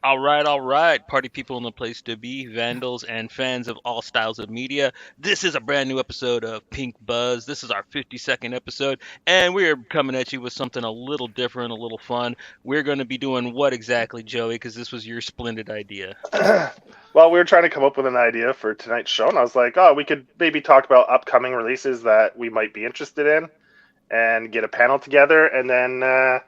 All right, party people in the place to be, vandals and fans of all styles of media. This is a brand new episode of Pink Buzz. This is our 52nd episode, and we're coming at you with something a little different, a little fun. We're going to be doing what exactly, Joey? Because this was your splendid idea. Well, we were trying to come up with an idea for tonight's show, and I was like, oh, we could maybe talk about upcoming releases that we might be interested in and get a panel together and then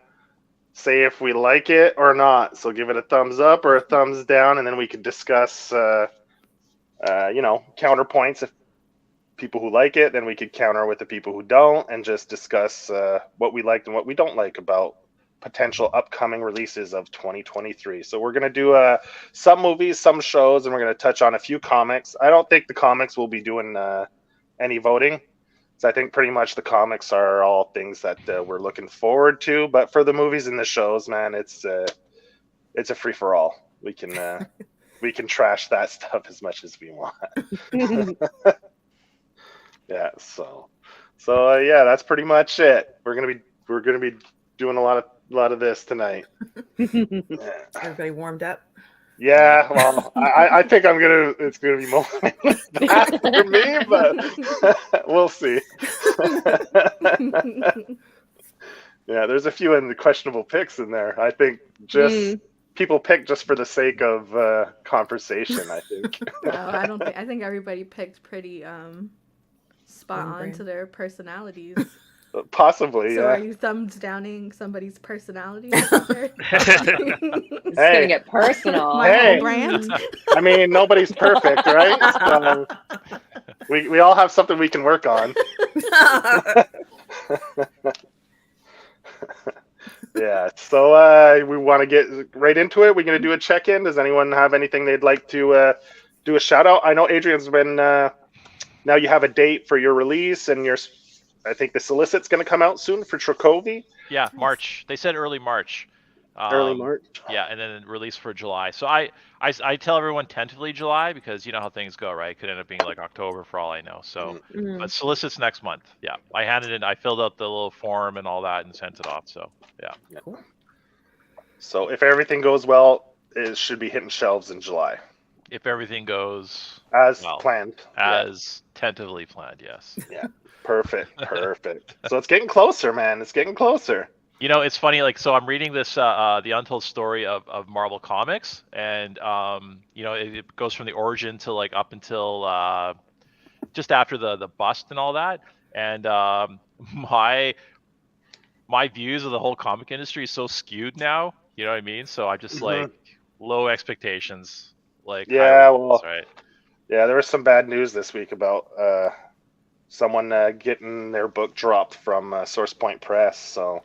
say if we like it or not. So give it a thumbs up or a thumbs down, and then we could discuss, counterpoints. If people who like it, then we could counter with the people who don't and just discuss what we liked and what we don't like about potential upcoming releases of 2023. So we're going to do some movies, some shows, and we're going to touch on a few comics. I don't think the comics will be doing any voting. So I think pretty much the comics are all things that we're looking forward to. But for the movies and the shows, man, it's a free for all. We can we can trash that stuff as much as we want. Yeah. So yeah, that's pretty much it. We're gonna be doing a lot of this tonight. Yeah. Everybody warmed up? Yeah, well, I think it's gonna be more that for me, but we'll see. Yeah, there's a few in the questionable picks in there. I think just people pick just for the sake of conversation, I think. No, I don't think. I think everybody picked pretty spot on brand. to their personalities. Possibly, So yeah. are you thumbs downing somebody's personality? It's Hey. gonna get personal. My Hey. whole brand. I mean, nobody's perfect, right? So we all have something we can work on. Yeah, so we want to get right into it. We're going to do a check-in. Does anyone have anything they'd like to do a shout-out? I know Adrian's been, now you have a date for your release, and I think the solicit's going to come out soon for Trakovi. Yeah, March. They said early March. Early March. Yeah, and then release for July. So I tell everyone tentatively July because you know how things go, right? It could end up being like October for all I know. So, but solicits next month. Yeah, I handed in. I filled out the little form and all that and sent it off. So yeah. Cool. So if everything goes well, it should be hitting shelves in July. If everything goes As well, planned. as tentatively planned, yes. Yeah. Perfect. So it's getting closer, man. It's getting closer. You know, it's funny. Like, so I'm reading this, the untold story of Marvel Comics, and you know, it goes from the origin to like up until just after the bust and all that. And my views of the whole comic industry is so skewed now. You know what I mean? So I just like low expectations. Like, Yeah, well, right. yeah, there was some bad news this week about someone getting their book dropped from Source Point Press. So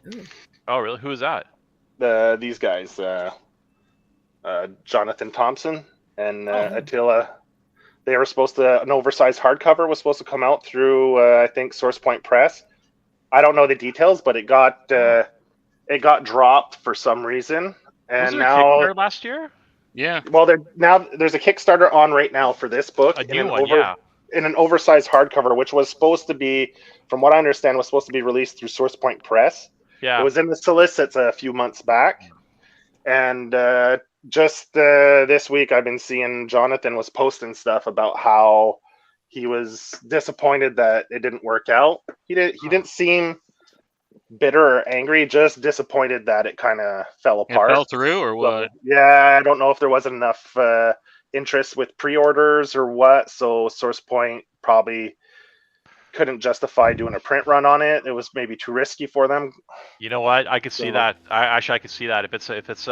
Oh, really? Who is that? these guys, Jonathan Thompson and Oh. Attila, they were supposed to, an oversized hardcover was supposed to come out through, I think, Source Point Press. I don't know the details, but it got dropped for some reason. Was And there a now, Kickstarter last year? Yeah. well, there's a Kickstarter on right now for this book. A new one, yeah. In an oversized hardcover, which was supposed to be, from what I understand, was supposed to be released through Source Point Press. Yeah. It was in the solicits a few months back. And just this week, I've been seeing Jonathan was posting stuff about how he was disappointed that it didn't work out. He didn't seem bitter or angry, just disappointed that it kind of fell It apart. fell through or what? Yeah, I don't know if there wasn't enough interest with pre-orders or what, so Source Point probably couldn't justify doing a print run on it. It was maybe too risky for them. You know what? I could see So- that. I could see that if it's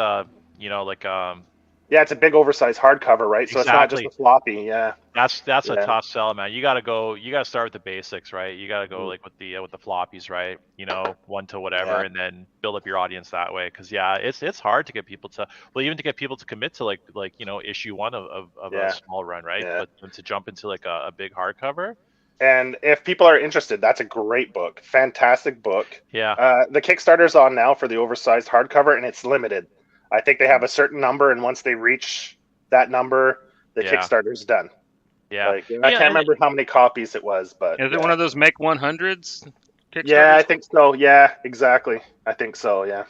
you know, like Yeah, it's a big oversized hardcover, right? So it's not just Exactly. a floppy. Yeah, that's a Yeah. tough sell, man. You gotta start with the basics, right? You gotta go like with the floppies, right? You know, 1 to whatever, Yeah. and then build up your audience that way. Because yeah, it's hard to get people to, well, even to get people to commit to like you know, issue 1 of Yeah. a small run, right? Yeah. But to jump into like a big hardcover, and if people are interested, that's a great book, fantastic book. yeah. The Kickstarter's on now for the oversized hardcover, and it's limited. I think they have a certain number, and once they reach that number, the Yeah. Kickstarter's done. Yeah. Like, I Yeah, can't and remember how many copies it was, but Is yeah. it one of those make 100s? Yeah, I think so. Yeah, exactly. I think so. Yeah.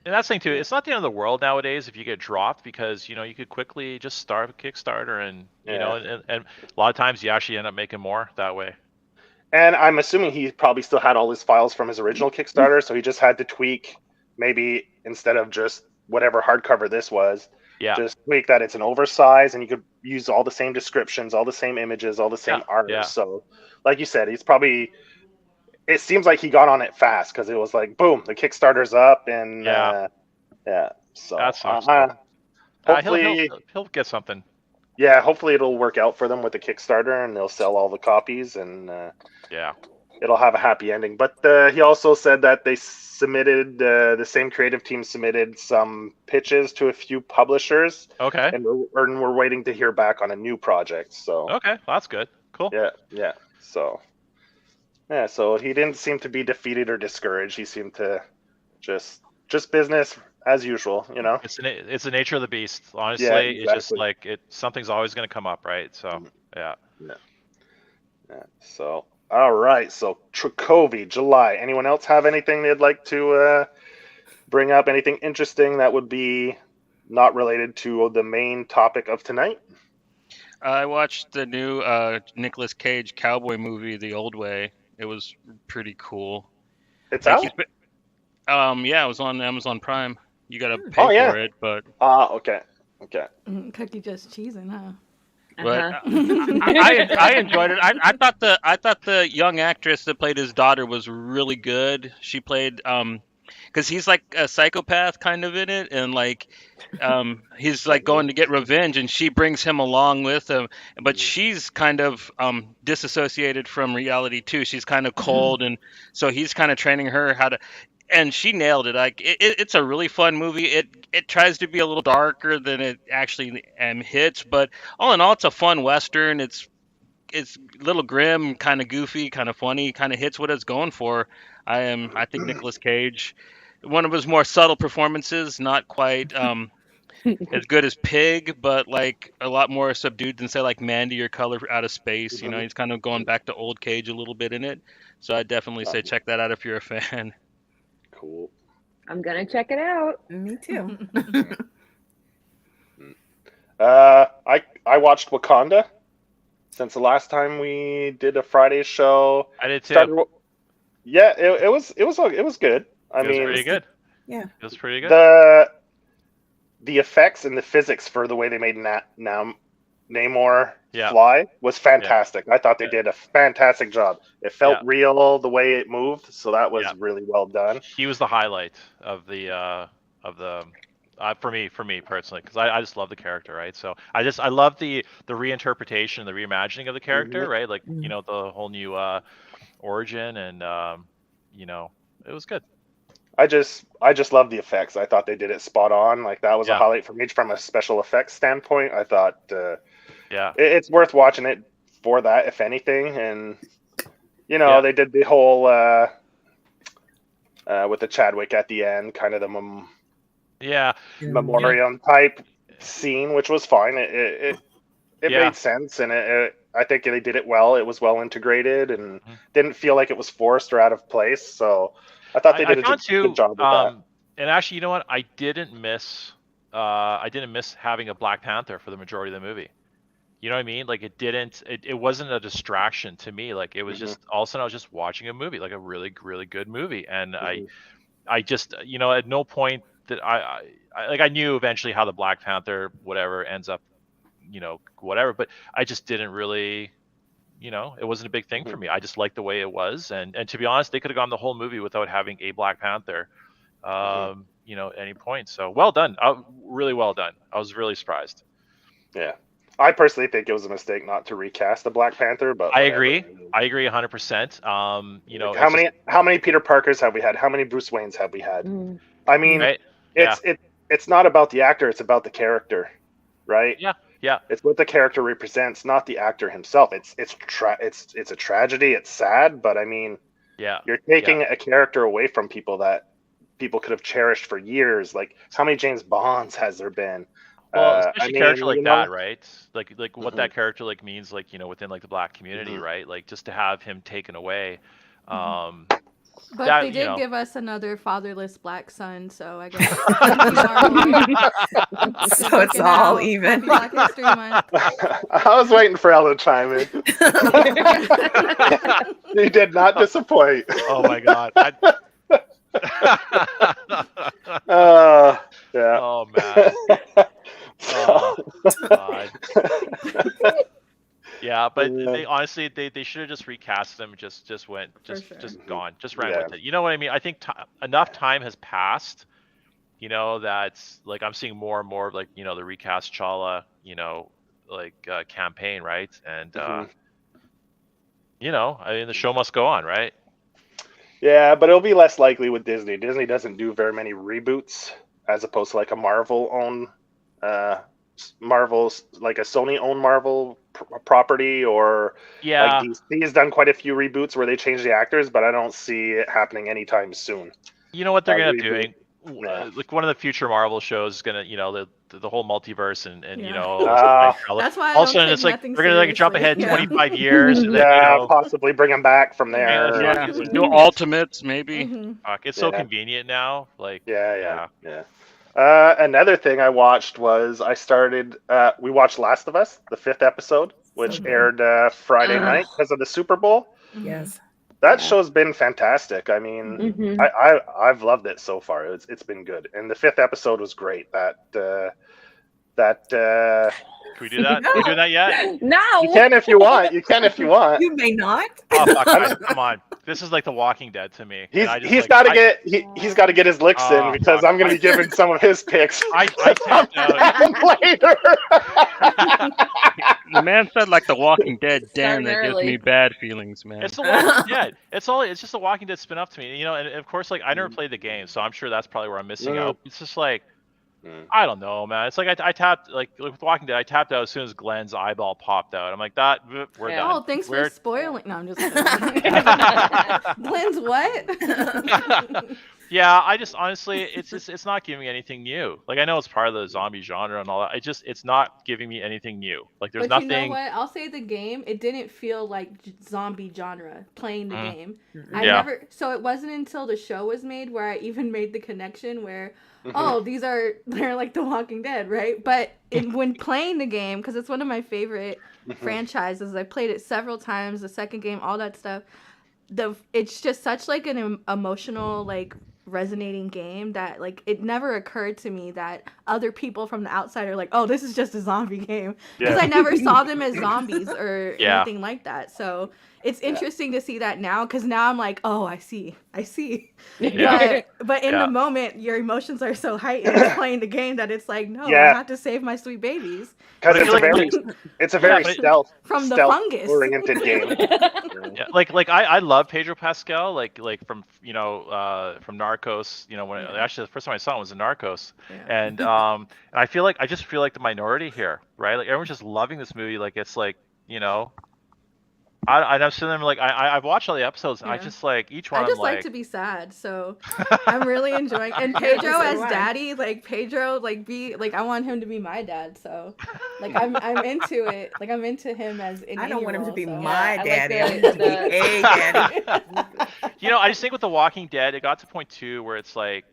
And that's the thing too. It's not the end of the world nowadays if you get dropped, because you could quickly just start a Kickstarter, and and a lot of times you actually end up making more that way. And I'm assuming he probably still had all his files from his original Kickstarter, so he just had to tweak, maybe instead of just whatever hardcover this was, just tweak that it's an oversize, and you could use all the same descriptions, all the same images, all the same art. Yeah. So, like you said, he's probably. It seems like he got on it fast, because it was like, boom, the Kickstarter's up, and So that sucks. hopefully he'll get something. Yeah, hopefully it'll work out for them with the Kickstarter, and they'll sell all the copies, and it'll have a happy ending. But he also said that they submitted, the same creative team submitted some pitches to a few publishers. Okay. And we're waiting to hear back on a new project. So okay, well, that's good. Cool. Yeah. So he didn't seem to be defeated or discouraged. He seemed to just business as usual, It's the nature of the beast, honestly. Yeah, exactly. It's just like something's always going to come up, right? So yeah. So all right, so Trakovi, July. Anyone else have anything they'd like to bring up? Anything interesting that would be not related to the main topic of tonight? I watched the new Nicolas Cage cowboy movie, The Old Way. It was pretty cool. It's out? Yeah, it was on Amazon Prime. You gotta pay for it, but okay. Cookie just cheesing, huh? But I enjoyed it. I thought the young actress that played his daughter was really good. She played because he's like a psychopath kind of in it, and like he's like going to get revenge, and she brings him along with him, but she's kind of disassociated from reality too. She's kind of cold, and so he's kind of training her how to. And she nailed it. Like it's a really fun movie. It tries to be a little darker than it actually hits, but all in all, it's a fun Western. It's a little grim, kind of goofy, kind of funny, kind of hits what it's going for. I think Nicolas Cage, one of his more subtle performances, not quite as good as Pig, but like a lot more subdued than say like Mandy or Color Out of Space. He's kind of going back to old Cage a little bit in it. So I definitely say check that out if you're a fan. Cool. I'm gonna check it out. Me too. I watched Wakanda since the last time we did a Friday show. I did too. It was good. It was pretty good. Yeah, it was pretty good. The effects and the physics for the way they made Namor fly was fantastic. I thought they did a fantastic job. It felt real the way it moved, so that was really well done. He was the highlight of the for me personally, because I just love the character, right? So I love the reinterpretation, the reimagining of the character, right? Like the whole new origin, and it was good. I just love the effects. I thought they did it spot on. Like that was a highlight for me from a special effects standpoint. I thought it's worth watching it for that, if anything. And they did the whole with the Chadwick at the end, kind of the memoriam type scene, which was fine. It made sense, and I think they did it well. It was well integrated and didn't feel like it was forced or out of place. So I thought they did a good job with that. And actually, you know what? I didn't miss having a Black Panther for the majority of the movie. You know what I mean? Like it wasn't a distraction to me. Like it was just, all of a sudden I was just watching a movie, like a really, really good movie. And I just, at no point that I knew eventually how the Black Panther, whatever ends up, whatever, but I just didn't really, it wasn't a big thing for me. I just liked the way it was. And to be honest, they could have gone the whole movie without having a Black Panther, at any point. So well done. Really well done. I was really surprised. Yeah. I personally think it was a mistake not to recast the Black Panther, but I agree 100%. How many Peter Parkers have we had? How many Bruce Waynes have we had? I mean, it's not about the actor, it's about the character, right? Yeah. It's what the character represents, not the actor himself. It's a tragedy. It's sad, but I mean, you're taking a character away from people that people could have cherished for years. Like, how many James Bonds has there been? Well, especially a character like that, right? Like what that character means, within the Black community, right? Like just to have him taken away, But That, they you did know. give us another fatherless black son, so I guess. So it's all even. Happy Black History Month. I was waiting for Elle to chime in. You did not disappoint. Oh my god. Yeah. Oh man. Oh god. Yeah, but they honestly they should have just recast them. Just went just gone. Just ran with it. You know what I mean? I think enough time has passed. You know, that's like I'm seeing more and more of like, you know, the recast Chala, you know, like campaign, right? And you know, I mean, the show must go on, right? Yeah, but it'll be less likely with Disney. Disney doesn't do very many reboots, as opposed to like a Marvel-owned, Marvel's like a Sony-owned Marvel property, or Yeah. like DC has done quite a few reboots where they change the actors, but I don't see it happening anytime soon. You know what they're gonna Reboot. doing? Yeah. Like one of the future Marvel shows is gonna, you know, the whole multiverse and you Yeah. know, That's why I all of a don't sudden take it's like nothing we're gonna like jump ahead seriously. 25 years. And then, Yeah, you know, possibly bring them back from there. Yeah, do Ultimates maybe. fuck, it's so Yeah. convenient now. Like, Yeah. Another thing I watched was we watched Last of Us, the 5th episode, which aired Friday night because of the Super Bowl. Yes. That show's been fantastic. I mean, I've loved it so far. It's been good, and the 5th episode was great. Can we do that? Can we do that yet? No. you can if you want. You can if you want. You may not. Oh fuck, guys, come on. This is like The Walking Dead to me. He's got to get his licks in because I'm going to be giving some of his picks. I tapped out. Later. The man said like The Walking Dead. Damn, Starting that gives early. me bad feelings, man. It's The Walking Dead. It's just The Walking Dead spin off to me. You know, and of course, like I never played the game, so I'm sure that's probably where I'm missing out. It's just like, I don't know, man. It's like I tapped like with Walking Dead. I tapped out as soon as Glenn's eyeball popped out. I'm like, we're done. Oh, thanks for spoiling. No, I'm just kidding. Glenn's what? Yeah, I just honestly, it's not giving me anything new. Like I know it's part of the zombie genre and all that. It's not giving me anything new. Like there's But nothing. you know what? I'll say the game. It didn't feel like zombie genre playing the game. So it wasn't until the show was made where I even made the connection where, oh, they're like The Walking Dead, right? But when playing the game, because it's one of my favorite franchises, I played it several times. The second game, all that stuff. It's just such like an emotional like resonating game that like it never occurred to me that other people from the outside are like, oh, this is just a zombie game, because I never saw them as zombies or anything like that. So it's interesting to see that now, because now I'm like, oh, I see. But in the moment, your emotions are so heightened playing the game that it's like, no, I have to save my sweet babies. Because it's a very stealth from the fungus oriented game. Like I love Pedro Pascal, like from you know from Narcos. You know, when actually the first time I saw him was in Narcos, and I just feel like the minority here, right? Like everyone's just loving this movie, like it's like, you know. I'm sitting there like I've watched all the episodes and I just like each one. I just like to be sad, so I'm really enjoying. And Pedro as daddy, like Pedro, I want him to be my dad. So like I'm into it. Like I'm into him as. I don't want him to be so. my daddy. I want him to be a daddy. You know, I just think with The Walking Dead, it got to point 2 where it's like,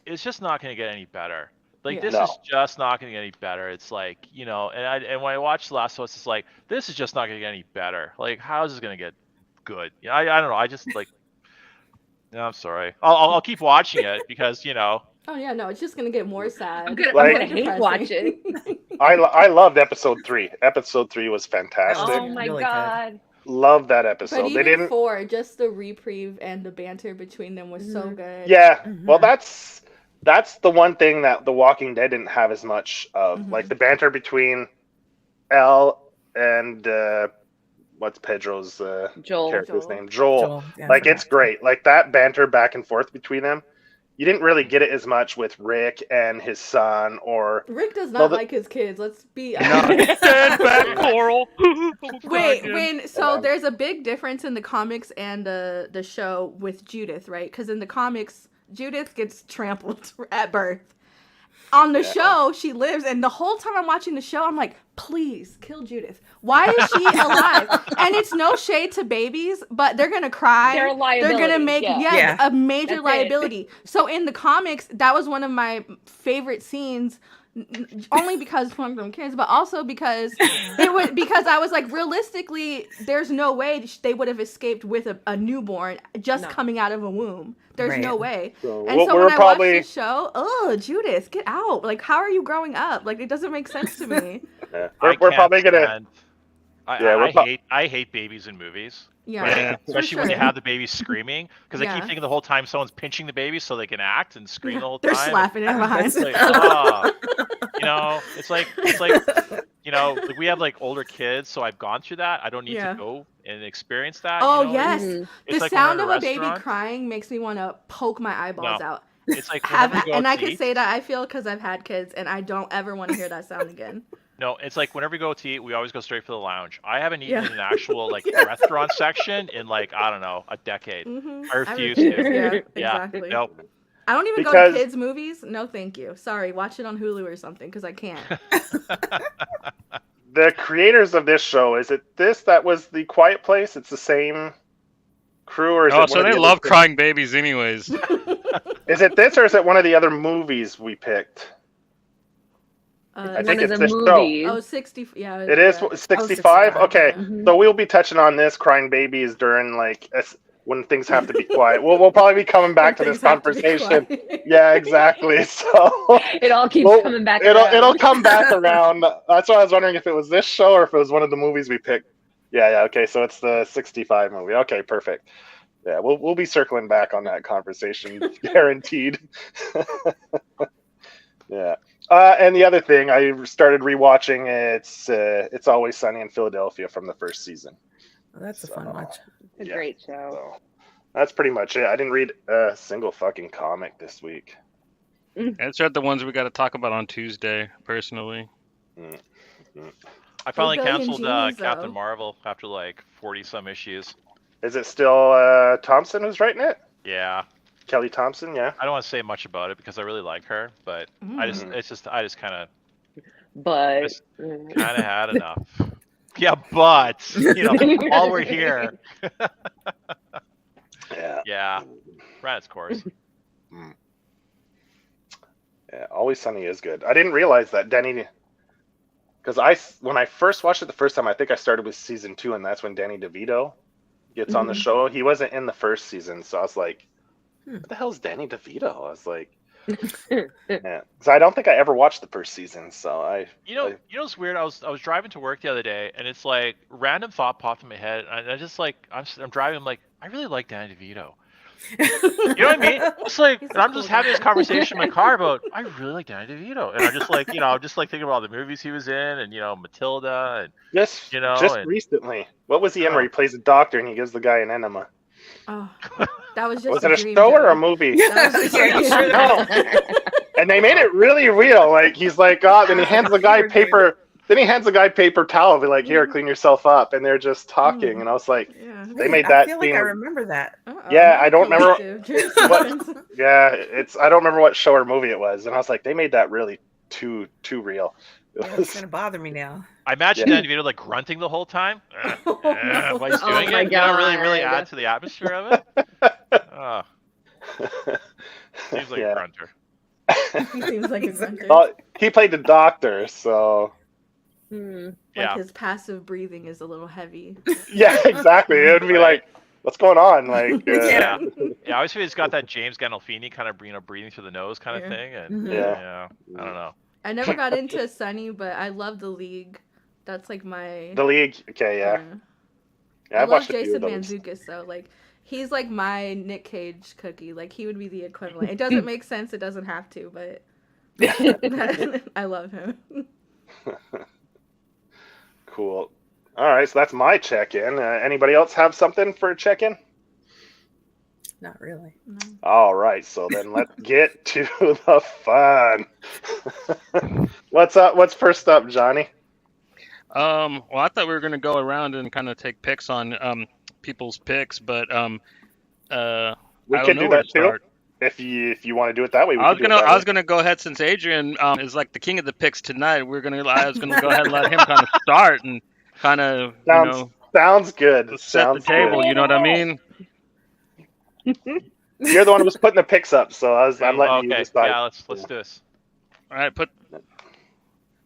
it's just not going to get any better. Like this is just not going to get any better. It's like, you know, and when I watched The Last of Us, it's like, this is just not going to get any better. Like, how is this going to get good? Yeah, I don't know. I just like, no, I'm sorry. I'll keep watching it because, you know. Oh yeah, no, it's just gonna get more sad. I'm gonna hate watch it. I loved episode 3. Episode 3 was fantastic. Oh my god. Love that episode. But even 4, just the reprieve and the banter between them was so good. Yeah. Well, that's the one thing that The Walking Dead didn't have as much of. Like the banter between Elle and what's Pedro's character's name? Joel. Yeah, like it's great. Like that banter back and forth between them. You didn't really get it as much with Rick and his son, or Rick does not like his kids. Let's be honest. Stand back, Coral. There's a big difference in the comics and the show with Judith, right? Because in the comics, Judith gets trampled at birth, On the show, she lives, and the whole time I'm watching the show, I'm like, please kill Judith. Why is she alive? And it's no shade to babies, but they're gonna cry. They're a liability. They're gonna make a major That's liability. So in the comics, that was one of my favorite scenes. Only because it's one of them kids, but also because I was like, realistically, there's no way they would have escaped with a newborn just coming out of a womb. There's no way. So, and so when I watched the show, Judith, get out! Like, how are you growing up? Like, it doesn't make sense to me. We're probably gonna. I hate babies in movies. Yeah, especially when they have the baby screaming, because I keep thinking the whole time someone's pinching the baby so they can act and scream the whole time. They're slapping it behind. It's like, it's like like we have like older kids, so I've gone through that. I don't need to go and experience that. Oh yes, the like sound of a baby crying makes me want to poke my eyeballs out. It's like and I can say that I feel because I've had kids, and I don't ever want to hear that sound again. No, it's like whenever we go to eat, we always go straight for the lounge. I haven't eaten in an actual like restaurant section in like, I don't know, a decade. I refuse to. Exactly. Nope. I don't even go to kids' movies. No, thank you. Sorry, watch it on Hulu or something because I can't. The creators of this show, is it that was The Quiet Place? It's the same crew, or is it? So they love crying babies, anyways. Is it this, or is it one of the other movies we picked? I think it's this show. Oh, 60. Yeah. It is 65? Okay. Mm-hmm. So we'll be touching on this crying babies during like when things have to be quiet. We'll probably be coming back to this conversation. Yeah, exactly. So it all keeps coming back. It'll come back around. That's why I was wondering if it was this show or if it was one of the movies we picked. Yeah. Okay. So it's the 65 movie. Okay. Perfect. Yeah. We'll be circling back on that conversation, guaranteed. Yeah. And the other thing, I started rewatching It's Always Sunny in Philadelphia from the first season. Well, that's a fun watch. It's a great show. So that's pretty much it. I didn't read a single fucking comic this week. It's read the ones we got to talk about on Tuesday, personally. Mm-hmm. I finally canceled Captain Marvel after like 40-some issues. Is it still Thompson who's writing it? Yeah. Kelly Thompson, yeah. I don't want to say much about it because I really like her, but I just kind of had enough. Yeah, but while we're here, yeah, ran its course. Yeah, Always Sunny is good. I didn't realize that Danny, because when I first watched it the first time, I think I started with season 2, and that's when Danny DeVito gets on the show. He wasn't in the first season, so I was like, what the hell is Danny DeVito? I was like, yeah, because I don't think I ever watched the first season. So you know what's weird? I was driving to work the other day, and it's like random thought popped in my head, and I just like I'm driving. I'm like, I really like Danny DeVito. You know what I mean? It's like, and I'm just having this conversation in my car about I really like Danny DeVito, and I'm just like, I'm just like thinking about all the movies he was in, and Matilda, and just recently, what was he in where he plays a doctor and he gives the guy an enema? Oh, that was just. Was it a show or a movie? No. And they made it really real. Like he's like, then he hands the guy paper. Then he hands the guy paper towel. Be like, here, clean yourself up. And they're just talking. And I was like, they made that. I feel like I remember that. Yeah, I don't remember. I don't remember what show or movie it was. And I was like, they made that really too real. It's gonna bother me now. I imagine Danny DeVito like grunting the whole time while he's doing it. Really add to the atmosphere of it. Seems like a grunter. He seems like a grunter. Well, he played the doctor, so. His passive breathing is a little heavy. Yeah, exactly. It would be like, what's going on? Like, yeah. I always feel he's got that James Gandolfini kind of breathing through the nose kind of thing, and I don't know. I never got into Sunny, but I love The League. That's like my... The League, okay, yeah. I love Jason Mantzoukas, though. Like, he's like my Nick Cage cookie. Like, he would be the equivalent. It doesn't make sense. It doesn't have to, but I love him. Cool. All right, so that's my check-in. Anybody else have something for a check-in? Not really. No. All right, so then let's get to the fun. What's up? What's first up, Johnny? Well, I thought we were going to go around and kind of take picks on people's picks, but we can do that too. if you want to do it that way, we I can was do it gonna that I was way. gonna go ahead since Adrian is like the king of the picks tonight. I was gonna go ahead and let him kind of start and kind of Sounds good. set the Sounds table. good. You know what I mean? You're the one who was putting the picks up, so I'm letting you decide. Yeah, let's do this. All right,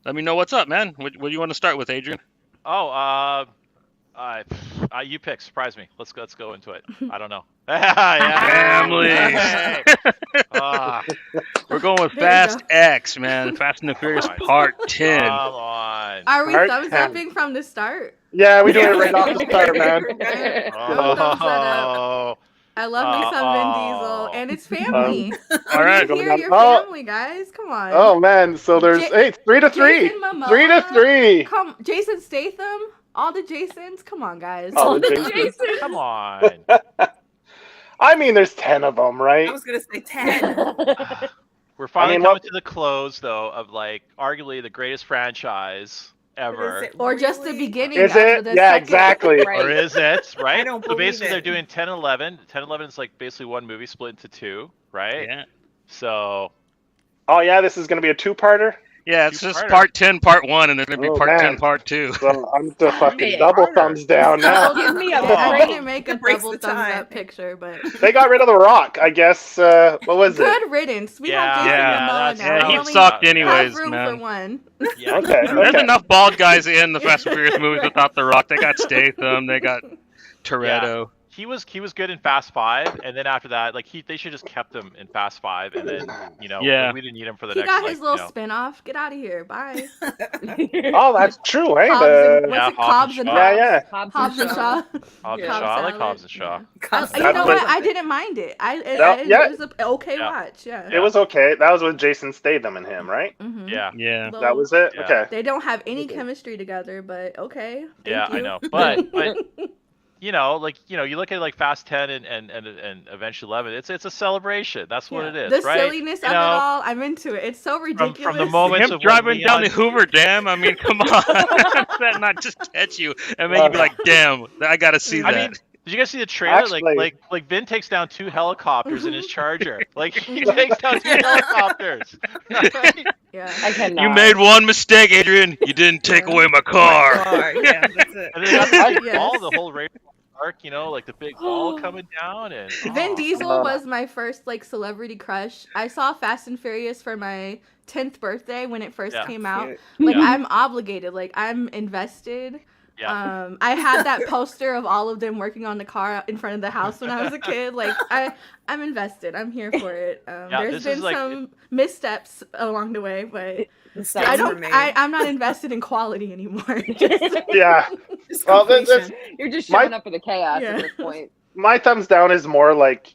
let me know what's up, man. What do you want to start with, Adrian? Oh, you pick. Surprise me. Let's go into it. I don't know. Yeah. We're going with There you Fast go. X, man. Fast and the Furious Part 10. Come on. Are we Part thumbs 10. upping from the start? Yeah, we do it right off the start, man. Oh. I love me some Vin Diesel, and it's family. All right. Here, your family, guys. Come on. Oh man, so there's it's 3-3. Jason Momoa. 3-3. Come, Jason Statham. All the Jasons. Come on, guys. All the Jasons. Come on. I mean, there's 10 of them, right? I was gonna say 10. We're finally I mean, coming to the close, though, of like arguably the greatest franchise ever. Is it Or just the really? beginning. Is of it? the Yeah, second. exactly. Right. Or is it, right? I don't So believe basically, they're it. doing 10 and 11. 10 and 11 is like basically one movie split into two, right? Yeah. So, Oh yeah, this is gonna be a two-parter. Yeah, it's just Two-parter. Part 10, Part 1, and there's going to be Oh, Part man. 10, Part 2. So I'm the fucking man. double thumbs down now. Give me a I break. didn't make a It breaks double the thumbs time. up picture, but They got rid of The Rock, I guess. What was it? good riddance. We have Jason Yeah, Momoa that's- now. Yeah, We he only sucked have anyways, room man. for one. yeah. Okay. There's enough bald guys in the Fast and Furious movies without The Rock. They got Statham, they got Toretto. He was good in Fast 5, and then after that, like they should just kept him in Fast 5, and then Yeah. we didn't need him for the He next. got like, his little you know. spin-off. Get out of here. Bye. Oh, that's true, eh? Hobbs The- and, what's Yeah, it? Cobbs and Hobbs yeah, Hobbs. yeah. Hobbs and Shaw. Hobbs and Yeah. Shaw. I like salad. Hobbs and Shaw. You That know was- what? I didn't mind it. Yeah. It was an okay Yeah. watch. Yeah. It was okay. That was with Jason Statham and him, right? Mhm. Yeah. Yeah. That was it. Yeah. Okay. They don't have any chemistry together, but okay. Yeah, Thank I you. know, but you look at like Fast 10 and eventually 11. It's a celebration. That's what Yeah. it is, The right? silliness You of it know, all, I'm into it. It's so ridiculous. from the moment Him of when driving down the Leon- Hoover Dam, I mean, come on. That not just catch you and make you be like, damn, I got to see I that. mean, did you guys see the trailer? Actually- Like Vin takes down 2 helicopters in his Charger. Like he takes down 2 helicopters. Right? Yeah. I cannot. You made one mistake, Adrian. You didn't take Yeah. away my car. Yeah, that's it. And then they got the big Yes. ball, the whole Raiders arc, like the big ball coming down, and Vin Diesel Uh, was my first like celebrity crush. I saw Fast and Furious for my 10th birthday when it first Yeah. came out. Cute. Like Yeah. I'm obligated. Like I'm invested. Yeah. I had that poster of all of them working on the car in front of the house when I was a kid. Like I'm invested. I'm here for it. There's this is been like- some missteps along the way, but Mistakes I were don't. made. I'm not invested in quality anymore. Yeah. Just Well, that's completion. You're just My- showing up for the chaos Yeah. at this point. My thumbs down is more like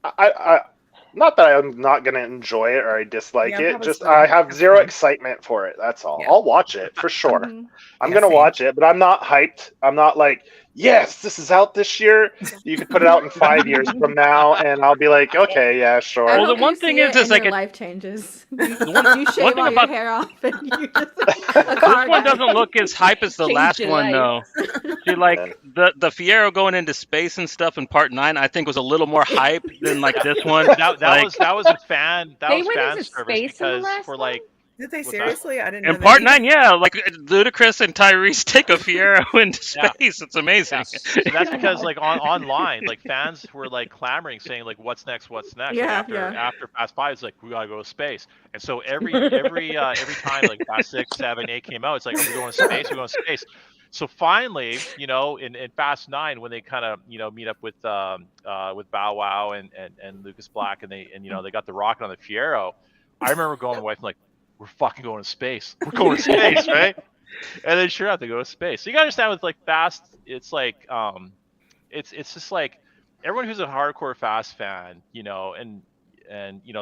I not that I'm not gonna enjoy it or I dislike Yeah, it. probably Just so. I have zero Absolutely. excitement for it. That's all. Yeah. I'll watch it for sure. Mhm. I'm Yeah, gonna same. watch it, but I'm not hyped. I'm not like, yes, this is out this year. You could put it out in 5 years from now, and I'll be like, okay, yeah, I sure. Well, hope the one you thing see is it and like your it- life changes. one You thing shave all your about- hair off and you just a This car one guy. doesn't look as hype as the Change last your one, though. life. See, like the Fiero going into space and stuff in Part 9, I think was a little more hype than like this one. that Like, was a fan. That They was went fan into service space in the because last for one? like Did they What's that? seriously? I didn't know in that Part either. 9, yeah, like Ludacris and Tyrese take a Fiero into Yeah. space. It's amazing. So that's because like online, like fans were like clamoring, saying like, "What's next? What's next?" Yeah, Like, yeah. after Fast 5, it's like we gotta go to space. And so every time like Fast 6, 7, 8 came out, it's like, "Are we going to space? We're going to space." So finally, in Fast 9, when they kind of meet up with Bow Wow and Lucas Black, and they got the rocket on the Fiero, I remember going to my wife and like, "We're fucking going to space. We're going to space, right?" And then sure enough, they go to space. So you gotta understand with like Fast, it's like it's just like everyone who's a hardcore Fast fan, and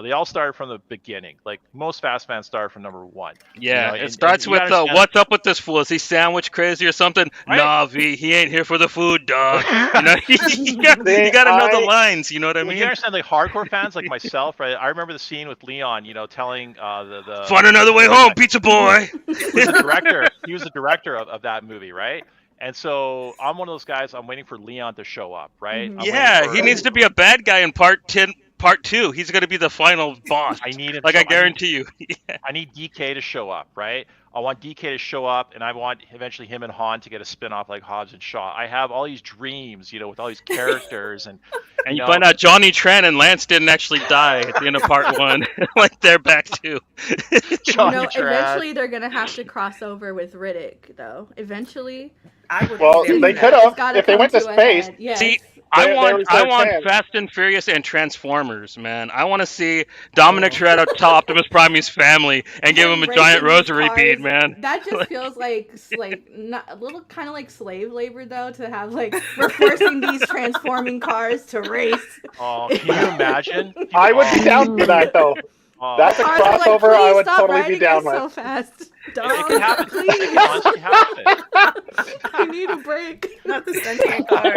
they all started from the beginning. Like most Fast fans started from number 1. Yeah, and it starts you with gotta understand- what's up with this fool? Is he sandwich crazy or something? Right. Nah, V, he ain't here for the food, dog. You got to know the lines. You know what I Well, mean? you understand, like hardcore fans like myself, right? I remember the scene with Leon, telling the Find another way home, pizza boy. he was the director. He was the director of that movie, right? And so I'm one of those guys. I'm waiting for Leon to show up, right? Mhm. I'm waiting Yeah, for- he needs to be a bad guy in Part 10, part 2. He's gonna be the final boss. I need him. Like I guarantee you. I need DK to show up, right? I want DK to show up, and I want eventually him and Han to get a spin-off like Hobbs and Shaw. I have all these dreams, with all these characters, and you find out Johnny Tran and Lance didn't actually die at the end of part 1. Like they're back too. Eventually they're gonna have to cross over with Riddick, though. Eventually. Well, they could have if they went to space. Yes. See, I want Fast and Furious and Transformers, man. I want to see Dominic Toretto tell Optimus Prime's family and give him a giant rosary bead, man. That just feels like not a little kind of like slave labor though, to have like we're forcing these transforming cars to race. Oh, can you imagine? I would be down for that though. That's a crossover I would totally be down with. So fast. It can happen. Please. It happen. I need a break. Not the sentient car.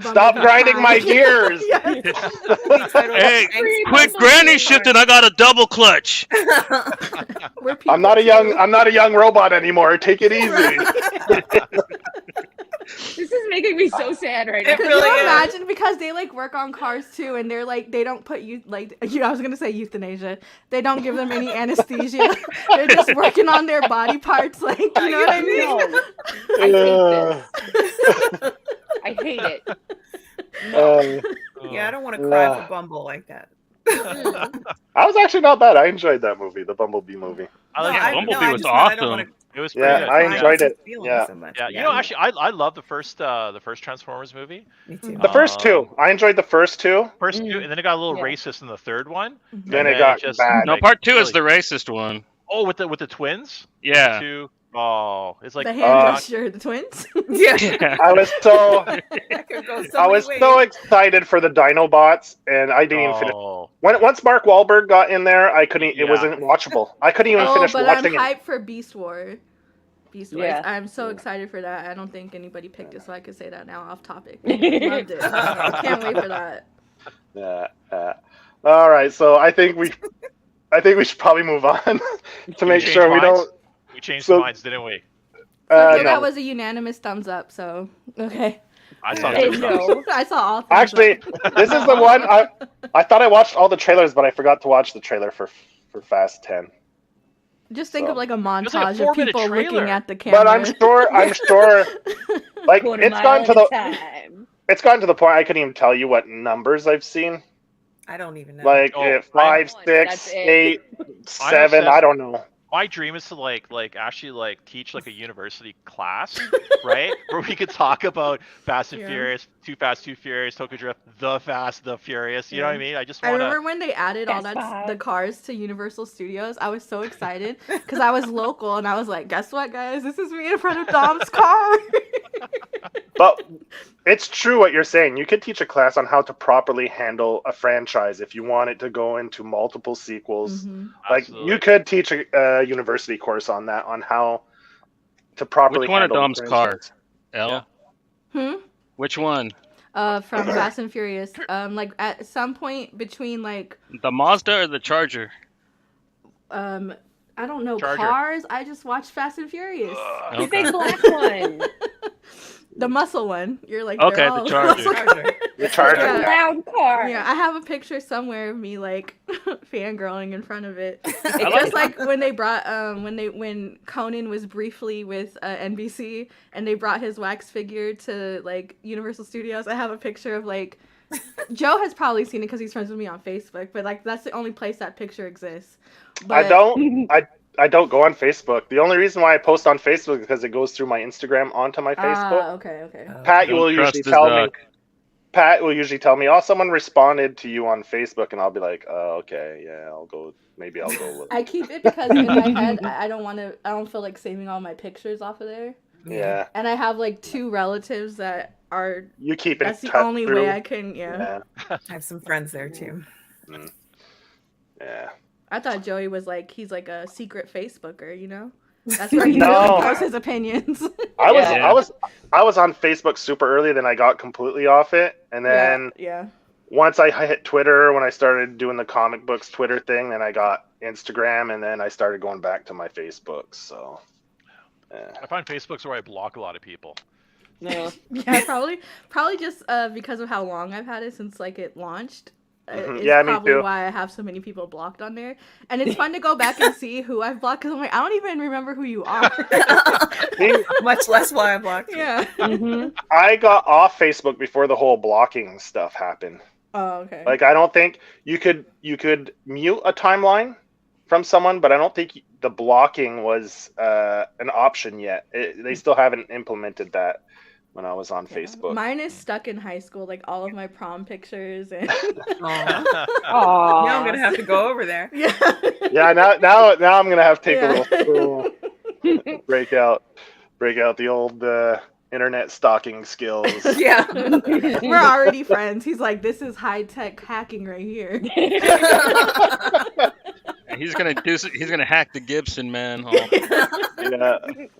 Stop grinding my gears. Hey, quick granny shifting. I got a double clutch. I'm not a young robot anymore. Take it easy. This is making me so sad right now. It really Can you is. imagine, because they like work on cars too, and they're like they don't put I was gonna say euthanasia. They don't give them any anesthesia. They're just working on their body parts, like you know what I mean? No. I hate it. Yeah, I don't want to cry for Bumble like that. I was actually not bad. I enjoyed that movie, the Bumblebee movie. Bumblebee was awesome. It was pretty good. I enjoyed it. Yeah. So much. Yeah, actually, I love the first Transformers movie. Me too. The first two. I enjoyed the first two. First two, and then it got a little racist in the third one. Then it got bad. No, part 2 is the racist one. Oh, with the twins. Yeah. Oh, it's like The hand gesture, the twins. Yeah. I was so That could go so I many was ways. so excited for the Dinobots, and I didn't even finish. Once Mark Wahlberg got in there, I couldn't. It wasn't watchable. I couldn't even finish but watching I'm it. hyped for Beast Wars. Yeah. I'm so excited for that. I don't think anybody picked it, so I could say that now off topic. Loved it. Can't wait for that. Yeah. All right, so I think we should probably move on to make sure we don't. We changed the minds, didn't we? Okay, that was a unanimous thumbs up. So okay. I saw No. I saw all. Actually, this is the one I thought I watched all the trailers, but I forgot to watch the trailer for Fast 10. Just think of like a like a montage of 4-minute people trailer. looking at the camera. But I'm sure, like it's gotten to the point I couldn't even tell you what numbers I've seen. I don't even know. Like 5, That's 6, it. 8, 7. I don't know. My dream is to actually teach like a university class, right? Where we could talk about Fast and Furious, Too Fast, Too Furious, Tokyo Drift, The Fast, The Furious. You know what I mean? I remember when they added all the cars to Universal Studios. I was so excited because I was local and I was like, guess what, guys? This is me in front of Dom's car. But it's true what you're saying. You could teach a class on how to properly handle a franchise if you want it to go into multiple sequels. Mm-hmm. Like Absolutely. you could teach a university course on that, on how to properly Which one of handle Dom's cars? L? Which one? From Fast and Furious. Like at some point between like The Mazda or the Charger? I don't know, Charger. cars. I just watched Fast and Furious. The big black one. The muscle one. You're like, Okay, they're the all Charger. muscle cars. The Charger. Yeah. Loud car. Yeah, I have a picture somewhere of me like fangirling in front of it. It's like just like when they brought when Conan was briefly with NBC and they brought his wax figure to like Universal Studios. I have a picture of like Joe has probably seen it because he's friends with me on Facebook, but like that's the only place that picture exists. But I don't go on Facebook. The only reason why I post on Facebook is because it goes through my Instagram onto my Facebook. Okay. Pat Don't will trust usually the tell Zuck. me. Pat will usually tell me, "Oh, someone responded to you on Facebook," and I'll be like, "Oh, okay, yeah, I'll go. Maybe I'll go with." I keep it because in my head I don't feel like saving all my pictures off of there. Yeah. And I have like 2 relatives that are. You keep it. That's the only way I can. Yeah. I have some friends there too. Yeah. I thought Joey was like he's like a secret Facebooker, you know. That's where he No. really posts his opinions. I Yeah. was on Facebook super early, then I got completely off it, and then yeah. once I hit Twitter, when I started doing the comic books Twitter thing, then I got Instagram, and then I started going back to my Facebook. So, I find Facebook's where I block a lot of people. No. Yeah, probably just because of how long I've had it since like it launched. Is Yeah, me probably too. why I have so many people blocked on there. And it's fun to go back and see who I've blocked because I'm like, I don't even remember who you are. Much less why I blocked you. Yeah. Mm-hmm. I got off Facebook before the whole blocking stuff happened. Oh, okay. Like, I don't think you could mute a timeline from someone, but I don't think the blocking was an option yet. They still haven't implemented that when I was on Facebook. Mine is stuck in high school, like all of my prom pictures and Aw. Aww. Now I'm gonna have to go over there. yeah. Yeah, now I'm gonna have to take Yeah. a little break out the old internet stalking skills. Yeah. We're already friends. He's like, this is high tech hacking right here. He's gonna hack the Gibson, man. Yeah.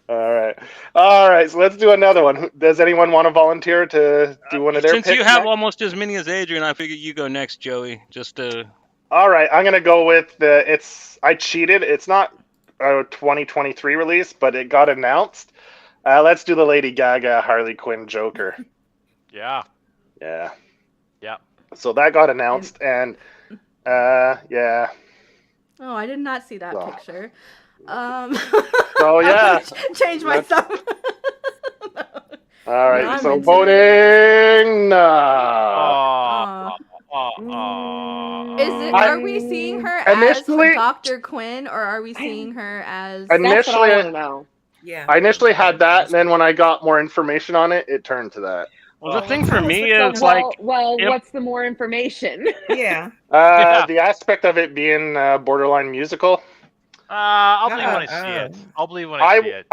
All right. So let's do another one. Does anyone want to volunteer to do one of their Since picks you have next? almost as many as Adrian, I figure you go next, Joey. Just to. All right. I'm gonna go with I cheated. It's not a 2023 release, but it got announced. Let's do the Lady Gaga Harley Quinn Joker. Yeah. Yeah. Yeah. So that got announced, and yeah. Oh, I did not see that Oh. picture. So yeah. Change my stuff. All right. No, I'm so into voting. Is it? Are we seeing her Initially- as Dr. Quinn, or are we seeing her as? And- That's what I Initially- want to know. Yeah. I initially had that, and then when I got more information on it, it turned to that. Well, the thing for me is Well, like, if- what's the more information? Yeah. The aspect of it being borderline musical. I'll believe when I see it. I'll believe when I see it.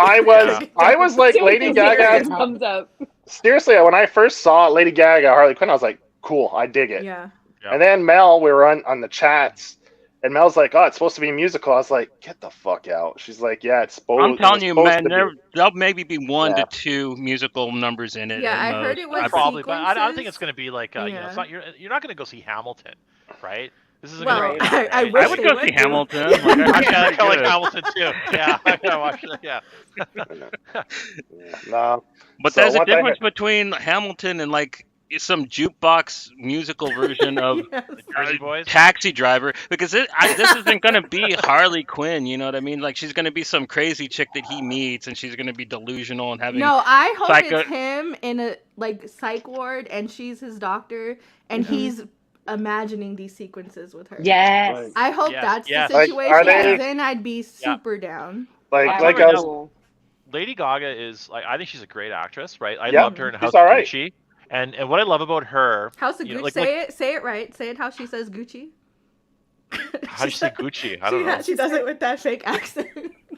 I was like Lady Gaga. Thumbs up. Seriously, when I first saw Lady Gaga Harley Quinn, I was like, cool, I dig it. Yeah. Yeah. And then Mel, we were on the chats, and Mel's like, oh, it's supposed to be musical. I was like, get the fuck out. She's like, yeah, it's supposed. I'm telling you, man, to be. there'll maybe be one Yeah. to two musical numbers in it. Yeah, at I heard most. it was Probably, but I don't think sequences. it's going to be like you know, Yeah. it's not you're not going to go see Hamilton, right? This isn't Well, going to be. I right? wish I would they go would see do. Hamilton. Like, I Actually, I heard kind it's of like good. Hamilton too. Yeah, I gotta watch it. Yeah. No. But So there's a what the difference between Hamilton and like some jukebox musical version of Yes. Jersey Boys. Taxi Driver, because this isn't going to be Harley Quinn, you know what I mean? Like, she's going to be some crazy chick that he meets, and she's going to be delusional and having. No, I hope Psycho- it's him in a like psych ward, and she's his doctor, and he's imagining these sequences with her. Yes. Right. I hope Yes, that's yes. the Like, situation. are they- Then I'd be super down. Like That like would I be was. cool. Lady Gaga is like I think she's a great actress, right? I Yeah, loved her in she's House all of right. Gucci, and what I love about her, How's the you know, Gucci? like- Say it right. Say it how she says Gucci. how do you say Gucci? I don't know. She does it with that fake accent.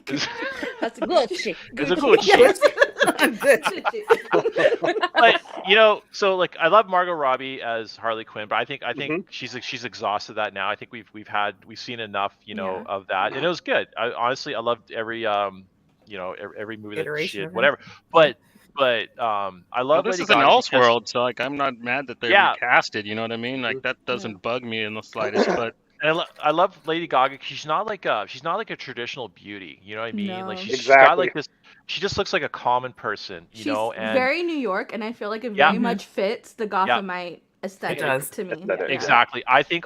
That's Gucci. It's a Gucci. Yes. But you know, so like I love Margot Robbie as Harley Quinn, but I think Mm-hmm. she's exhausted that now. I think we've seen enough, you know, Yeah. of that, and it was good. Honestly, I loved every you know, every movie that she Iteration did, of her. whatever. But I Well, love this Lady is an Gaga else because- world, so like I'm not mad that they're Yeah. recasted. You know what I mean? Like that doesn't bug me in the slightest. But And I love Lady Gaga. 'Cause she's not like a traditional beauty. You know what I mean? No. Like she's got Exactly. like this. She just looks like a common person. You She's know, and very New York, and I feel like it Yeah. very much fits the Gothamite aesthetic does. to me. Aesthetic. Yeah. exactly. I think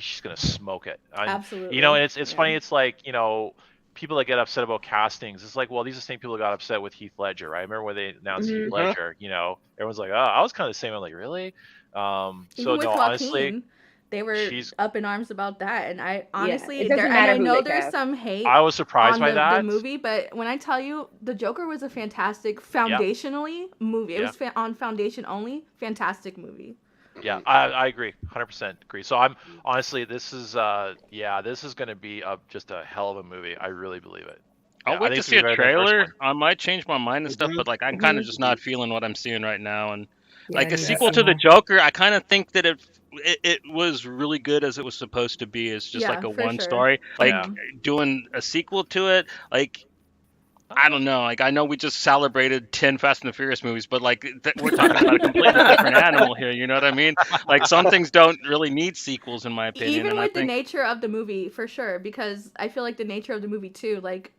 she's gonna smoke it. Absolutely. You know, and it's Yeah. funny. It's like, you know, people that get upset about castings. It's like, well, these are the same people that got upset with Heath Ledger, right? I remember when they announced Heath Mhm. Ledger. You know, everyone's like, oh, I was kind of the same. I'm like, really? Even So with no, Joaquin, honestly, they were she's- up in arms about that, and I honestly, it doesn't and matter I who know they there's cast. some hate I was surprised on by the that. movie, but when I tell you, the Joker was a fantastic foundationally movie. It was on foundation only, fantastic movie. Yeah, I agree, 100% agree. So I'm honestly, this is going to be just a hell of a movie. I really believe it. I'll Yeah, I wait think to it's see gonna a be better than the trailer. first I might change my mind and stuff, but like I'm kind of just not feeling what I'm seeing right now. And like a sequel to the Joker, I kind of think that it was really good as it was supposed to be. It's just Yeah, like a for one sure. story. Like Yeah. doing a sequel to it, like I don't know. Like I know we just celebrated 10 Fast and the Furious movies, but like we're talking about a completely different animal here. You know what I mean? Like some things don't really need sequels, in my opinion. Even and with I the think, nature of the movie, for sure, because I feel like the nature of the movie too, like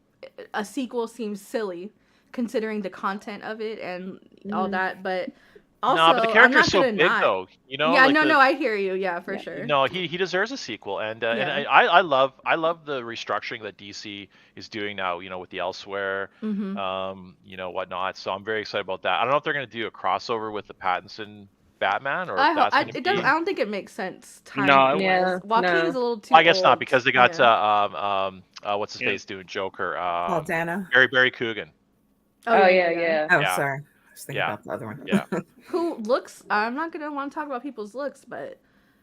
a sequel seems silly considering the content of it and all that. But also, No, but the I'm character's not so gonna big not. though. You know, Yeah, like no, I hear you. Yeah, for sure. no, he deserves a sequel, and Yeah. I love the restructuring that DC is doing now. You know, with the Elsewhere, Mm-hmm. you know, whatnot. So I'm very excited about that. I don't know if they're gonna do a crossover with the Pattinson Batman or if that's gonna be. I don't think it makes sense No, timing Yeah, wise. Joaquin's no. a little too I guess old. not because they got Yeah. what's his Yeah. face doing Joker. Dana. Barry Coogan. Oh yeah. Oh, Yeah. sorry. I was thinking Yeah. about the other one. Yeah. Who looks? I'm not gonna want to talk about people's looks, but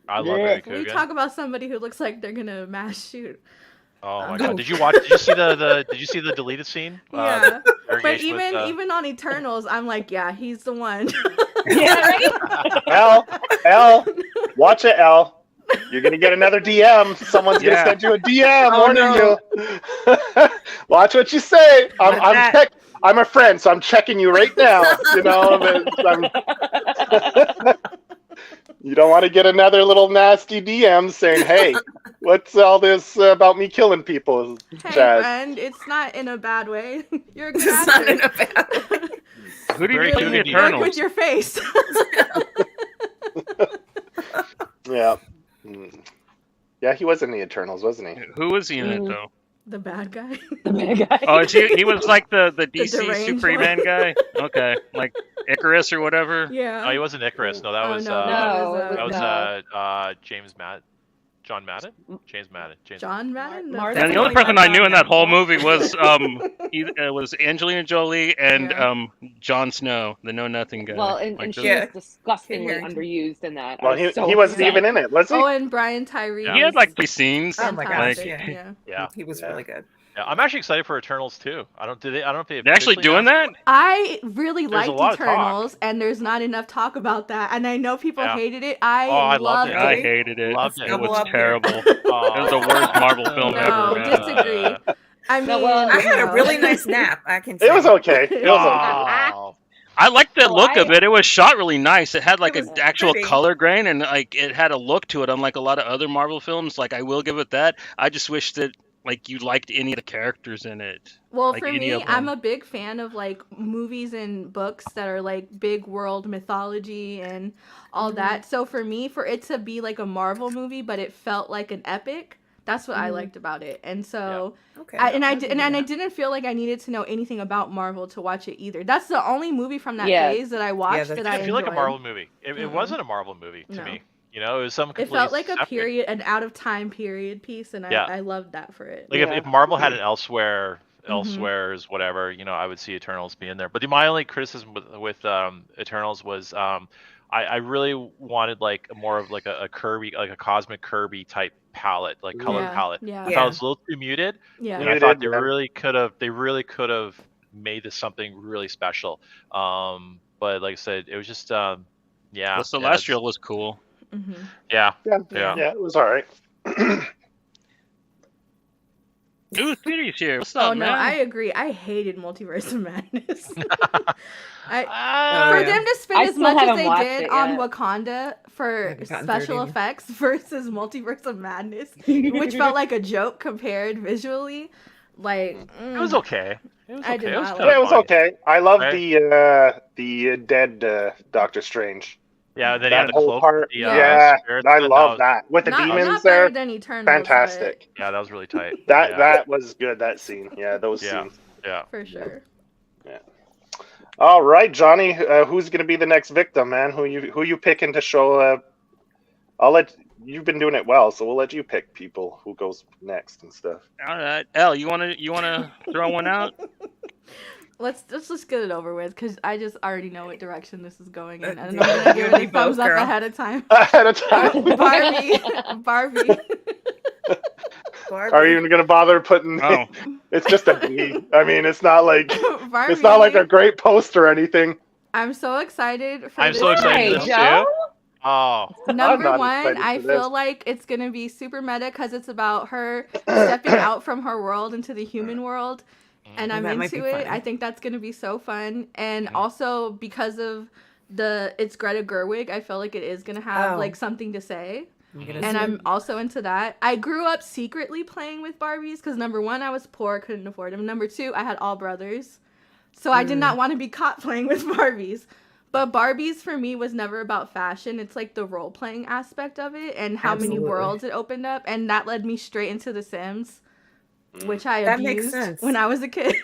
I love Yeah. Barry we Coogan. talk about somebody who looks like they're gonna mass shoot. Oh my Oh. god! Did you see the deleted scene? Yeah, but interrogation with, even on Eternals, I'm like, yeah, he's the one. Yeah, right? L, watch it, L. You're gonna get another DM. Someone's gonna Yeah. send you a DM Oh, warning no. you. Watch what you say. I'm a friend, so I'm checking you right now. You know, you don't want to get another little nasty DM saying, "Hey, what's all this about me killing people?" Hey, Chad. friend, it's not in a bad way. You're a good It's not in actor. a bad Who do you Very think in the Coogan Work Eternals? with your face. Yeah. Mm. Yeah, he was in the Eternals, wasn't he? Who was he in it though? The bad guy. The bad guy. Oh, he was like the DC deranged Superman one. guy. Okay, like Icarus or whatever. Yeah. No, he wasn't Icarus. No, that Oh, was no, that was no. John Madden. James Madden. John Madden. Mar- And the only Definitely person not I knew in that John whole Madden. movie was Angelina Jolie and Yeah. Jon Snow, the Know Nothing guy. Well, and Like, she Yeah. was disgustingly Yeah. underused in that. Well, I was so he wasn't upset. even in it, was he? Oh, and Brian Tyree. he had like 3 scenes. Oh my gosh, Fantastic, yeah. yeah. Yeah. He was really good. Yeah, I'm actually excited for Eternals too. I don't know if They're actually doing that? I really There's a liked lot of talk. Eternals, and there's not enough talk about that. And I know people Yeah. hated it. I I loved loved it. I it. hated it. Loved it. It was Double up here. terrible. It was the worst Marvel film No, ever, man. disagree. I mean, No, well, I had a no. really nice nap, I can say. It was okay. It was okay. Oh. I liked the Oh, look of I- it. It was shot really nice. It had like It an was actual pretty. color grain and like it had a look to it, unlike a lot of other Marvel films. Like I will give it that. I just wish that like you liked any of the characters in it. Well, like for any me, of I'm them. a big fan of like movies and books that are like big world mythology and all that. So for me, for it to be like a Marvel movie, but it felt like an epic, that's what I liked about it. And so, Okay. I can do that. didn't feel like I needed to know anything about Marvel to watch it either. That's the only movie from that Yeah. phase that I watched that's that I I feel like a enjoyed. Marvel movie. It Mm-mm. wasn't a Marvel movie to No. me. You know, it was some It completely felt like a separate. period, an out of time period piece, and Yeah. I loved that for it. Like Yeah. if Marvel had an Elsewhere's Mm-hmm. whatever, you know, I would see Eternals be in there. But my only criticism with Eternals was I really wanted like more of like a Kirby, like a cosmic Kirby type palette, like color Yeah, palette. yeah. I thought Yeah. it was a little too muted, Yeah. and I Muted, thought they yeah. really could have made this something really special. But like I said, it was just yeah. The Celestial was cool. Mm-hmm. Yeah. Yeah, Yeah. yeah, it was all right. Ooh, Sweetie's here. What's up, Oh no, man? I agree. I hated Multiverse of Madness. For yeah. them to spend I as still much as haven't they watched did it on yet. Wakanda for Haven't gotten special through it either. effects versus Multiverse of Madness, which felt like a joke compared visually, like It was okay. It was okay. I did It was not kinda Yeah, it was fun. okay. I love Right? the dead Doctor Strange. Yeah, and then he That had the whole cloak. part. The, Yeah, spirits I and love that with the not demons better there. than Eternals, Fantastic. Yeah, that was really tight. That yeah. that was good. That scene. Yeah, those Yeah. scenes. Yeah. but for sure. All right, Johnny. Who's gonna be the next victim, man? Who you picking to show? I'll let you've been doing it well, so we'll let you pick people who goes next and stuff. All right, Elle, you wanna throw one out? Let's just get it over with because I just already know what direction this is going in, and You I'm gonna give and it me a thumbs both, up girl. ahead of time. Ahead of time. Barbie. Barbie. Are you even gonna bother putting? Oh. It's just a B. I mean, it's not like Barbie. it's not like a great poster or anything. I'm so excited for I'm this. so excited Hey, for this Joe? too. Oh, Number not one, excited I for feel this. like it's gonna be super meta because it's about her stepping out from her world into the human world, and I'm That might into be it. funny. I think that's gonna be so fun, and also because of it's Greta Gerwig, I feel like it is gonna have Oh. like something to say. I'm gonna And say- I'm also into that. I grew up secretly playing with Barbies because number one, I was poor, couldn't afford them. Number two, I had all brothers. So I did not want to be caught playing with Barbies. But Barbies for me was never about fashion. It's like the role playing aspect of it and how many worlds it opened up. And that led me straight into The Sims, which I abused when I was a kid.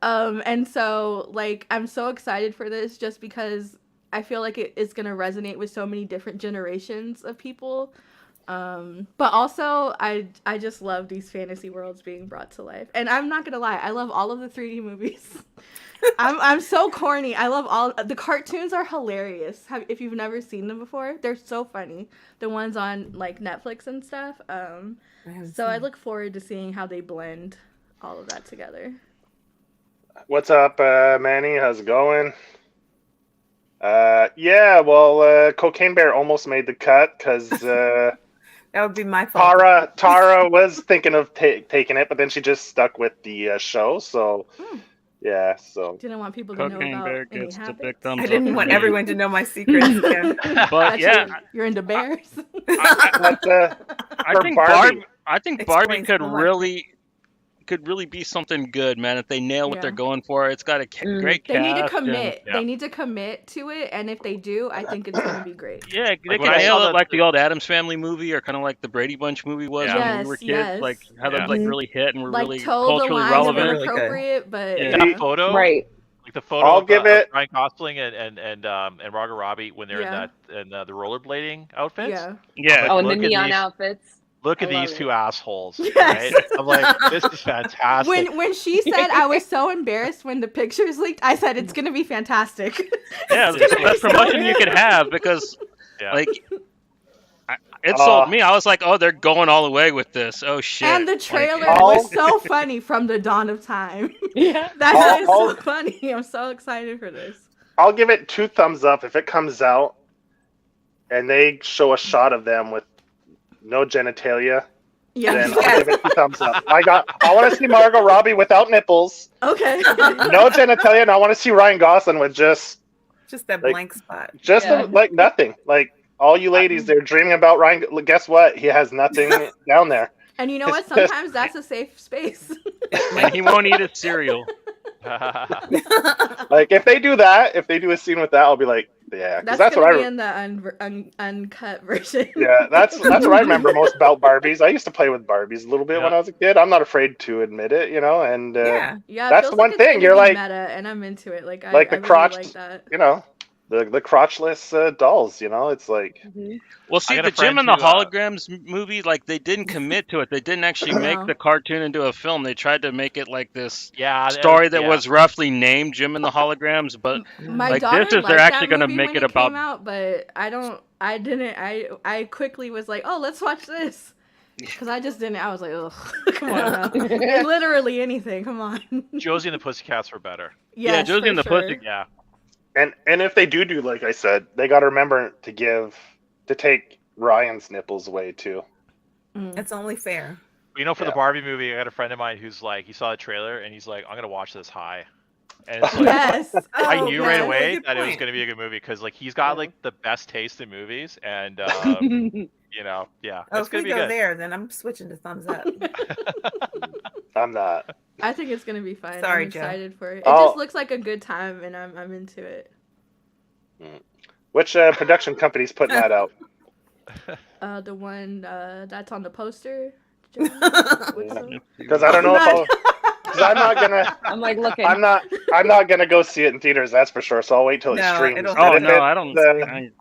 And so like I'm so excited for this just because I feel like it is going to resonate with so many different generations of people. But also I just love these fantasy worlds being brought to life. And I'm not going to lie, I love all of the 3D movies. I'm so corny. I love all the cartoons are hilarious. If you've never seen them before, they're so funny. The ones on like Netflix and stuff. So I look forward to seeing how they blend all of that together. What's up, Manny? How's it going? Yeah, well, Cocaine Bear almost made the cut because that would be my fault. Tara was thinking of taking it, but then she just stuck with the show. So, yeah, so didn't want people to Cocaine know Bear about any gets the habits. big thumbs I up didn't from want me. everyone to know my secrets. Yeah. But yeah, you're into bears. I think Barbie. Barbie Explains could so much. really be something good, man. If they nail what Yeah. they're going for, it's got a great cast. They need to and- commit. yeah. They need to commit to it, and if they do, I think it's gonna be great. Yeah, they Like, can when I nail saw it like the old Addams Family movie, or kind of like the Brady Bunch movie was Yeah. when we were kids. Yes. Like how Yeah. those like really hit and were Like really toe the culturally line relevant. and Really good. appropriate, but Yeah. That photo, Right. like the photo I'll of give it- Ryan Gosling and Margot Robbie when they're Yeah. in the rollerblading outfits. yeah. Yeah, Oh, and the Look at neon these- outfits. Look at I love these it. two assholes. Yes. Right? I'm like, this is fantastic. When she said I was so embarrassed when the pictures leaked, I said it's gonna be fantastic. yeah, it's the best promotion you could have because Yeah. like it sold me. I was like, oh, they're going all the way with this. Oh shit! And the Like, trailer I'll- was so funny from the dawn of time. Yeah. That is I'll- so funny. I'm so excited for this. I'll give it 2 thumbs up if it comes out and they show a shot of them with no genitalia. Yeah. Then I'll give it 2 thumbs up. I want to see Margot Robbie without nipples, Okay. no genitalia, and I want to see Ryan Gosling with just that like- blank spot. Yeah. like nothing. Like all you ladies, they're dreaming about Ryan. Guess what? He has nothing down there. And you know what? Sometimes that's a safe space. and he won't eat his cereal. Like if they do that, if they do a scene with that, I'll be like, yeah, because That's that's what gonna I. be in the uncut version. Yeah, that's what I remember most about Barbies. I used to play with Barbies a little bit when Yeah. I was a kid. I'm not afraid to admit it, you know, and Yeah. Yeah, it That's feels the one like it's thing, gonna you're be like- meta, and I'm into it. Like I the really crotch, like that. you know, the crotchless dolls. You know, it's like Well, see, got the a friend Jim and the who, Holograms movie, like they didn't commit to it. They didn't actually make No. the cartoon into a film. They tried to make it like this Yeah. story that yeah. was roughly named Jim and the Holograms, but My Like, daughter this is- liked they're actually that gonna movie make when it about- came out, but I didn't. I quickly was like, oh, let's watch this. Because I just didn't. I was like, ugh, come on now. Literally anything. Come on. Josie and the Pussycats were better. yeah, Yes, Josie for and the sure. Pussy. Yeah. and if they do like I said, they got to remember to take Ryan's nipples away too. It's only fair. You know, for the Yeah. Barbie movie, I got a friend of mine who's like, he saw the trailer and he's like, I'm gonna watch this high. And it's like, Yes. I Oh, knew yes. right away Good that it was point. going to be a good movie because like he's got like the best taste in movies, and you know, yeah, Oh, it's if going we to be go good. there, then I'm switching to thumbs up. I'm not. I think it's gonna be fun. Sorry, I'm Joe. excited for it. It Oh. just looks like a good time, and I'm into it. Which production company's putting that out? The one that's on the poster. What's the- Because I don't know if I'll. Because I'm not gonna. I'm like looking. I'm not gonna go see it in theaters. That's for sure. So I'll wait till it No, streams. it'll- But Oh if no, it's, I don't.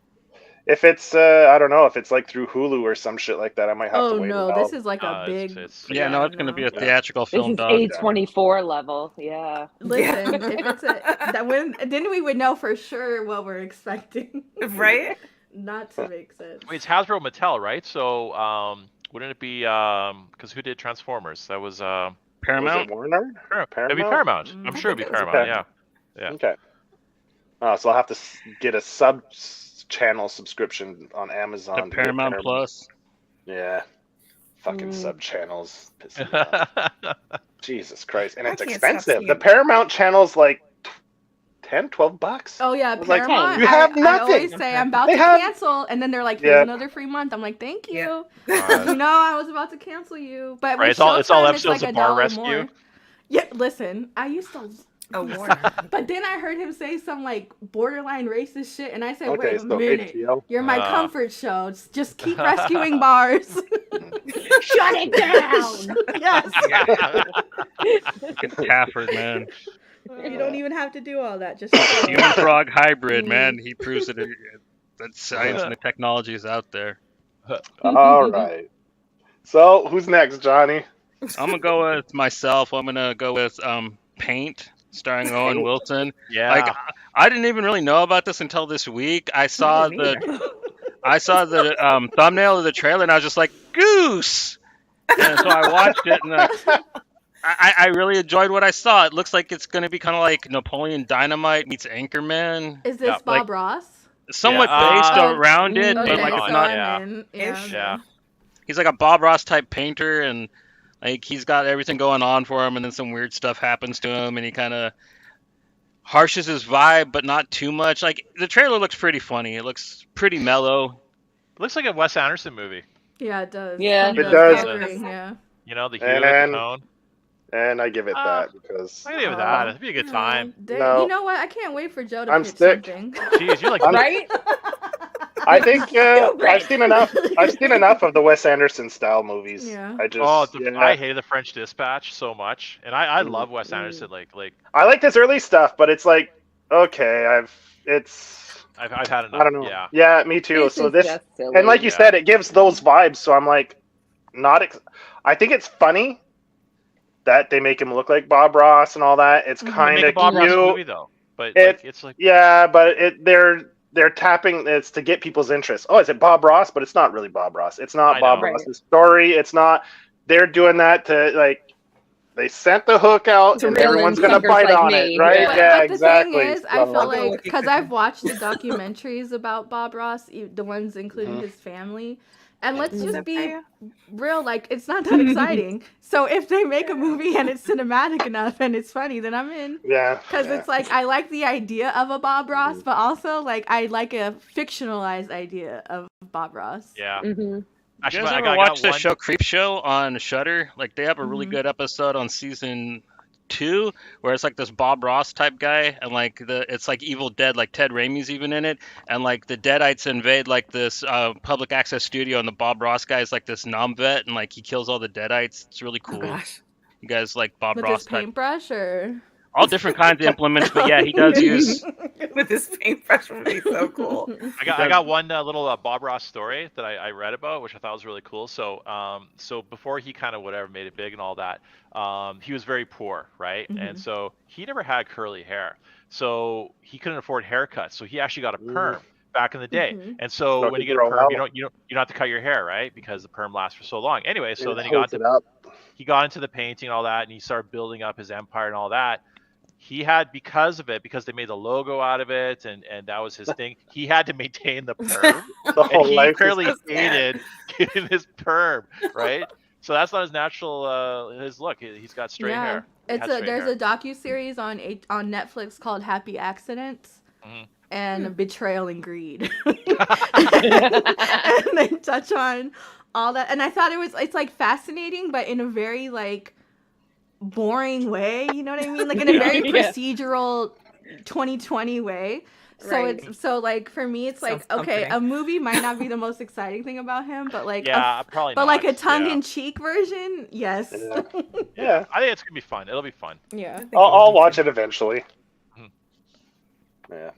if it's I don't know if it's like through Hulu or some shit like that. I might have Oh to wait. no, it this out. is like a big. Yeah, no, it's going to be a Yeah. theatrical This film, is dog. A24 level. Yeah. Listen, if it's then we would know for sure what we're expecting. Right? Not to make sense. Wait, it's Hasbro Mattel, right? So wouldn't it be because who did Transformers? That was Was Paramount. it Warner? It'd be Paramount. I'm I sure it'd be think it was Paramount. Yeah. Yeah. Okay. So I'll have to get a sub channel subscription on Amazon. The to get Paramount Plus. Yeah. Fucking sub channels. Piss me off. Jesus Christ. And I it's can't stop expensive. seeing The it. Paramount channel's like $10-12. Oh yeah, I was like, Paramount. you have I always nothing. say I'm about They to have- cancel, and then they're like, "Here's Yeah. another free month." I'm like, "Thank you." Uh, You know, I was about to cancel you, but Right, with it's all Showtime, episodes like of Bar $1 Rescue. more. Yeah, listen, I used to Oh, Warner. But then I heard him say some like borderline racist shit, and I said, Okay, "Wait a so minute, HBO. you're my comfort show. Just keep rescuing bars." Shut it down. Yes, It's Tafford, man. you don't even have to do all that. Just Human frog hybrid, man. He proves that that science and the technology is out there. All right. So who's next, Johnny? I'm gonna go with myself. I'm gonna go with Paint, starring Owen Wilson. Yeah. Like I didn't even really know about this until this week. I saw the thumbnail of the trailer, and I was just like, Goose. And so I watched it, and I really enjoyed what I saw. It looks like it's gonna be kind of like Napoleon Dynamite meets Anchorman. Is this Bob Ross? Somewhat based around it, but Okay, like so it's not. I'm in. Yeah. He's like a Bob Ross type painter, and like he's got everything going on for him, and then some weird stuff happens to him, and he kind of harshes his vibe, but not too much. Like the trailer looks pretty funny. It looks pretty mellow. It looks like a Wes Anderson movie. Yeah, it does. Yeah. It does. Coloring, yeah. You know, the hue, the tone. And I give it that because I give it that. It'd be a good time. No. You know what? I can't wait for Joe to I'm pitch sick. something. Jeez, you're like Right? I think I've seen enough. I've seen enough of the Wes Anderson style movies. Yeah. I hated the French Dispatch so much, and I love Wes Anderson. Like I like his early stuff, but it's like okay, I've had enough. I don't know. Yeah. Yeah, me too. This So is this just silly. and like you said, it gives those vibes. So I'm like, I think it's funny that they make him look like Bob Ross and all that. It's kind of Bob Ross cute. movie though, but it's like Yeah, but they're tapping. It's to get people's interest. Oh, is it Bob Ross? But it's not really Bob Ross. It's not Bob Ross's story. It's not. They're doing that to like. They sent the hook out, and everyone's gonna bite on it, right? But Exactly. The thing is, I feel like because I've watched the documentaries about Bob Ross, the ones including his family, and let's just be real, like it's not that exciting. So if they make a movie and it's cinematic enough and it's funny, then I'm in. Yeah. Because it's like I like the idea of a Bob Ross, but also like I like a fictionalized idea of Bob Ross. Yeah. Mm-hmm. You guys ever watch the show Creep Show on Shudder? Like they have a really good episode on season 2 where it's like this Bob Ross type guy, and like it's like Evil Dead, like Ted Raimi's even in it, and like the Deadites invade like this public access studio, and the Bob Ross guy is like this vet, and like he kills all the Deadites. It's really cool. Oh, gosh. You guys like Bob With Ross his paintbrush or all different kinds of implements, but yeah, he does use. With his paintbrush would be so cool. I got one little Bob Ross story that I read about, which I thought was really cool. So so before he kind of made it big and all that, he was very poor, right? Mm-hmm. And so he never had curly hair, so he couldn't afford haircuts. So he actually got a perm back in the day. Mm-hmm. And so when you get a perm, you don't have to cut your hair, right? Because the perm lasts for so long. Anyway, so then he got into the painting and all that, and he started building up his empire and all that. He had, because they made the logo out of it, and that was his thing, he had to maintain the perm. And he clearly hated getting his perm, right? So that's not his natural, his look. He's got straight hair. There's a docuseries on Netflix called Happy Accidents. Mm-hmm. And Betrayal and Greed. And they touch on all that. And I thought it's like fascinating, but in a very like boring way, you know what I mean? Like in a very procedural 2020 way. So it's like for me it's like okay, a movie might not be the most exciting thing about him, but like probably but not. like a tongue-in-cheek version, yes. Yeah. I think it's gonna be fun. It'll be fun. Yeah. I'll watch it eventually. Yeah.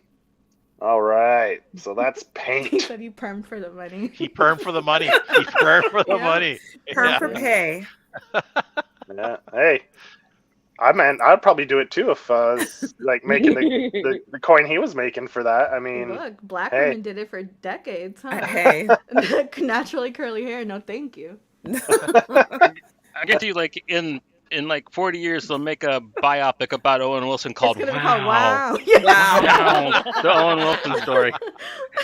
All right. So that's Paint. He said he permed for the money. He permed for the money. He permed for the money. Perm for pay. Yeah. Hey, I'd probably do it too if like making the coin he was making for that. I mean, look, black women did it for decades, huh? Hey. Naturally curly hair, no thank you. I get you like in like 40 years they'll make a biopic about Owen Wilson called It's gonna be Wow. called Wow. Wow. Wow. The Owen Wilson story.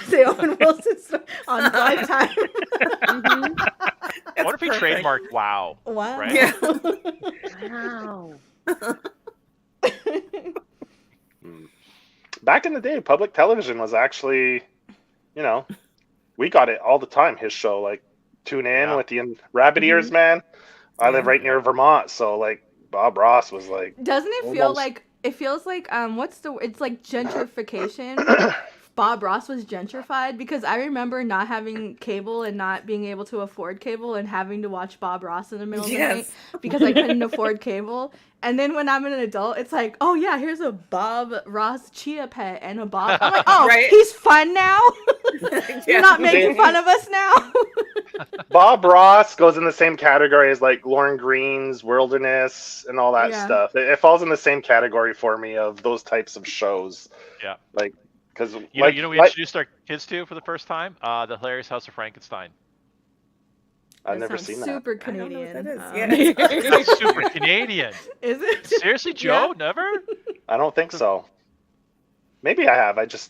The Owen Wilson story on Lifetime. I wonder if he trademarked Wow. Wow. Right? Yeah. Wow. back in the day, public television was actually, we got it all the time. His show, like Tune In with the rabbit ears, man. I live right near Vermont, so like Bob Ross was like. Doesn't it feel like it feels like it's like gentrification. Bob Ross was gentrified because I remember not having cable and not being able to afford cable and having to watch Bob Ross in the middle of the night because I couldn't afford cable. And then when I'm an adult, it's like, oh yeah, here's a Bob Ross Chia Pet and a Bob. I'm like, oh, he's fun now. You're not making fun of us now. Bob Ross goes in the same category as like Lauren Green's Wilderness and all that stuff. It falls in the same category for me of those types of shows. Yeah. Like, because you know we introduced our kids to for the first time? The Hilarious House of Frankenstein. I've never seen that. Super Canadian. That's super Canadian. Is it? Seriously, Joe? Never? I don't think so. Maybe I have. It's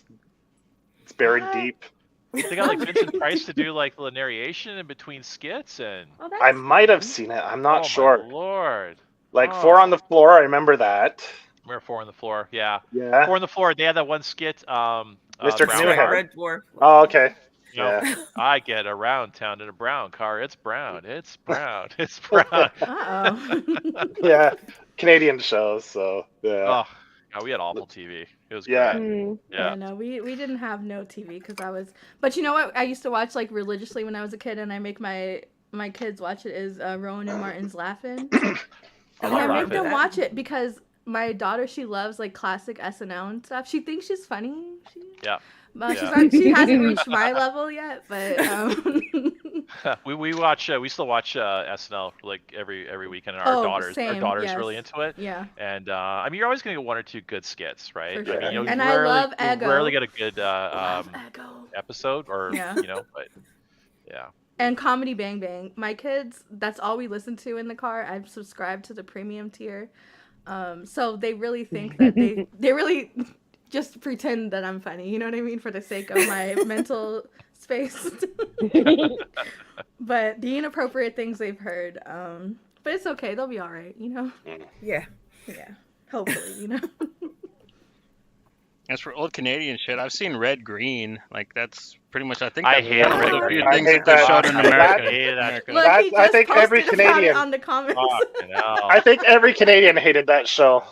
buried deep. They got like Vincent Price to do like the narration in between skits, and I might have seen it. I'm not sure. My Lord. Like Four on the Floor, I remember that. Remember Four on the Floor? Yeah. Yeah. Four on the Floor. They had that one skit. Mr. Brown Red Dwarf. Oh, okay. You know, I get around town in a brown car. It's brown. It's brown. It's brown. Yeah. Canadian shows. So yeah. Oh, God, we had awful TV. It was great. Yeah. No, we didn't have no TV because I was. But you know what? I used to watch like religiously when I was a kid, and I make my kids watch it. Is Rowan and Martin's Laughing. And I make them watch it because my daughter, she loves like classic SNL and stuff. She thinks she's funny. But she hasn't reached my level yet. But we still watch SNL like every weekend, and our daughter's really into it. Yeah. And I mean, you're always gonna get one or two good skits, right? For sure. I mean, and I love Ego. You rarely get a good Ego. episode, or you know, but yeah. And Comedy Bang Bang. My kids, that's all we listen to in the car. I've subscribed to the premium tier. So they really think that they really just pretend that I'm funny. You know what I mean? For the sake of my mental space. But the inappropriate things they've heard. But it's okay. They'll be all right, you know? Yeah. Yeah. Hopefully, you know? As for old Canadian shit, I've seen Red Green. Like, that's pretty much, I think I that's hate one of the Red few Green. things that they showed in America. I hated that. Look, he just I think every posted about it Canadian on the comments. I think every Canadian hated that show.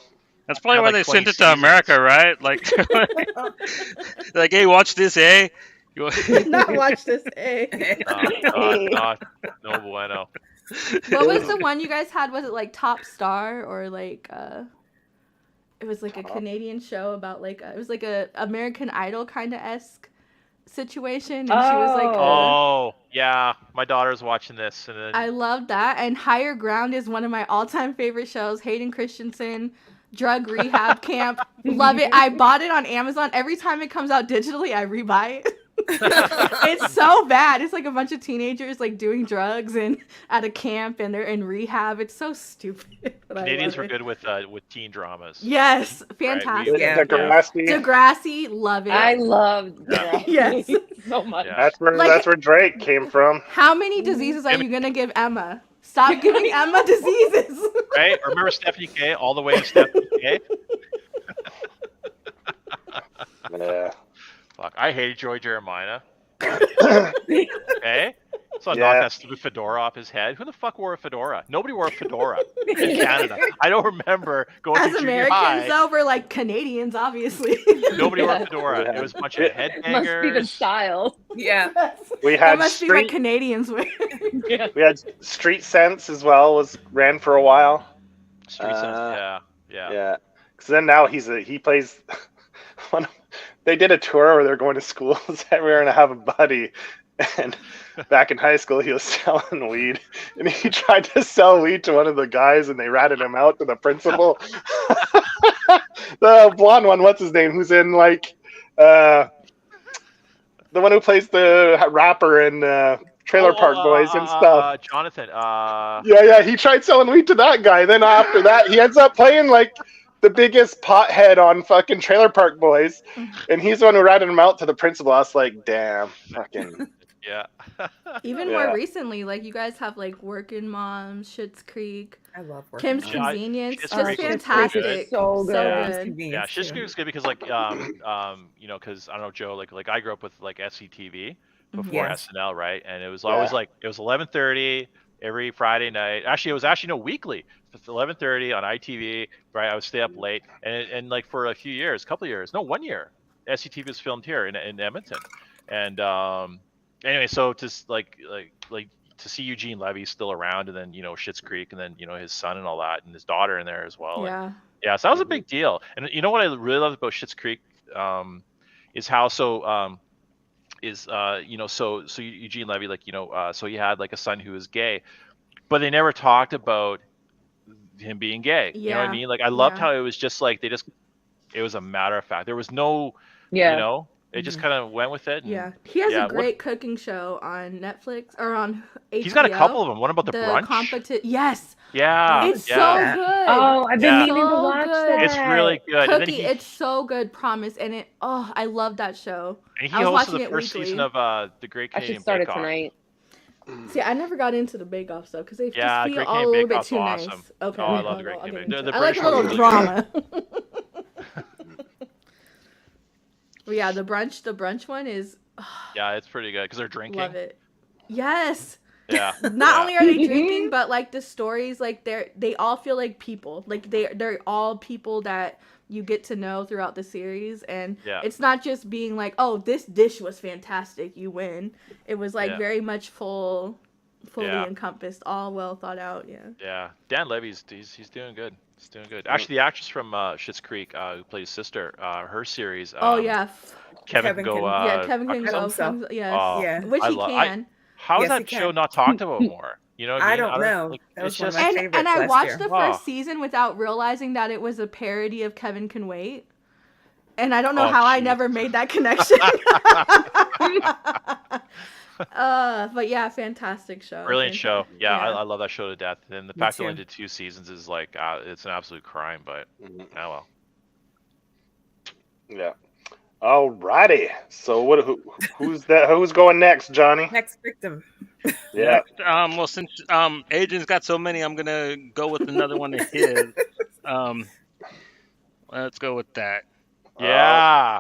That's probably why like they 20 sent it to America, right? Like, like, hey, watch this, eh? Not watch this, eh? No bueno. What was the one you guys had? Was it like Top Star or like it was like a Canadian show about like it was like a American Idol kind of esque situation, and she was like oh yeah, my daughter's watching this, and then I loved that. And Higher Ground is one of my all-time favorite shows. Hayden Christensen, drug rehab camp, love it. I bought it on Amazon. Every time it comes out digitally, I rebuy it. It's so bad. It's like a bunch of teenagers like doing drugs and at a camp, and they're in rehab. It's so stupid. Canadians were good with teen dramas. Yes, fantastic. Right? Degrassi. Love it. I loved Degrassi. Yes, so much. Yeah. That's where Drake came from. How many diseases are you gonna give Emma? Stop giving Emma diseases. Right? Remember Stephanie K? All the way to Stephanie K? Yeah. Fuck, I hated Joey Jeremiah. Okay? So I knocked that stupid fedora off his head. Who the fuck wore a fedora? Nobody wore a fedora in Canada. I don't remember going As to junior high. Americans, though, we're like Canadians, obviously. Nobody wore a fedora. It was a bunch of headbangers. Must be the style. Yeah. We had That must be what Canadians wear. We had Street Sense as well. Ran for a while. Street Sense, Yeah. Because then now he plays one. They did a tour where they're going to schools everywhere, and I have a buddy. And back in high school, he was selling weed, and he tried to sell weed to one of the guys, and they ratted him out to the principal. The blonde one, what's his name? Who's in like the one who plays the rapper in Trailer Park Boys and stuff. Jonathan. Yeah. He tried selling weed to that guy. Then after that, he ends up playing like the biggest pothead on fucking Trailer Park Boys, and he's the one who ratted him out to the principal. I was like, damn, fucking. Yeah. Even more recently, like you guys have like Working Moms, Schitt's Creek, I love Working Kim's Moms. Convenience, Schitt's just Creek is fantastic. So good. Yeah, Schitt's Creek is good because like you know, because I don't know, Joe, like I grew up with like SCTV before SNL, right? And it was always like it was 11:30. every Friday night. Actually, it was weekly. It's 11:30 on ITV. Right, I would stay up late, and like for a couple of years, no, 1 year, SCTV was filmed here in Edmonton, and anyway, so just like to see Eugene Levy still around, and then Schitt's Creek, and then his son and all that, and his daughter in there as well. Yeah. And, yeah, so that was a big deal. And you know what I really loved about Schitt's Creek is how so Eugene Levy, so he had like a son who was gay, but they never talked about him being gay. You know what I mean? Like I loved how it was just like it was a matter of fact. There was no, it just kind of went with it. And, he has a great cooking show on Netflix or on HBO. He's got a couple of them. One about the brunch. Yes. Yeah. It's so good. Oh, I've been meaning to watch that. It's really good. Cookie, it's so good, promise. And I love that show. And he hosted the first season of The Great Canadian Bake Off. I should start it tonight. See, I never got into the Bake Off stuff because they just feel Great all a Canadian little Bake bit Off's too awesome. nice. Okay. Oh, I love the Great Canadian. I like a little drama. But yeah, the brunch one is. Yeah, it's pretty good because they're drinking. Love it. Yes. Yeah. Not only are they drinking, but like the stories, like they all feel like people. Like they're all people that you get to know throughout the series, and it's not just being like, oh, this dish was fantastic, you win. It was like very much fully encompassed, all well thought out. Yeah. Dan Levy's he's doing good. He's doing good. Actually, the actress from Schitt's Creek who plays sister, her series. Kevin can go. Kevin can go. Yes. Which he can. How is that show not talked about more? You know what I mean? I don't know. Like, that was it's one of just, my favorites and I last watched year. the first season without realizing that it was a parody of Kevin Can Wait. And I don't know how I never made that connection. But yeah, fantastic show. Brilliant show. Yeah, I love that show to death. And the fact that it only did 2 seasons is like, it's an absolute crime, but oh well. Yeah. Alrighty. So who's that? Who's going next, Johnny? Next victim. Yeah. Well, since Adrian's got so many, I'm gonna go with another one of his. Let's go with that. Yeah.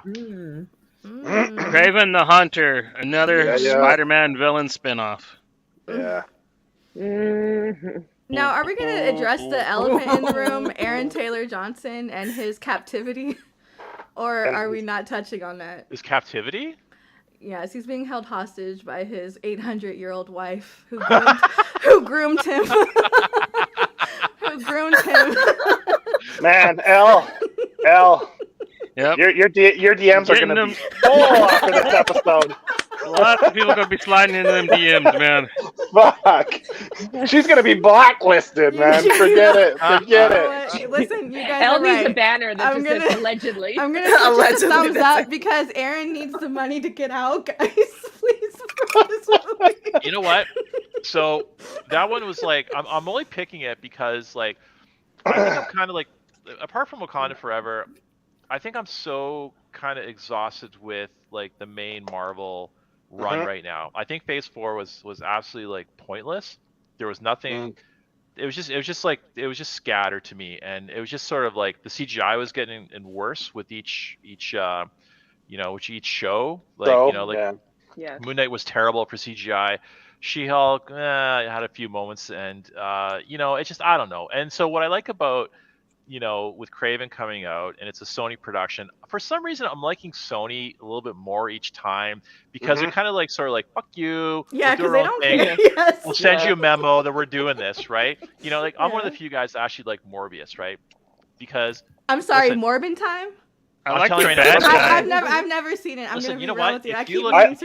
Kraven the Hunter, another Spider-Man villain spinoff. Yeah. Now, are we gonna address the elephant in the room, Aaron Taylor Johnson, and his captivity? Or are we not touching on that? His captivity? Yes, he's being held hostage by his 800-year-old wife who groomed him. Who groomed him. Man, L. Yep. Your DMs are gonna be full after this episode. Lots of people are gonna be sliding into them DMs, man. Fuck. She's gonna be blacklisted, man. Forget it. Listen, you guys Elle are right. needs a banner that just says allegedly. I'm gonna give a thumbs up because Aaron needs the money to get out, guys. Please support this movie. You know what? So that one was like, I'm only picking it because like I think I'm kind of like, apart from Wakanda Forever, I think I'm so kind of exhausted with like the main Marvel run right now. I think Phase 4 was absolutely like pointless. There was nothing. It was just scattered to me, and it was just sort of like the CGI was getting worse with each show. Like Moon Knight was terrible for CGI. She-Hulk had a few moments, and it's just, I don't know. And so what I like about with Kraven coming out, and it's a Sony production, for some reason I'm liking Sony a little bit more each time because they're kind of like sort of like, fuck you. Yeah, because they don't care. Yes. We'll send you a memo that we're doing this, right? I'm one of the few guys that actually like Morbius, right? Because I'm sorry, Morbin time? I like the bad guy. I've never seen it. I'm gonna be real with you.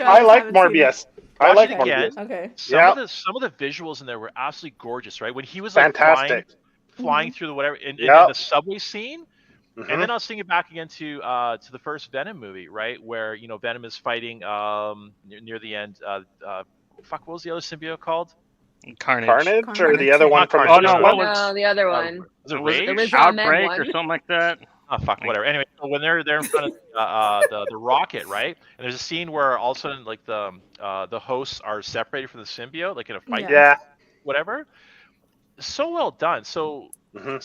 I like Morbius. I like Morbius. Okay. Some of the visuals in there were absolutely gorgeous, right? When he was like flying through the whatever in the subway scene, and then I was thinking back again to the first Venom movie, right, where Venom is fighting near the end. What was the other symbiote called? Carnage, or the other one from? No, the other one. Was it Rage? It was Outbreak or something like that. Oh fuck, whatever. Anyway, so when they're in front of the rocket, right, and there's a scene where all of a sudden like the hosts are separated from the symbiote, like in a fight, whatever. So well done. So I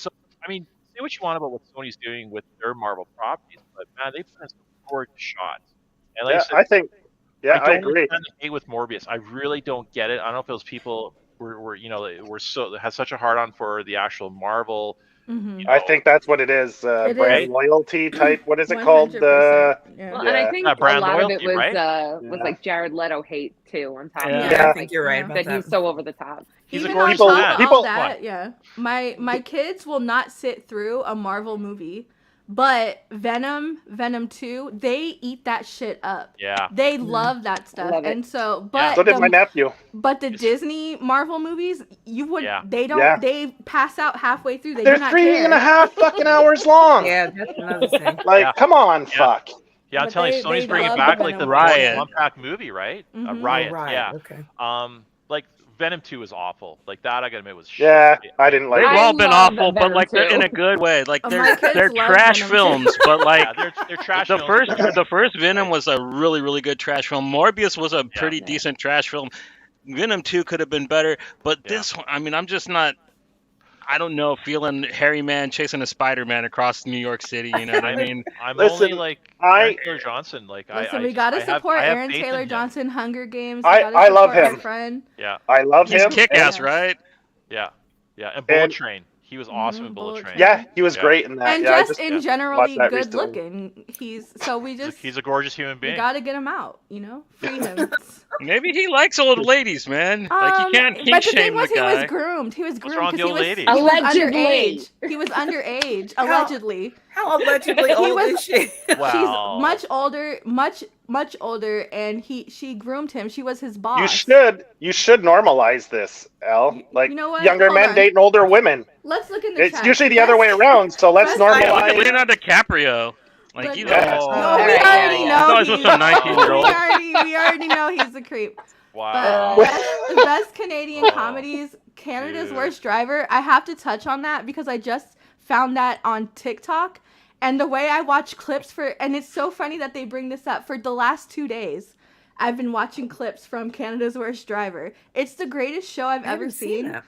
mean, say what you want about what Sony's doing with their Marvel properties, but man, they put in some gorgeous shots. And like I agree. I hate with Morbius. I really don't get it. I don't know if those people we're so has such a hard on for the actual Marvel. Mhm. I think that's what it is. It Brand is. loyalty type. What is it called? 100%. Yeah. Well, and I Yeah. think Yeah, a brand lot of it loyalty, was right? was Yeah. like Jared Leto hate too on top Yeah. of it. Yeah, I Like, think you're right about that that. he's so over the top. He's a Even on gorgeous People- top man. of people- all that, yeah. My kids will not sit through a Marvel movie, but Venom 2, they eat that shit up. Yeah. They love that stuff. Love it. And so, Yeah. but So did my nephew. but the Disney Marvel movies, you would Yeah. they don't Yeah. they pass out halfway through. They They're do not 3.5 care. fucking hours long. Yeah, that's another thing. Like, Yeah. come on, Yeah. fuck. Yeah, I'm But telling they- you, Sony's they bringing love back the like the Venom Riot. one pack movie, right? Mhm. Riot. Oh, right. Yeah. Okay. Like Venom 2 was awful. Like that, I gotta admit, was shit. Yeah, I didn't like They've it. I all been love awful, but Venom like they're too. in a good way. Like My they're kids they're love trash Venom too. films, but like Yeah, they're trash. the films. first Venom was a really really good trash film. Morbius was a pretty Yeah. decent trash film. Venom 2 could have been better, but Yeah. this one, I mean, I'm just not. I don't know, feeling hairy man chasing a Spider-Man across New York City. You know what I mean? I'm Listen, only like I- Aaron Taylor Johnson. Like Listen, I we just- gotta I have- support I have Aaron faith in Taylor him. Johnson, Hunger Games. I gotta love support him. my friend. Yeah, I love He's him. kick-ass, and- right? yeah, and Bullet And- Train. He was awesome in Mhm, Bullet Bullet Train. Train. Yeah, he was Yeah. great in that. And yeah, just in watched generally that good recently. looking. We just He's a gorgeous human we being. gotta get him out, you know? Free him. Maybe he likes old ladies, man. Like you can't But kink the thing shame the was, he was guy. groomed. He was groomed wrong with because the he old was, lady? he was Allegedly. underage. He was underage, allegedly. How allegedly He old was- is she? Wow. She's much older, much older, and she groomed him. She was his boss. You should normalize this, Al. Like You know what? younger Hold men on. dating older women. Let's look in the It's chat. usually the other way around. So let's Best- Yeah, look at normalize. Leonardo DiCaprio. Like But- he's Yeah. all- No, Oh, we yeah, already yeah. know. It's always he's- with some 19-year-old. We already know he's a creep. Wow. But best Canadian Oh. comedies, Canada's Dude. Worst Driver. I have to touch on that because I just found that on TikTok, and the way I watch clips and it's so funny that they bring this up. For the last 2 days, I've been watching clips from Canada's Worst Driver. It's the greatest show I've I ever haven't seen seen. that.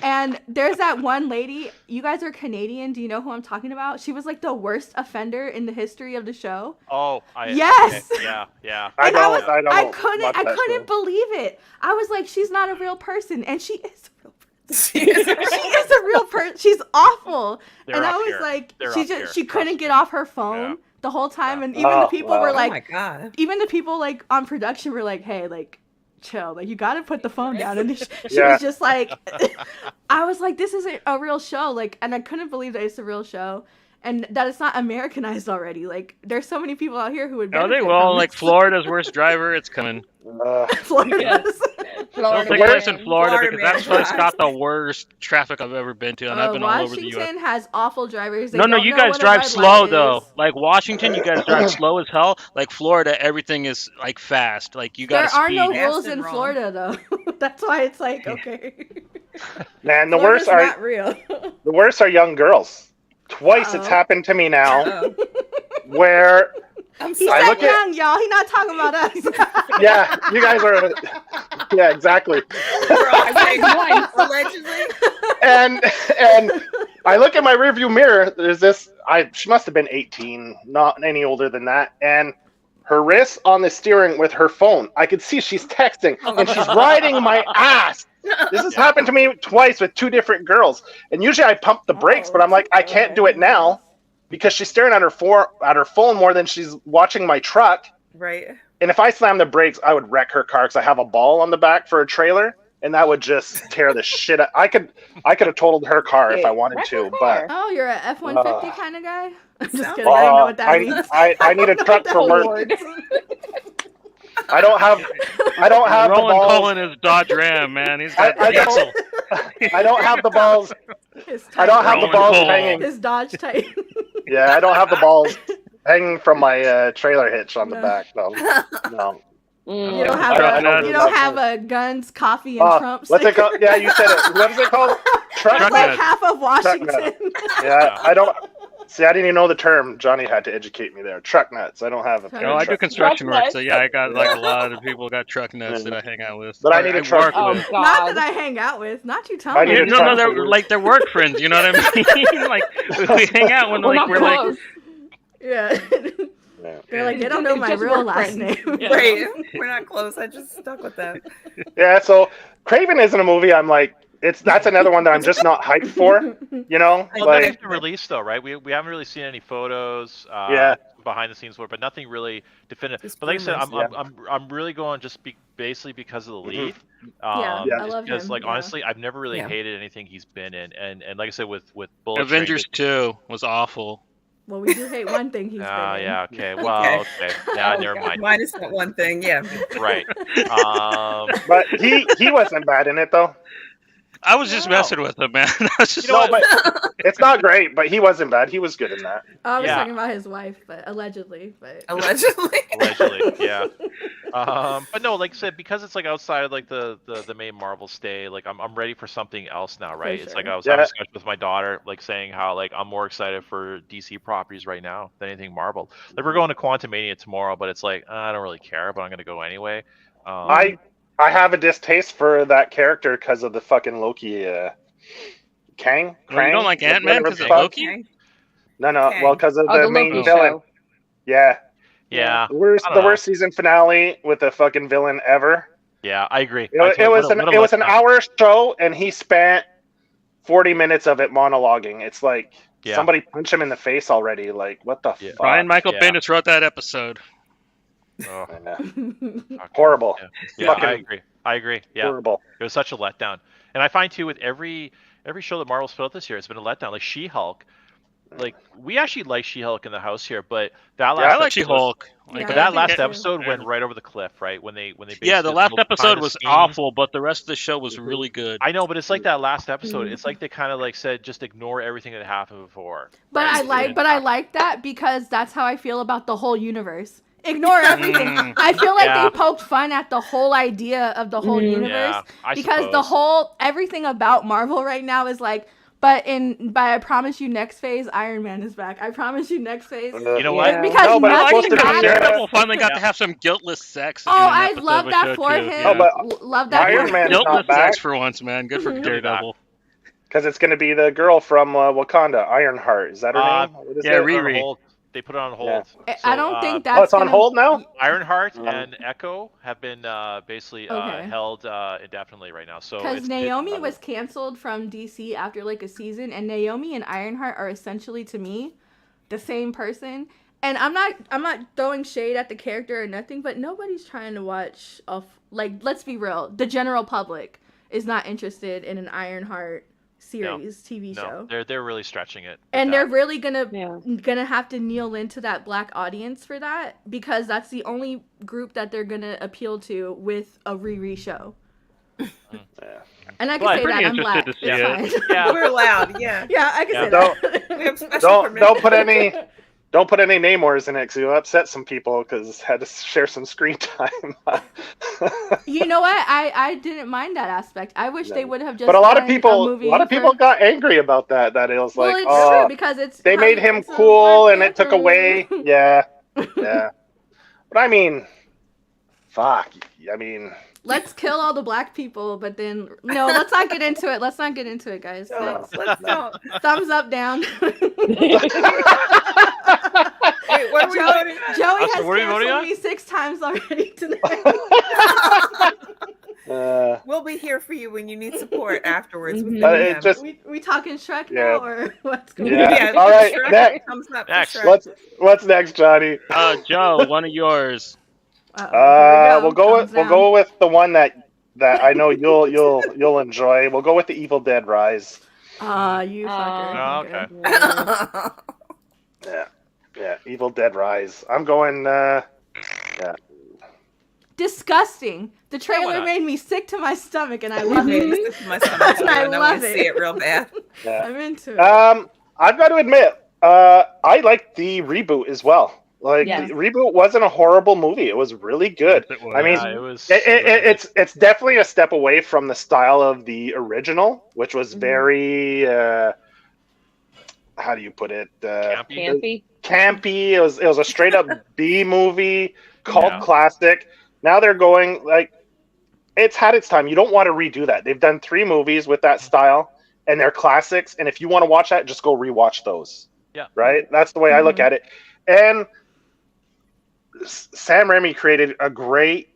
And there's that one lady. You guys are Canadian. Do you know who I'm talking about? She was like the worst offender in the history of the show. Oh, Yes! okay. Yeah. I And don't. I don't. I watch couldn't that believe it. I was like, she's not a real person, and she is a real person. She is a real person. She's awful. They're and I up was here. like, They're she up just here. she Trust couldn't me. get off her phone Yeah. the whole time, Yeah. and even the Oh, people wow. were Oh my like, god. even the people like on production were like, hey, like, chill, like you gotta put the phone down. And she Yeah. was just like, I was like, this isn't a real show, like, and I couldn't believe that it's a real show. And that it's not Americanized already. Like, there's so many people out here who would No, benefit they will. from Like this. Florida's Worst Driver, it's coming. Florida. Yes. It'll Florida take place man. in Florida Florida because that man place got the worst traffic I've ever been to, and I've been all over the U.S. Washington has awful drivers. They No, don't you know guys what a drive red slow light though. is. Like Washington, you guys drive slow as hell. Like Florida, everything is like fast. Like you There gotta are speed. no Fast rules and in wrong. Florida though. That's why it's like okay. Man, the Florida's worst are not real. the worst are young girls. Twice it's Uh-oh. happened to me now, Oh, where I'm He sorry. I said look at- young, y'all. He not talking about us. yeah, you guys are. Yeah, exactly. Allegedly. And I look at my rearview mirror. There's this. She must have been 18, not any older than that, and her wrist on the steering with her phone. I could see she's texting and she's riding my ass. This has happened to me twice with two different girls. And usually I pump the brakes, but I'm like, I can't do it now because she's staring at her phone more than she's watching my truck. Right. And if I slam the brakes, I would wreck her car because I have a ball on the back for a trailer, and that would just tear the shit out. I could have totaled her car if I wanted Wreck to, her but car. Oh, you're a F-150 kind of guy? I'm just Sounds- kidding. I don't know what that means. I need a truck for work. Award. I don't have the Roland balls. Cullen is Dodge Ram, man. He's got I diesel. I don't have the balls. His I don't have the Roland balls Cole. hanging. His Dodge type. Yeah, I don't have the balls hanging from my trailer hitch on the No. back. No, no. Mm. You don't I don't have do you don't that. have a guns, coffee, and Trumps. What's it called? Yeah, you said it. What is it called? Truck That's Truck like nuts. half of Washington. nuts. Yeah, I don't. See, I didn't even know the term. Johnny had to educate me there. Truck nuts. I don't have a. Truck No, I do truck. construction Truck work, so yeah, I got like a lot of people got truck nuts Yeah. that I hang out with. But I Or need a truck. work Oh with. Not God. that I hang out with. Not you tell I me. need Yeah, a no, truck. they're like they're work friends. You know what I mean? Like we hang out when We're like not we're like close. Yeah. Yeah. They're like, they don't know my Just real work last friends. name. Yeah. Right. We're not close. I just stuck with that. Yeah, so Craven isn't a movie I'm like, that's another one that I'm just not hyped for, you know? Well, Like, nothing's been released though, right? We haven't really seen any photos, Yeah. behind the scenes work, but nothing really definitive. Just But like I said, rumors. I'm really going just basically because of the lead. Yeah, Yeah. I love Because him. like yeah. honestly, I've never really Yeah. hated anything he's been in, and like I said with Bullet Train, Avengers 2 was awful. Well, we do hate one thing he's been in. yeah, okay, well, okay, yeah, never mind. Minus that one thing. Yeah. Right. but he wasn't bad in it though. I was just Wow. messing with him, man. I was just You know No, but it's not great, but he wasn't bad. He was good in that. I was Yeah. talking about his wife, but allegedly. But Allegedly. Allegedly, yeah. But no, like I said, because it's like outside of like the main Marvel stay, like I'm ready for something else now, right? It's like sure. I was Yeah. having a discussion with my daughter, like saying how like I'm more excited for DC properties right now than anything Marvel. Like we're going to Quantumania tomorrow, but it's like I don't really care, but I'm gonna go anyway. I have a distaste for that character because of the fucking Loki Kang. Well, you don't like Ant-Man whatever because the of fuck. Loki? Okay. No, Kang. well, because of Oh, the the main Loki villain. show. Yeah, Yeah, the worst, I don't the know. worst season finale with the fucking villain ever. yeah, I agree. It was an letdown. hour show, and he spent 40 minutes of it monologuing. It's like Yeah. somebody punch him in the face already. Like, what the Yeah. fuck? Brian Michael Yeah. Bendis wrote that episode. Oh, Yeah. fuck. Horrible. Yeah, Fucking I agree. Yeah. Horrible. It was such a letdown. And I find too with every show that Marvel's put out this year, it's been a letdown. Like She-Hulk, like we actually like She-Hulk in the house here, but that last I like episode- She-Hulk. Yeah, Like, But I that think last so. episode went right over the cliff, right? When they Yeah, basically the did last whole episode behind the was scenes. awful, but the rest of the show was really good. I know, but it's like that last episode. It's like they kind of like said, just ignore everything that happened before. But right? I like that because that's how I feel about the whole universe. Ignore everything. I feel like Yeah. they poked fun at the whole idea of the whole universe Yeah, I because the suppose. whole everything about Marvel right now is like, but I promise you next phase Iron Man is back. I promise you next phase. You know Yeah. what? Because No, but it's nothing supposed to be, matters. Daredevil finally got to have some guiltless sex. Oh, in an I episode love of a that show, for too. him. Yeah. No, but Love that. Iron for Man him. is Guiltless not back sex for once, man. Good for He'll be Daredevil. because it's going to be the girl from Wakanda, Ironheart. Is that her name? What is yeah, it? They put it on Riri. hold. They put it on hold. Yeah. I don't think that's Oh, it's on gonna- hold now? Ironheart Um, and Echo have been basically Okay. held indefinitely right now. So Because it's Naomi was canceled from DC after like a season, and Naomi and Ironheart are essentially to me the same person. And I'm not throwing shade at the character or nothing, but nobody's trying to watch like, let's be real, the general public is not interested in an Ironheart series TV show. they're really stretching it. with And that. they're really gonna Yeah. have to kneel into that black audience for that because that's the only group that they're gonna appeal to with a Riri show. Yeah. And I can But say pretty that I'm black. interested to see It's it. fine. Yeah. We're allowed. Yeah. Yeah, I can Yeah. say that. We have special Don't permission. put any Namors in it because you'll upset some people because had to share some screen time. You know what? I didn't mind that aspect. I wish they would have just. But a lot of done people movie got angry about that. That it was Well, like, it's oh, true because they made him cool and it took away. Yeah, yeah. But I mean, fuck. I mean, Let's kill all the black people, but then no. Let's not get into it. Let's not get into it, guys. No, let's don't. Thumbs up, down. Wait, what are we voting on? Joey So has what are we voting canceled on? me 6 times already tonight. We'll be here for you when you need support afterwards. with Mhm. the it DM. just we talking Shrek Yeah. now or what's going Yeah. on? All right, Shrek, next. thumbs up for Next. Shrek. what's next, Johnny? Joe, one of yours. We'll go with the one that I know you'll enjoy. We'll go with the Evil Dead Rise. You fucker. Oh, okay. Yeah, Evil Dead Rise. I'm going. Disgusting. The why trailer not? made me sick to my stomach, and I love Okay, it. this is my stomach, And I and I love want to it. see it real bad. Yeah. I'm into it. I've got to admit, I liked the reboot as well. Like Yes. the reboot wasn't a horrible movie. It was really good. Yes, it was. I mean, Yeah, it was. it's definitely a step away from the style of the original, which was very how do you put it? Campy. Campy. Campy. It was a straight up B movie, cult Yeah. classic. Now they're going like it's had its time. You don't want to redo that. They've done 3 movies with that style, and they're classics. And if you want to watch that, just go rewatch those. Yeah. Right. That's the way I look at it. And Sam Raimi created a great,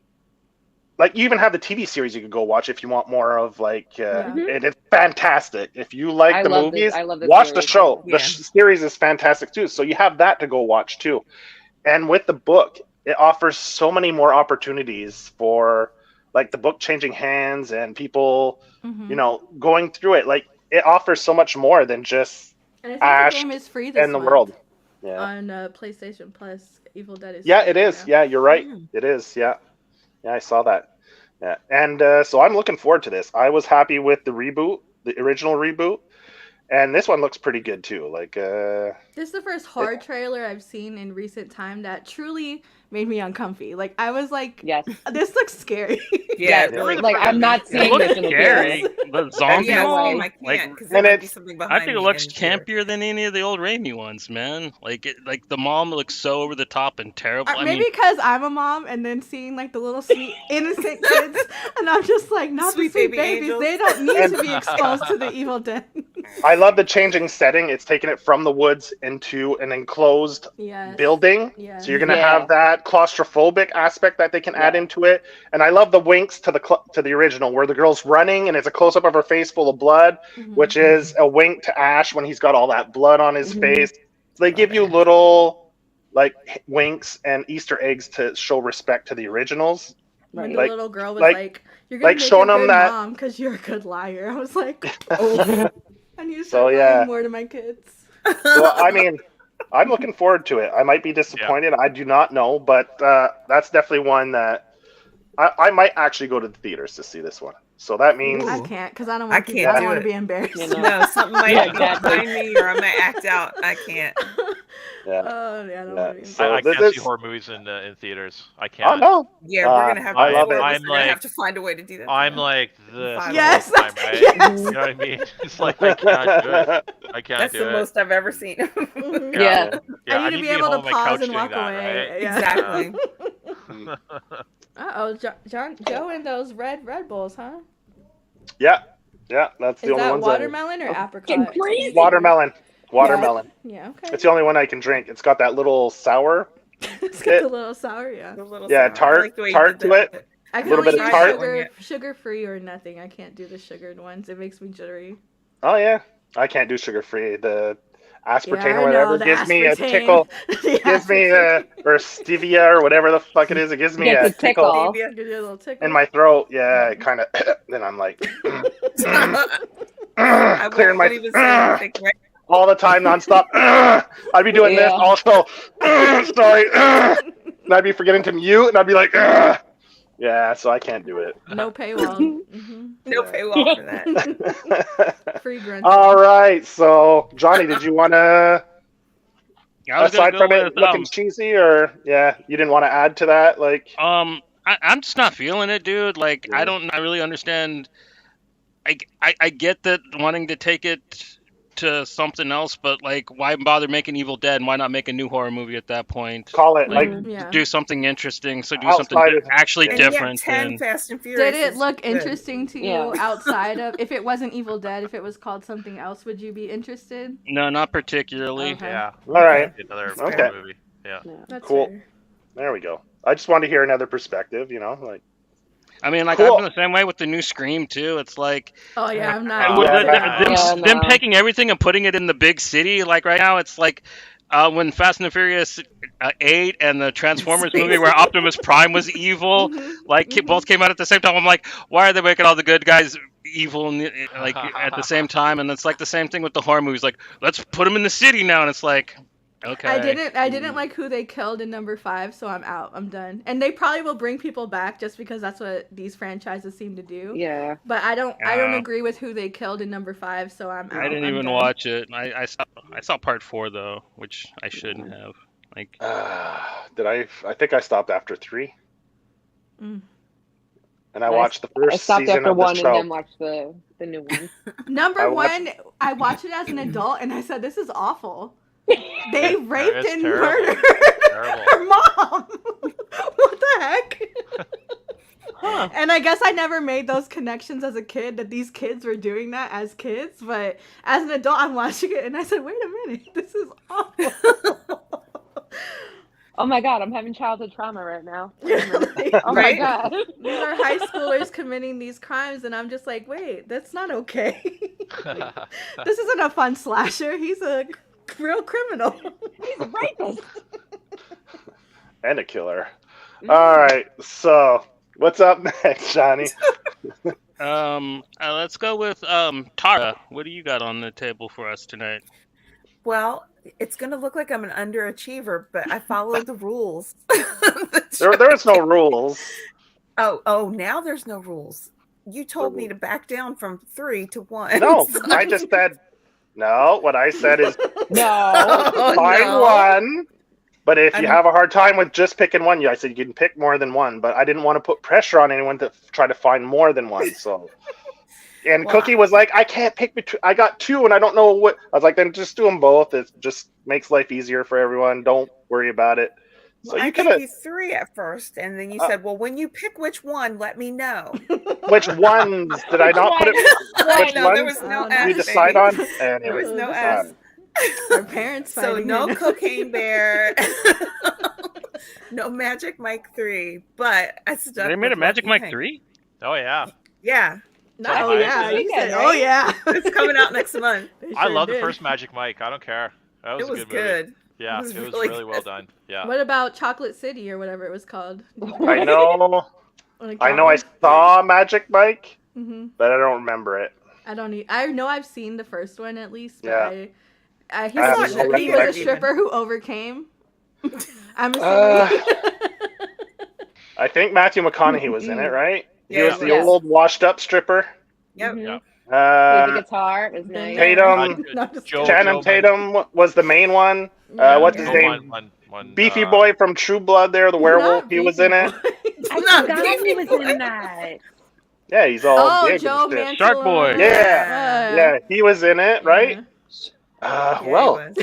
like, you even have the TV series you could go watch if you want more of, like, it's fantastic. If you like the movies, watch the show. The series is fantastic too. So you have that to go watch too. And with the book, it offers so many more opportunities for, like, the book changing hands and people, going through it. Like, it offers so much more than just Ash the game is free this and the month world. on PlayStation Plus. Evil Dead is free, it is. now. Yeah, you're right. It is. Yeah, I saw that. Yeah, and so I'm looking forward to this. I was happy with the reboot, the original reboot, and this one looks pretty good too. Like, this is the first horror trailer I've seen in recent time that truly made me uncomfy. Like, I was like, this looks scary. Like, I'm not seeing this in the scary. The zombie one, I can't, because and there might be something behind I think it looks campier than any of the old Raimi ones, man. Like, the mom looks so over the top and terrible. Maybe because I'm a mom, and then seeing, like, the little sweet innocent kids, and I'm just like, not Sweet the sweet baby babies. angels. They don't need to be exposed to the Evil Dead. I love the changing setting. It's taking it from the woods into an enclosed building. Yeah. So you're going to have that claustrophobic aspect that they can add into it. And I love the winks to the original, where the girl's running and it's a close-up of her face full of blood, which is a wink to Ash when he's got all that blood on his face. So they give you little, like, winks and Easter eggs to show respect to the originals. When the little girl was like, you're going to make showing a good them mom because you're a good liar. I was like, oh, I need to start lying more to my kids. Well, I mean, I'm looking forward to it. I might be disappointed. I do not know, but that's definitely one that I might actually go to the theaters to see this one. So that means I can't, because I don't want to be embarrassed. No, something might behind me, or I might act out. I can't. Yeah. Oh, yeah, I don't want to be I can't see horror movies in theaters. I can't. Oh no. Yeah, we're gonna have. I'm gonna have to find a way to do that. I'm like this. Yes. Time, right? Yes. You know what I mean? It's like I can't do it. I can't That's do the it. most I've ever seen. Yeah. I need to be able to pause and walk that, away. right? Yeah. Exactly. Joe and those red Bulls, huh? Yeah, that's the Is only that ones. watermelon or apricot? Watermelon. Yeah, okay. It's the only one I can drink. It's got that little sour. It's got the little sour, tart to it. I can little only bit of tart. do sugar-free or nothing. I can't do the sugared ones. It makes me jittery. Oh yeah, I can't do sugar-free. The aspartame or whatever gives me a tickle. Gives me or stevia or whatever the fuck it is. It gives me a tickle Gives you a little tickle in my throat. Yeah, it kind of. Then I'm like clearing my all the time, nonstop. I'd be doing this also. Sorry, and I'd be forgetting to mute, and I'd be like, yeah. So I can't do it. No paywall. No paywall for that. Free grunt. All right, so Johnny, did you want to? Aside from it looking cheesy, or you didn't want to add to that, like? I'm just not feeling it, dude. Like, I really understand. I get that wanting to take it to something else, but like, why bother making Evil Dead? And why not make a new horror movie at that point? Call it do something interesting. So do outside something actually different. 10 Fast and Furious. Did it look interesting to you outside of? If it wasn't Evil Dead, if it was called something else, would you be interested? No, not particularly. Okay. Yeah. All right. Another Okay. movie. Yeah. That's Cool. fair. There we go. I just wanted to hear another perspective. Like. I mean, like, Cool. I've been the same way with the new Scream too. It's like, Oh yeah, I'm not. them taking everything and putting it in the big city. Like right now, it's like when Fast and the Furious 8 and the Transformers movie where Optimus Prime was evil, both came out at the same time. I'm like, why are they making all the good guys evil like at the same time? And it's like the same thing with the horror movies. Like, let's put them in the city now, and it's like. Okay. I didn't like who they killed in number 5, so I'm out. I'm done. And they probably will bring people back just because that's what these franchises seem to do. Yeah. But I don't agree with who they killed in number 5, so I'm out. I didn't even watch it. I saw part 4 though, which I shouldn't have. Like. Did I? I think I stopped after 3. Mm. And I watched the first season of the show. And then watched the new one. Number 1, I watched it as an adult, and I said, "This is awful." They raped and murdered her mom. What the heck? Huh. And I guess I never made those connections as a kid that these kids were doing that as kids. But as an adult, I'm watching it and I said, wait a minute, this is awful. Oh my god, I'm having childhood trauma right now. Oh my Right? god. These are high schoolers committing these crimes, and I'm just like, wait, that's not okay. This isn't a fun slasher. He's a real criminal. He's a rapist. And a killer. All right, so what's up next, Johnny? Let's go with Tara. What do you got on the table for us tonight? Well, it's going to look like I'm an underachiever, but I followed the rules. There was no rules. Oh, now there's no rules. You told me to back down from 3 to 1. No, so- I just said no. What I said is No. find no. one. But if you I'm- have a hard time with just picking one, I said you can pick more than one. But I didn't want to put pressure on anyone to try to find more than one. So, and Wow. Cookie was like, I can't pick between. I got 2, and I don't know what. I was like, then just do them both. It just makes life easier for everyone. Don't worry about it. So Well, I you gave could you 3 at first, and then you said, "Well, when you pick which one, let me know." Which ones did I not put it? Which No, there ones was no did you S, decide baby. on? There Anyway, was no sorry. S. Our parents So fighting no it. Cocaine Bear, no Magic Mike 3, but I stuck. They made a with Magic Lucky Mike Hank. 3? Oh yeah, Yeah, No, Oh, oh yeah, yeah. you said, Right? oh yeah. it's coming out next month. They I sure love the did. first Magic Mike. I don't care. That was It was a good movie. good. Yeah, It was it was really really well good. done. Yeah. What about Chocolate City or whatever it was called? I know. I know. I saw Magic Mike, Hmm. but I don't remember it. I don't need. I know I've seen the first one at least. But Yeah. he I was, haven't he was a watched it. stripper who overcame. I'm Uh, assuming. I think Matthew McConaughey was in it, right? He Yeah, was the yes. old washed-up stripper. Yep. Mhm. Yeah. With the Uh, guitar, it was nice. Tatum, No, just Joe- kidding. Channing Tatum was the main one. Yeah. What's his Oh, name? one, Beefy Boy from True Blood. There, the werewolf. Not He was Beefy in it. Boy. I Not forgot Beefy he was Boy. in that. Yeah, he's all Oh, big Joe and shit. Mantle. Shark Boy. Yeah, he was in it, right? Yeah, he Well, was.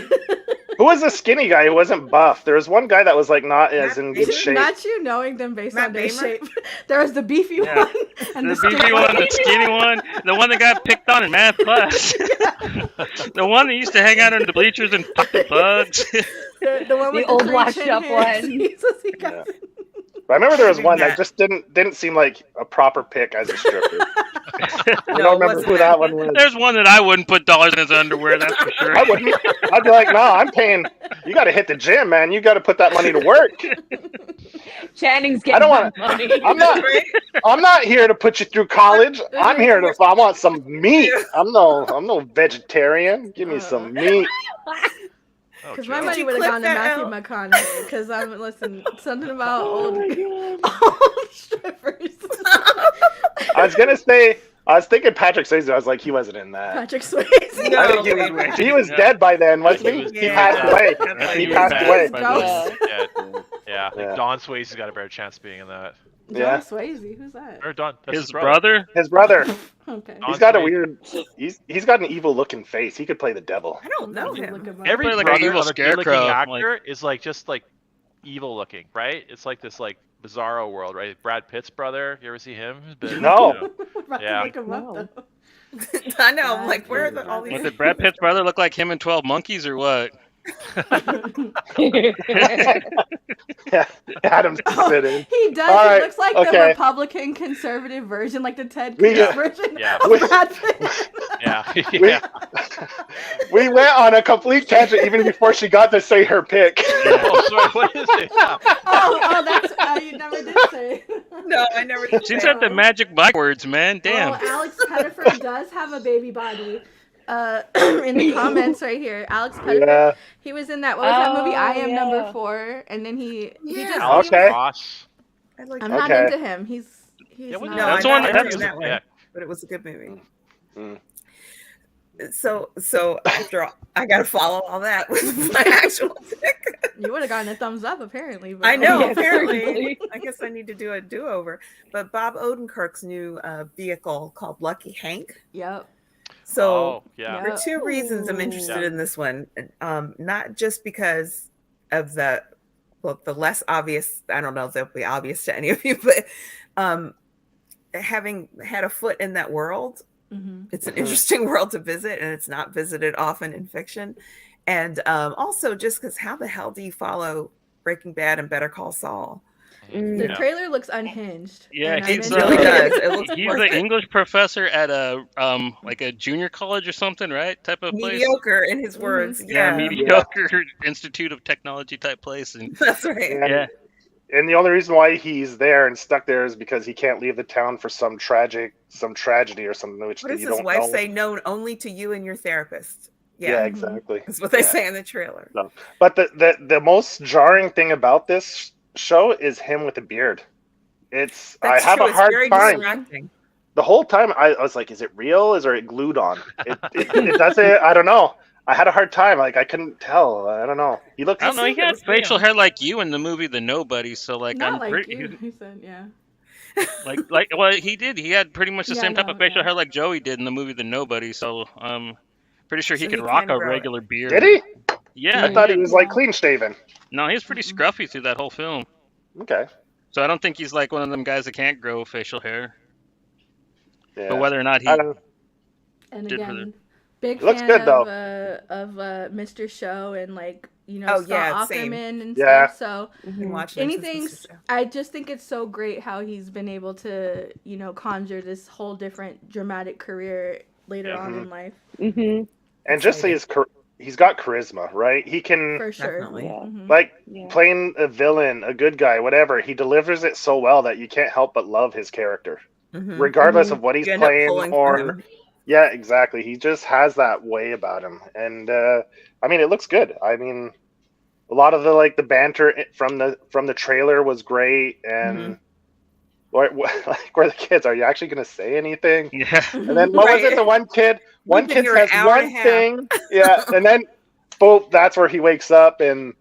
who was the skinny guy who wasn't buff? There was one guy that was like not as in good Matt shape. Not you knowing them based Matt on their Bomer? shape. There was the beefy Yeah. one and The the beefy skinny one, the skinny one, the one that got picked on in math class. The one that used to hang out under the bleachers and fuck the bugs. The one with The old three washed chin up hairs. one. He got- But I remember there was one Matt. that just didn't seem like a proper pick as a stripper. I No, don't it remember wasn't who that one was. There's one that I wouldn't put dollars in his underwear, that's for sure. I wouldn't. I'd be like, no, I'm paying. You got to hit the gym, man. You got to put that money to work. Channing's I getting don't my wanna- money. I'm not. I'm not here to put you through college. I'm here to. I want some meat. I'm no vegetarian. Give me some meat. Oh, Because Joe. my money you would have clip gone to that Matthew out? McConaughey. Because I'm listen something about Oh old, my God. old strippers. I was gonna say. I was thinking Patrick Swayze. I was like, he wasn't in that. Patrick Swayze. No. I think he was dead by then, wasn't he? He was He dead. passed away. Yeah. He was passed bad, away. but Joe- yeah, yeah. I think Yeah. Don Swayze's got a better chance of being in that. Yeah. Joe Swayze. Who's that? Or Don, that's His brother? His brother. Okay. Don He's got a Swayze. weird. He's got an evil looking face. He could play the devil. I don't know him. Look him up. Every Play like an brother evil of a good-looking scarecrow, actor is like just like evil looking, right? It's like this like bizarro world, right? Brad Pitt's brother. You ever see him? But, No. you know, About to Yeah. look him up, No. though. I know. I'm like, where are all these? What, did Brad Pitt's brother look like him in 12 Monkeys or what? Yeah, Adam sit in. He does. All He right, looks like the okay. Republican conservative version, like the Ted We Cruz got- version Yeah. of Brad Pitt. yeah, We, yeah. we went on a complete tangent even before she got to say her pick. Oh, sorry, what is it? Yeah. Oh, that's you never did say. No, I never. did She's that. got the magic bike words, man. Damn. Oh, Alex Pettiford does have a baby body. In the comments right here, Alex Pettiford. Yeah. He was in that. What was that movie? Oh, I Am yeah. Number 4, and then he Yeah. just. Alex Okay. Ross. I like I'm that. not Okay. into him. He's Yeah, well, not. No, That's I'm one- not that's- into that one, yeah. but it was a good movie. Mm. So after all, I got to follow all that with my actual pick. You would have gotten a thumbs up apparently. But I know. Yeah, Apparently, seriously. I guess I need to do a do-over. But Bob Odenkirk's new vehicle called Lucky Hank. Yep. So Oh, yeah. for two reasons, I'm interested Yeah. in this one. Not just because of the less obvious. I don't know if they'll be obvious to any of you, but having had a foot in that world, Mm-hmm. it's an Mhm. interesting world to visit, and it's not visited often in fiction. And also just because how the hell do you follow Breaking Bad and Better Call Saul. The trailer looks unhinged. Yeah, and he's It really does. It looks he's worth an it. English professor at a like a junior college or something, right? Type of place. Mediocre in his words. Yeah, Yeah, mediocre Institute of Technology type place, and that's right. yeah. And the only reason why he's there and stuck there is because he can't leave the town for some tragedy or something, which What does you his don't wife know. say? Known only to you and your therapist. Yeah, Yeah, exactly. that's what they say in the trailer. No. But the most jarring thing about this show is him with a beard. That's I have true. a It's hard very time. distracting. The whole time I was like, is it real? Is it glued on? It doesn't. I don't know. I had a hard time. Like I couldn't tell. I don't know. He looked. I don't know. He assumed it had was real. facial hair like you in the movie The Nobody, so like Not I'm like pretty. you, he said, yeah. Like well he did. He had pretty much the Yeah, same type of no, facial yeah. hair like Joey did in the movie The Nobody. So pretty sure he So could he rock can a grow it. regular beard. Did he? Yeah. I thought he did. was like clean shaven. No, he was pretty scruffy through that whole film. Okay. So I don't think he's like one of them guys that can't grow facial hair. Yeah. But whether or not he I don't- And Did for again, big Looks fan good, of Mr. Show and like, you know, Oh, Scott yeah, same. Ackerman and Yeah. stuff. So Been watching him since anything, Mr. Show. I just think it's so great how he's been able to, you know, conjure this whole different dramatic career later on in life. Mm-hmm. And just say he's got charisma, right? He can For sure. Definitely. Yeah. Mhm. like Yeah. playing a villain, a good guy, whatever. He delivers it so well that you can't help but love his character, Mhm. regardless of what he's You end up playing pulling for or. him. Yeah, exactly. He just has that way about him, and I mean, it looks good. I mean, a lot of the banter from the trailer was great, and where the kids, are you actually going to say anything? Yeah. And then what was Right. it? The one kid We've been says here an hour one and a half. thing, yeah, and then boom, that's where he wakes up, and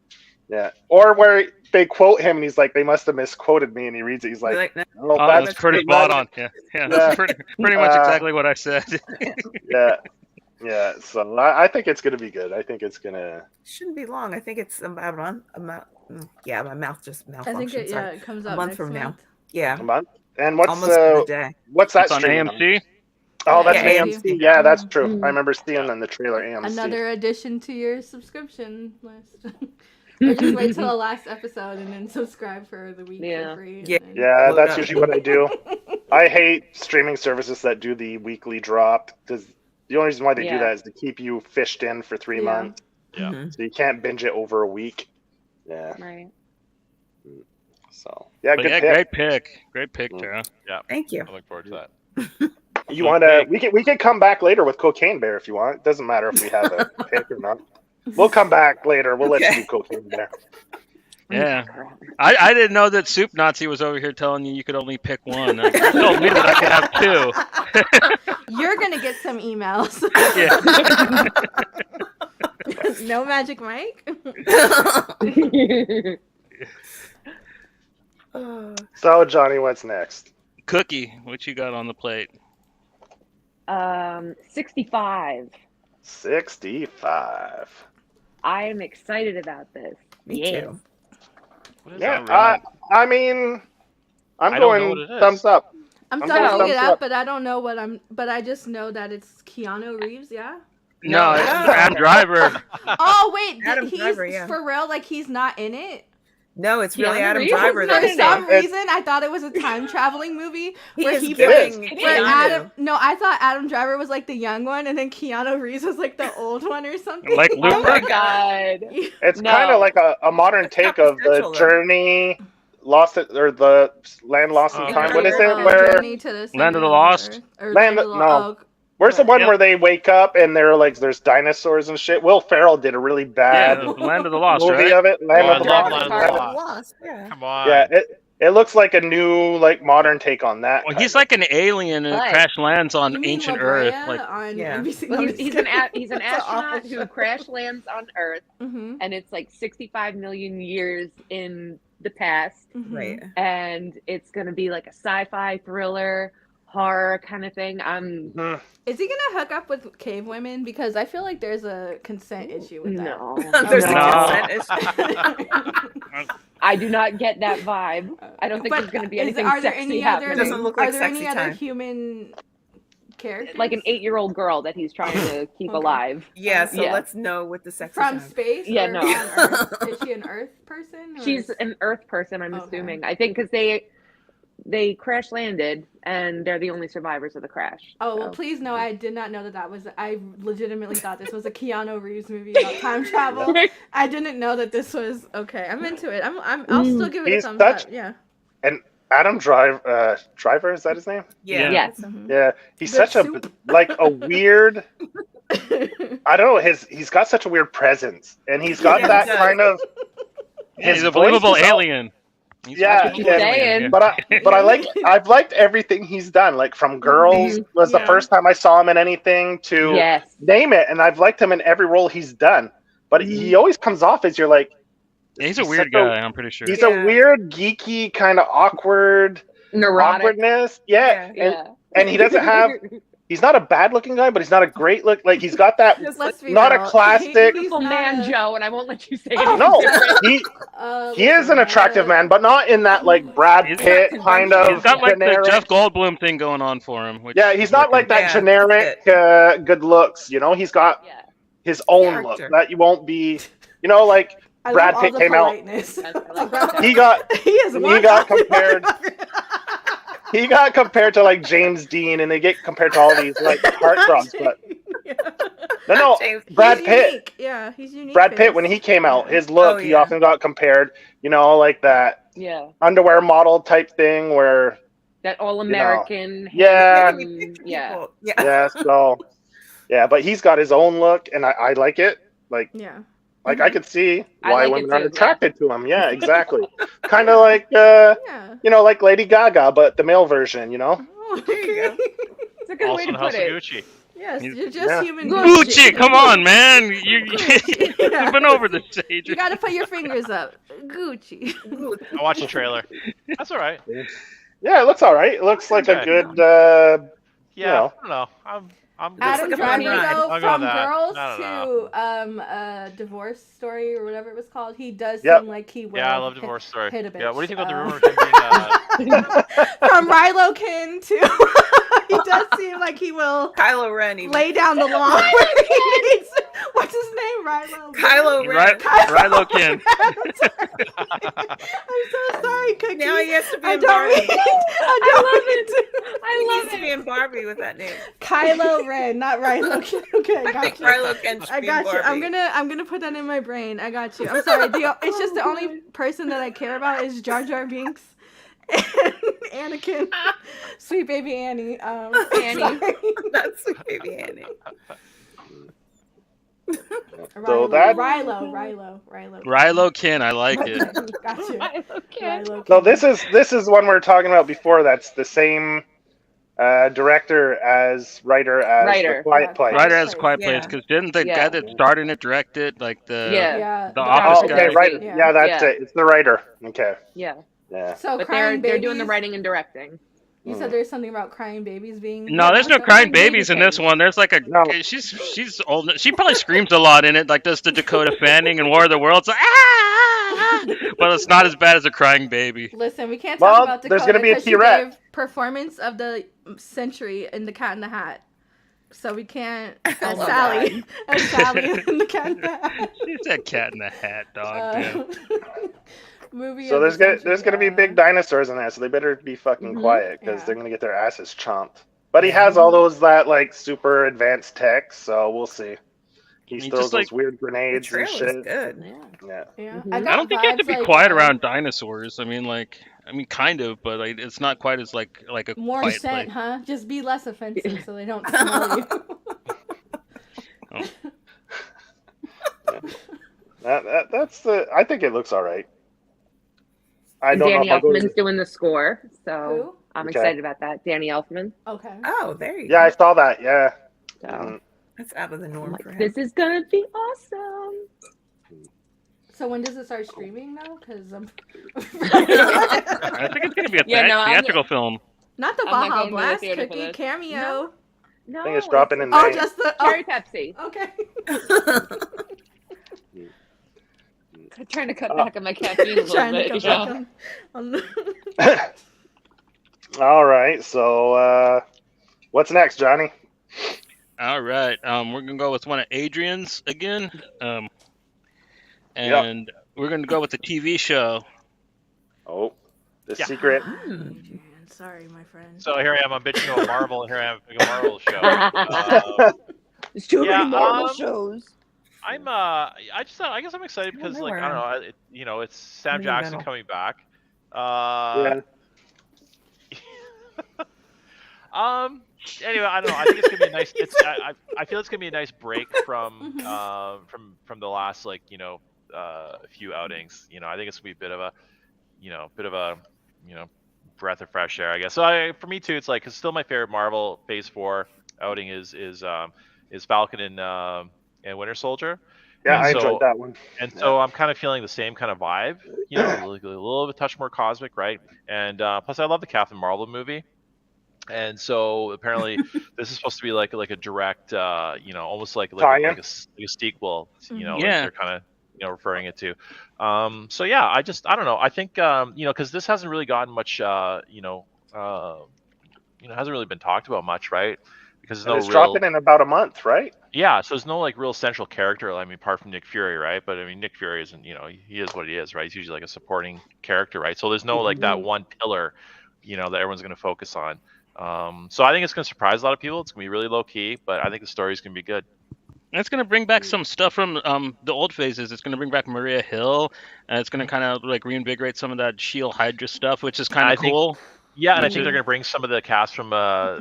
yeah, or where they quote him, and he's like, they must have misquoted me, and he reads it, he's like, No. oh, Oh, that's pretty spot on. Yeah. Yeah. That's pretty much exactly what I said. Yeah. So I think it's gonna be good. I think it's gonna. Shouldn't be long. I think it's about yeah, my mouth just I malfunctioned. think sorry. it comes A out month next from now. month. Yeah, Come on. And what's almost been a day. what's that It's on streaming AMC. Oh, that's Yeah, AMC. Yeah, that's true. Mm. I remember seeing in the trailer AMC. Another addition to your subscription list. Or just wait till the last episode and then subscribe for the week Yeah. for free. and Yeah. then- Yeah, Load that's up. usually what I do. I hate streaming services that do the weekly drop because the only reason why they do Yeah. that is to keep you fished in for 3 Yeah. months, Yeah. Mhm. so you can't binge it over a week. Yeah. Right. So yeah, But good yeah, pick. great pick, Tara. Thank you. I look forward to that. You want to? We can come back later with Cocaine Bear if you want. It doesn't matter if we have a pick or not. We'll come back later. We'll let you do Cocaine Bear. Yeah. I didn't know that Soup Nazi was over here telling you could only pick one. You told me that I could have two. You're gonna get some emails. Yeah. No Magic Mike. So Johnny, what's next? Cookie, what you got on the plate? 65. 65. I am excited about this. Me Yes. too. What is Yeah, that? I mean, I'm I don't know going what it is. thumbs up. I'm I'm starting to going look it thumbs up, up. but I don't know what but I just know that it's Keanu Reeves, yeah? No, it's No. Adam Driver. Oh wait, Adam he's Driver, yeah. for real, like he's not in it? No, it's really Keanu Adam Reeves Driver. is that For not is in some it. reason I thought it was a time traveling movie He where is he giving It is. where Keanu. I thought Adam Driver was like the young one and then Keanu Reeves was like the old one or something. Like Oh my Looper. god. It's No. kind of like a modern take of the potential, though. Journey, Lost it or the Land Lost in Okay. Time. What is Oh, it? Where Journey to the Land of the Center Lost? Earth, or Land of of- the no. oh, Where's the what? one Yep. where they wake up and they're like, there's dinosaurs and shit? Will Ferrell did a really Yeah, bad Land of the Lost, movie right? of it. Land Oh, of the I love Lost. Land of the Lost. Lost. Yeah. Come on. Yeah, it looks like a new like modern take on that. Well, kind he's of. like an alien and But- crash lands on You mean ancient La Earth. Brea Like, on Yeah. NBC? Well, No, he's just an kidding. he's an That's an awful astronaut who show. crash lands on Earth, Mhm, and it's like 65 million years in the past, mhm. Right. and it's gonna be like a sci-fi thriller horror kind of thing. Mhm. Is he gonna hook up with cave women? Because I feel like there's a consent issue with that. No, There's No. a consent issue. I do not get that vibe. I don't think But there's gonna be is- anything are there sexy any happening. other Doesn't look like are there any sexy other time. human characters? Like an 8-year-old girl that he's trying to keep Okay. alive. Yeah, so Yeah. let's know what the sex From is. space? Yeah, or no. on Earth? Is she an Earth person? Or She's is- an Earth person, I'm Okay. assuming. I think because they crash landed and they're the only survivors of the crash. Oh, well, so. please know I did not know that was. I legitimately thought this was a Keanu Reeves movie about time travel. I didn't know that this was. Okay, I'm into it. I'll still give it a He's thumbs such- up. Yeah. And Adam Driver, is that his name? Yeah. Yes. Mhm. Yeah, he's The such soup. a weird. I don't know. He's got such a weird presence, and he's got Yeah, that he does. kind of. Yeah, he's a voice believable is all- alien. He's Yeah, a believable yeah. alien, But I've liked everything he's done. Like from Girls was the Yeah. first time I saw him in anything to Yes. name it, and I've liked him in every role he's done. But he always comes off as you're like. Yeah, he's a He's weird such a- guy. I'm pretty sure. He's Yeah. a weird, geeky, kind of awkward Neurotic. awkwardness. Yeah, Yeah. and he doesn't have. He's not a bad-looking guy, but he's not a great look. Like he's got that. Let's be Not a real. classic- He's Beautiful not man, a- Joe, and I won't let you say Oh, anything. No, different. he is an attractive man, but not in that like Brad He's Pitt not- kind of He's got like generic. the Jeff Goldblum thing going on for him. Which Yeah, he's is not like working. that Yeah, generic good looks. You know, he's got Yeah. his own look Character. that you won't be. You know, like I Brad love all Pitt the came out. politeness. I like that. he got He is He one got ugly compared- motherfucker. he got compared to like James Dean, and they get compared to all these like heartthrobs. But Yeah. no, James- Brad He's Pitt. unique. Yeah, he's unique. Brad Pitt, face. when he came out, Yeah. his look, Oh, he yeah. often got compared, you know, like that Yeah. underwear model type thing where, That all-American. Yeah. handsome- Yeah. Yeah. yeah, so, yeah, but he's got his own look, and I like it. Like, Yeah. I could see I why like it women are too, attracted to him. Yeah, exactly. Kind of like, Yeah. you know, like Lady Gaga, but the male version, you know? Oh, There you go. okay. It's a good Also way in to House put of it. Gucci. Yes, He's- you're just Yeah. human. Gucci, come on, man! You've Yeah. been over this stage. You gotta put your fingers up. Gucci. I watched the trailer. That's all right. Yeah, it looks all right. It looks like a Okay. good, Yeah, know. I don't know. I'm Adam like a fun Driver, ride. though, I'll go from with that. Girls I don't to Divorce Story or whatever it was called, he does Yep. seem like he will. Yeah, I love Divorce Story. hit a bitch. Yeah, what do you think about the Uh, rumor of him being? From Rylokin to he does seem like he will Kylo Ren. Even. lay down the law. What's his name? Rilo. Kylo Ren. Right, Rilo Ken. I'm so sorry, Cookie. Now he has to be I in don't Barbie. mean. I don't mean to. I He love needs to be it. in Barbie with that name. Kylo Ren, not Rilo Ken. Okay, I got think you. Kylo Ken should I be in got you. Barbie. I'm gonna put that in my brain. I got you. I'm sorry. It's just the only person that I care about is Jar Jar Binks and Anakin, sweet baby Annie. Annie. Sorry. That's sweet baby Annie. So that- Rilo. Rilo Ken, I like it. Got you. Okay. Rilo So Ken. this is one we were talking about before. That's the same director as writer as Writer. The Quiet Yeah. Place. Right as Quiet Yeah. Place, because didn't the Yeah. guy that started it direct it? Like the Yeah. Yeah. the Oh, office okay, guy. right. Yeah. Yeah, that's Yeah. it. It's the writer. Okay. Yeah. Yeah. So But crying they're babies. doing the writing and directing. You said there's something about crying babies being. No, there's no What's crying that baby babies in thing? this one. There's like a No. she's old. She probably screams a lot in it, like does the Dakota Fanning in War of the Worlds. Like, but it's not as bad as a crying baby. Listen, we can't Well, talk about Dakota there's gonna be a 'cause she T-Rex. gave performance of the century in The Cat in the Hat. So we can't. As love Sally. As Sally in The Cat in the Hat. She said cat in the hat, dog. Damn. Movie. So of there's the gonna century, be big dinosaurs in there, so they better be fucking Mhm. quiet because Yeah. they're gonna get their asses chomped. But he has all those that like super advanced tech, so we'll see. He He throws just, those like- weird The grenades and trailer's shit. good. Yeah. Yeah. Yeah. Mhm. I I got don't think you have to vibes be like, quiet around dinosaurs. I mean, kind of, but like, it's not quite as like a more quiet scent, place. huh? Just be less offensive so they don't smell you. That's the. I think it looks all right. I And don't Danny know if I'll go. Elfman's doing the score, so Who? I'm Okay. excited about that. Danny Elfman. Okay. Oh, there you Yeah, I go. saw that. Yeah. So Mhm. That's out of the I'm norm like, for him. this is gonna be awesome. So when does it start streaming now? Because I'm. I think it's gonna be a Yeah, no, I'm- theatrical film. Not the I'm not Baja going to the Blast theater for cookie this. cameo. No, I think it's dropping in Oh, May. just the. Cherry Oh, Pepsi. okay. I'm trying to cut back on my caffeine a little Trying to bit. come you back know? on. All right, so What's next, Johnny? All right. We're gonna go with one of Adrian's again. And we're gonna go with the TV show. Oh, the Yeah. secret. Adrian, sorry, my friend. So here I am. I'm bitching about Marvel, and here I am picking a Marvel show. There's too yeah, many Marvel shows. I guess I'm excited because know like where I don't know, you know, it's Sam in the Jackson middle. coming back. Yeah. Anyway, I don't know. I think it's gonna be a nice. I feel it's gonna be a nice break from the last like few outings. You know, I think it's gonna be a bit of a breath of fresh air, I guess. So for me too, it's like it's still my favorite Marvel Phase 4 outing is Falcon and Winter Soldier. Yeah, And I so- enjoyed that one. And so I'm kind of feeling the same kind of vibe, you know, a little bit touch more cosmic, right? And plus I love the Captain Marvel movie. And so apparently this is supposed to be like a direct, almost like a sequel, like they're kind of referring it to. So yeah, I don't know. I think because this hasn't really gotten much, hasn't really been talked about much, right? Because It's dropping in about a month, right? Yeah, so there's no like real central character. I mean, apart from Nick Fury, right? But I mean, Nick Fury isn't, he is what he is, right? He's usually like a supporting character, right? So there's no like that one pillar, that everyone's going to focus on. So I think it's going to surprise a lot of people. It's going to be really low key, but I think the story's going to be good. And it's going to bring back some stuff from the old phases. It's going to bring back Maria Hill, and it's going to kind of like reinvigorate some of that Shield Hydra stuff, which is kind of cool. Yeah, and I think they're going to bring some of the cast from.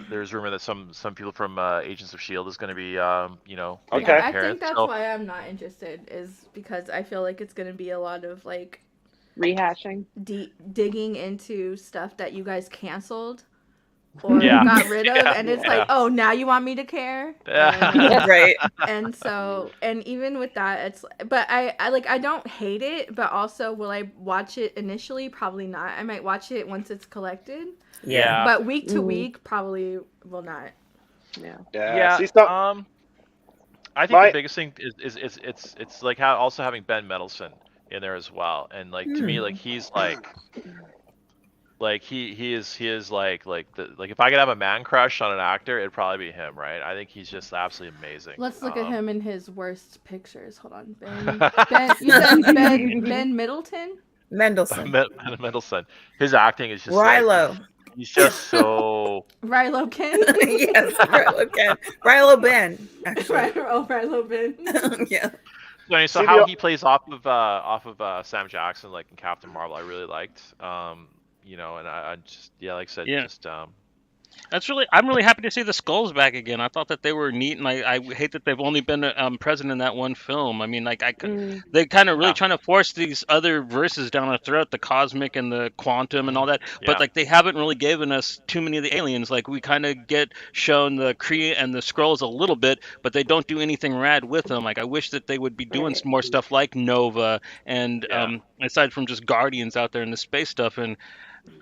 There's rumor that some people from Agents of Shield is going to be, Okay. Yeah, I think that's why I'm not interested, is because I feel like it's going to be a lot of like rehashing, digging into stuff that you guys canceled or got rid of, and it's like, oh, now you want me to care? Right. And so, and even with that, it's, but I don't hate it, but also will I watch it initially? Probably not. I might watch it once it's collected. Yeah. But week to week, probably will not. Yeah. See, I think the biggest thing is it's like also having Ben Mendelsohn in there as well, and like to me, like he's like he is like if I could have a man crush on an actor, it'd probably be him, right? I think he's just absolutely amazing. Let's look at him in his worst pictures. Hold on, you said Ben Middleton? Mendelsohn. Mendelsohn. His acting is just Rilo. He's just so Rilo Ken. Yes, Rilo Ken. Rilo Ben. Actually. Rilo Ben. Yeah. So how he plays off of Sam Jackson, like in Captain Marvel, I really liked. And I just like I said, I'm really happy to see the skulls back again. I thought that they were neat, and I hate that they've only been present in that one film. I mean, like they kind of really trying to force these other verses down our throat, the cosmic and the quantum and all that. But like they haven't really given us too many of the aliens. Like we kind of get shown the Kree and the Skrulls a little bit, but they don't do anything rad with them. Like I wish that they would be doing some more stuff like Nova and aside from just Guardians out there in the space stuff. And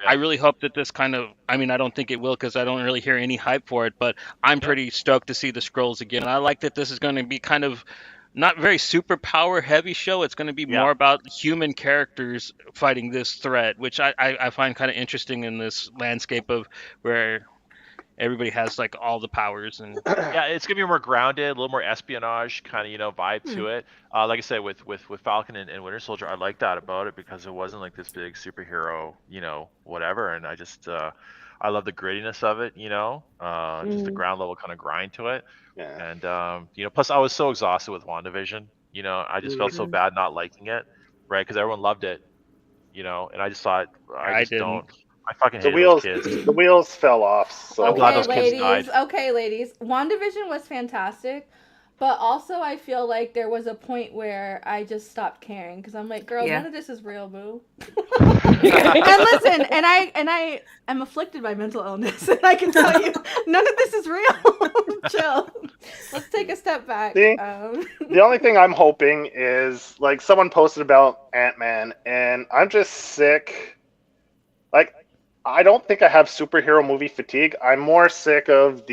I really hope that this kind of, I mean, I don't think it will because I don't really hear any hype for it, but I'm pretty stoked to see the Skrulls again. And I like that this is going to be kind of not very superpower heavy show. It's going to be more about human characters fighting this threat, which I find kind of interesting in this landscape of where everybody has like all the powers. And it's gonna be more grounded, a little more espionage kind of vibe to it. Like I said, with Falcon and Winter Soldier, I like that about it because it wasn't like this big superhero, whatever. And I just I love the grittiness of it, just the ground level kind of grind to it. And plus I was so exhausted with WandaVision. I just felt so bad not liking it, right? Because everyone loved it, and I just thought I fucking hate those kids. The wheels fell off. So I'm glad those kids died. Okay, ladies. WandaVision was fantastic, but also I feel like there was a point where I just stopped caring because I'm like, girl, none of this is real, boo. And listen, and I am afflicted by mental illness, and I can tell you, none of this is real. Chill. Let's take a step back. See, the only thing I'm hoping is like someone posted about Ant-Man, and I'm just sick. Like, I don't think I have superhero movie fatigue. I'm more sick of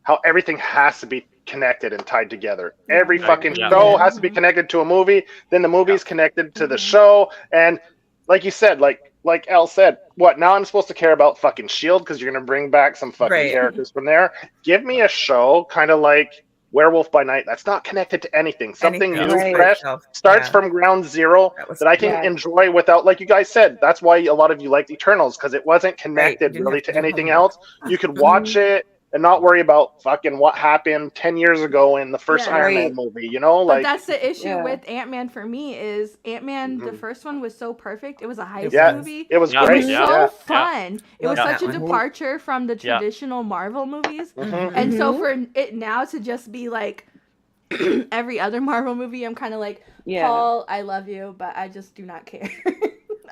how everything has to be connected and tied together. Every fucking show has to be connected to a movie. Then the movie's connected to the show. And like you said, like like Elle said, what, now I'm supposed to care about fucking S.H.I.E.L.D. because you're going to bring back some fucking Right. characters from there? Give me a show kind of like Werewolf by Night that's not connected to anything. Something Anything new, else by fresh, itself. starts Yeah. from ground zero That was that I can Yeah. enjoy without, like you guys said, that's why a lot of you liked Eternals, because it wasn't Right. connected You didn't really have to to do anything homework. else. You could watch it and not worry about fucking what happened 10 years ago in the first Yeah. Iron Man Right. movie, you know? But Like, that's the issue Yeah. with Ant-Man for me is Ant-Man, the Mhm. first one was so perfect. It was a heist yeah, movie. it was Yeah. It great. was Yeah. so Yeah. fun. It was Love such that a one. departure from the Yeah. traditional Marvel movies. Mhm. And so Mhm. for it now to just be like every other Marvel movie, I'm kind of like, Yeah. Paul, I love you, but I just do not care.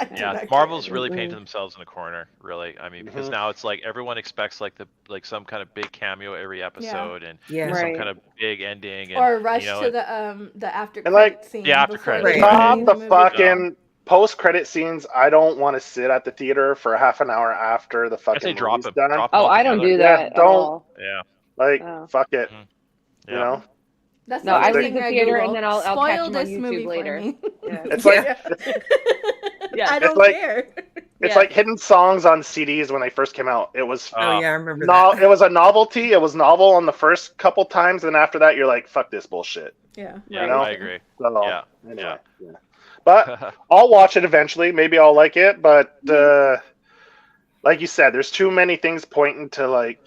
I do Yeah, not Marvel's care. really Mm-mm. painted themselves in a corner, really. I mean, because Mhm. now it's like everyone expects like some kind of big cameo every episode and Yeah. some Right. kind of big ending and Or rush you know, to the after And, like, credit scene the after before credits, they right. Stop release the movie. fucking post-credit scenes. I don't want to sit at the theater for half an hour after the I fucking say drop movie's them, done. drop them Oh, all I don't together. do Yeah, that at don't. all. Yeah, Like, Oh. fuck it. Mhm. You yeah. know? That's No, the I next leave thing the I theater Google. and then I'll catch Spoil them on this YouTube movie later. for me. Yeah. It's like Yeah. Yeah. I It's don't like- care. it's Yeah. like hidden songs on CDs when they first came out. It was Oh yeah, I remember it that. was a novelty. It was novel on the first couple times, and after that, you're like, "Fuck this bullshit." Yeah. Yeah, You know? I agree. So, Yeah, anyway, yeah. But I'll watch it eventually. Maybe I'll like it. But like you said, there's too many things pointing to like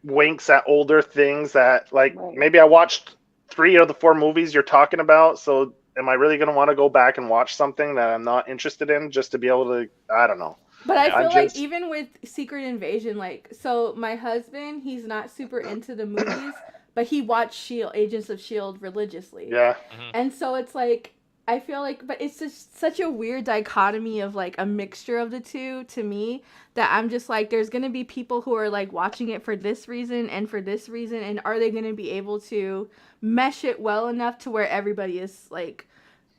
winks at older things that like Right. maybe I watched 3 of the 4 movies you're talking about. So am I really going to want to go back and watch something that I'm not interested in just to be able to? I don't know. But I Yeah. feel I'm like just- even with Secret Invasion, like, so my husband, he's not super into the movies, but he watched Shield, Agents of Shield religiously. Yeah. And so it's like, I feel like, but it's just such a weird dichotomy of like a mixture of the two to me that I'm just like, there's going to be people who are like watching it for this reason and for this reason. And are they going to be able to mesh it well enough to where everybody is like,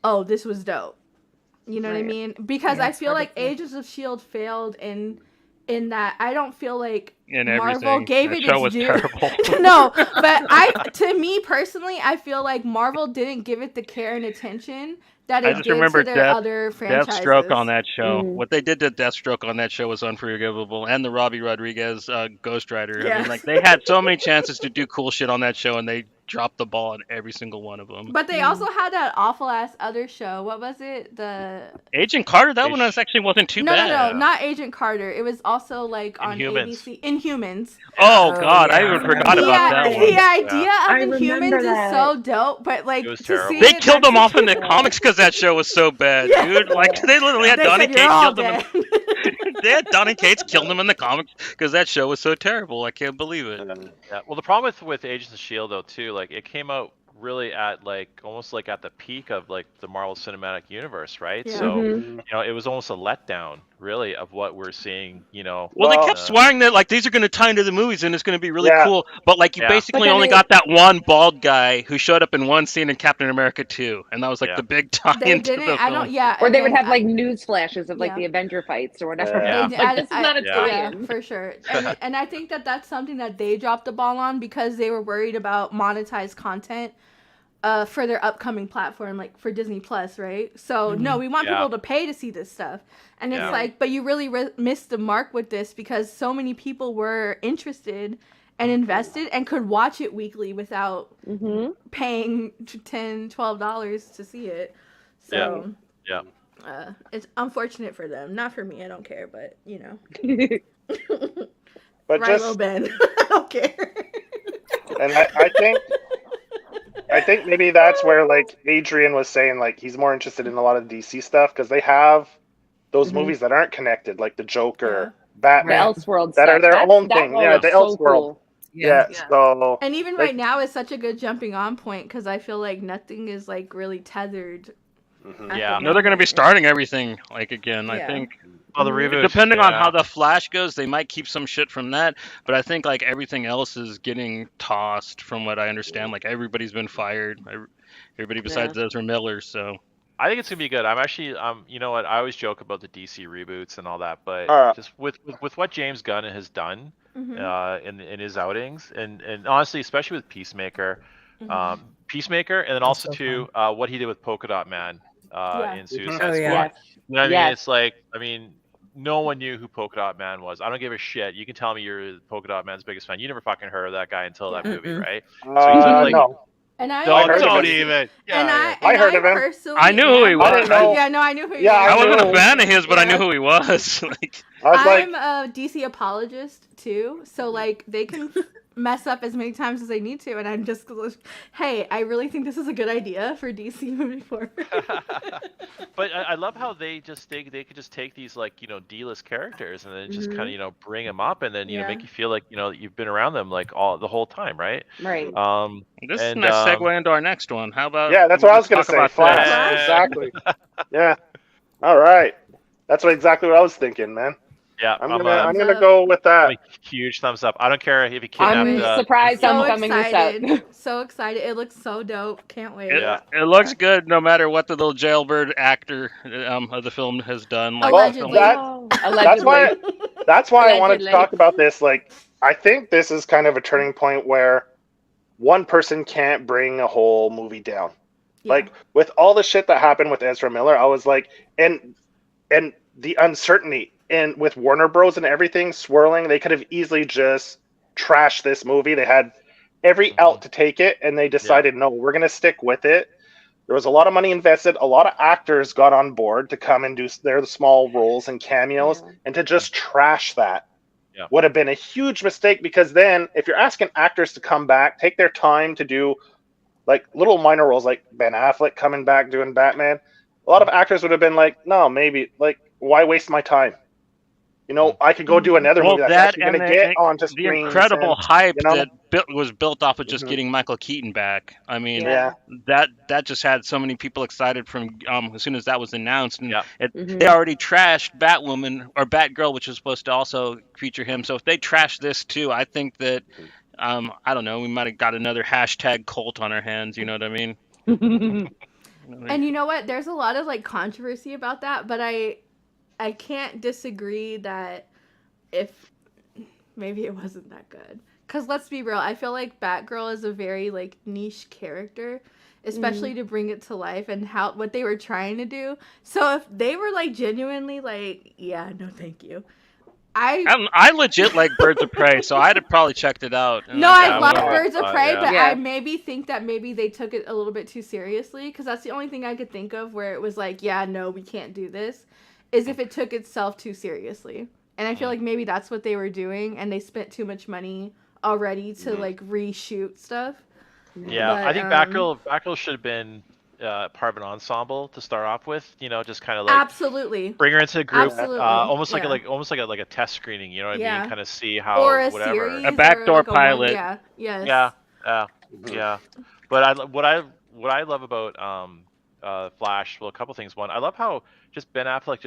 oh, this was dope. You know what I Right. mean? Because Yeah, I it's feel hard like to say. Agents of Shield failed in that I don't feel like In Marvel everything. gave That it show its was due. terrible. No, but to me personally, I feel like Marvel didn't give it the care and attention that I it just did remember to their other franchises. Deathstroke on that show. Mm. What they did to Deathstroke on that show was unforgivable, and the Robbie Rodriguez Ghost Rider. I Yeah. mean, like they had so many chances to do cool shit on that show, and they dropped the ball on every single one of them. But they also had that awful ass other show. What was it? The Agent Carter, that one Ish. actually wasn't too no, bad. no, not Agent Carter. It was also like on Inhumans. ABC. Inhumans. Oh Oh, God, I yeah. even forgot The about that i- one. The idea I of remember Inhumans is that. so dope, but like It was to terrible. see They it killed them off in the executed- comics because that show was so bad, Yeah. dude. Like they literally had They Donny said you're Cates all killed them. dead. They had Donny Cates killed them in the comics because that show was so terrible. I can't believe it. Yeah. Well, the problem with Agents of Shield though too, like it came out really at like almost like at the peak of like the Marvel Cinematic Universe, right? Yeah. So Mhm. you know, it was almost a letdown, really, of what we're seeing. You know. Well, they Well, kept swearing that like these are going to tie into the movies and it's going to be really Yeah. cool. But like you Yeah. basically But then only it- got that one bald guy who showed up in one scene in Captain America 2, and that was like Yeah. the big tie They into didn't. the I film. don't. Yeah. Or and they would then have like news flashes of like Yeah. the Avenger fights or whatever. Yeah. They- Like, this is not a Yeah. tie-in. for sure. And I think that that's something that they dropped the ball on because they were worried about monetized content for their upcoming platform, like for Disney Plus, right? So no, we want Yeah. people to pay to see this stuff, and it's Yeah. like, but you really missed the mark with this because so many people were interested and invested and could watch it weekly without Mm-hmm. paying $10, $12 to see it. So Yeah. it's unfortunate for them, not for me. I don't care, but you know. But Right, just Lil Ben. I don't care. and I think maybe that's where like Adrian was saying like he's more interested in a lot of DC stuff because they have those Mhm. movies that aren't connected, like the Joker, The Batman, Elseworld that stuff. are their own thing. Yeah, was the so Elseworld. cool. Yeah. So And even Like- right now is such a good jumping on point because I feel like nothing is like really tethered. mhm. at Yeah. the No, they're going to be moment. starting everything like again. I Yeah. think Oh, the reboot. depending on yeah. how the Flash goes, they might keep some shit from that. But I think like everything else is getting tossed, from what I understand. Like everybody's been fired. Everybody besides Ezra Miller. So I think it's gonna be good. I'm actually, you know what? I always joke about the DC reboots and all that, but just with what James Gunn has done Mhm. in his outings, and honestly, especially with Peacemaker, Mhm. Peacemaker, and then That's also so too what he did with Polka Dot Man Yeah. in Suicide Oh, Squad. yeah. You know what I mean? Yes. It's like, I mean, no one knew who Polka Dot Man was. I don't give a shit. You can tell me you're Polka Dot Man's biggest fan. You never fucking heard of that guy until that movie, right? So he took like no. And I don't even. And Yeah, I heard of him. personally I knew who he am- was. I didn't know. Yeah, no, I knew who he Yeah, was. I wasn't a knew. fan of his, but I knew Yeah. who he was. Like, I was like, I'm a DC apologist too, so like they can mess up as many times as they need to, and I'm just hey, I really think this is a good idea for DC moving forward. But I love how they could just take these like D-list characters and then just kind of bring them up and then Yeah. make you feel like that you've been around them like the whole time, right? Right. this is a nice segue into our next one. How about? yeah, that's what I was gonna talk say. about Flash. that? Exactly. Yeah. All right. That's exactly what I was thinking, man. Yeah, I'm gonna go with that. a huge thumbs up. I don't care if you I'm kidnapped. surprised So I'm coming this excited. up. So excited. It looks so dope. Can't wait. It looks good no matter what the little jailbird actor of the film has done. Like, Allegedly. That's why I wanted to Allegedly. talk about this. Like, I think this is kind of a turning point where one person can't bring a whole movie down. Yeah. Like, with all the shit that happened with Ezra Miller, I was like, and the uncertainty, and with Warner Bros. And everything swirling, they could have easily just trashed this movie. They had every out to take it, and they decided, no, we're going to stick with it. There was a lot of money invested. A lot of actors got on board to come and do their small roles and cameos, and to just trash that would have been a huge mistake, because then if you're asking actors to come back, take their time to do like little minor roles, like Ben Affleck coming back doing Batman, a lot of actors would have been like, no, maybe, like, why waste my time? I could go do another movie that's actually going to get onto the screens. incredible hype that was built off of just getting Michael Keaton back. I mean, Yeah. that just had so many people excited from as soon as that was announced. And Mhm. they already trashed Batwoman or Batgirl, which was supposed to also feature him. So if they trash this too, I think that I don't know, we might have got another hashtag cult on our hands. You know what I mean? And you know what? There's a lot of like controversy about that, but I can't disagree that if maybe it wasn't that good. Cause let's be real, I feel like Batgirl is a very like niche character, especially to bring it to life and what they were trying to do. So if they were like genuinely like, yeah, no, thank you. I legit like Birds of Prey, so I'd have probably checked it out. No, I love Birds of Prey, but Yeah. I maybe think that maybe they took it a little bit too seriously, because that's the only thing I could think of where it was like, yeah, no, we can't do this, is if it took itself too seriously. And I feel like maybe that's what they were doing, and they spent too much money already to like reshoot stuff. Yeah, But, I think Batgirl should have been part of an ensemble to start off with. Just kind of like Absolutely. bring her into the group, Absolutely. almost like Yeah. like a test screening. You know what I Yeah. mean? Kind of see how Or a whatever. series. A backdoor or like pilot. Yeah. Yes. Yeah. But what I love about Flash, well, a couple things. One, I love how just Ben Affleck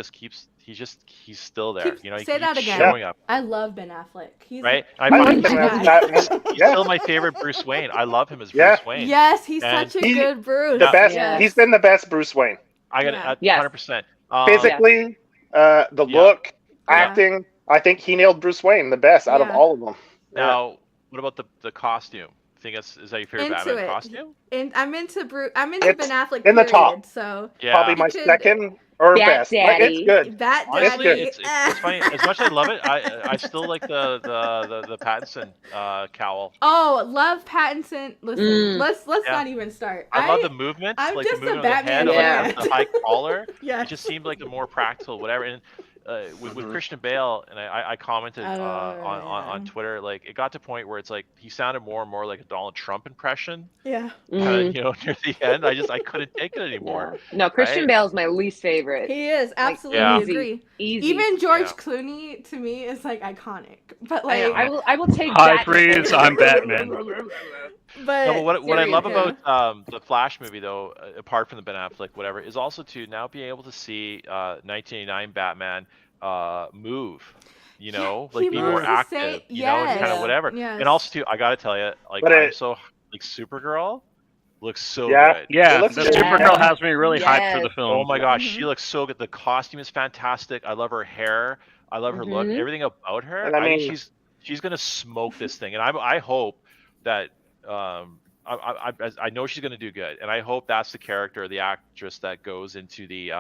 he's still there. He Say that keeps again. showing up. I love Ben Affleck. He's Right? I like Ben him Affleck. as Batman. He's still my favorite Bruce Wayne. I love him as Yeah. Bruce Wayne. Yes, he's And such a he's good Bruce. The best. Yes. He's been the best Bruce Wayne. I got Yeah. it Yes. 100%. Physically, the look, acting. I think he nailed Bruce Wayne the best out of Yeah. all of them. Now, what about the costume? Think is that your favorite Into Batman it. costume? And I'm into Ben It's Affleck. in the period, top. So Yeah. Probably my You could- second or Bat best. Like, Daddy. it's good. Bat Honestly, Daddy. it's funny. As much as I love it, I still like the Pattinson cowl. Oh, love Pattinson. Listen, Mm. let's Yeah. not even start. I love the movement, I'm like just the a movement of the Batman head, fan. like the high collar. Yeah. It just seemed like the more practical, whatever. And with Christian Bale, and I commented on Twitter, like it got to a point where it's like he sounded more and more like a Donald Trump impression. Yeah. Mhm. Near the end, I couldn't take it anymore. Yeah. No, Christian Right? Bale's my least favorite. He is absolutely Yeah. agree. Easy. Even George Yeah. Clooney to me is like iconic, but I, like, know. I will take Hi, that. freeze, I'm Batman. but No, but what I love yeah. about the Flash movie, though, apart from the Ben Affleck, whatever, is also to now be able to see 1989 Batman move. he Be more moves the active. same- And yes. kind of whatever. Yes. And also, too, I gotta tell you, like But I'm so like Supergirl looks so Yeah. good. Yeah, It looks the good. Supergirl has me really hyped for the Yes. film. Oh my gosh, Mhm. she looks so good. The costume is fantastic. I love her hair. I love her look. Mhm. Everything about her. And I I think mean- she's gonna smoke this thing, and I hope that I know she's gonna do good, and I hope that's the character, the actress that goes into the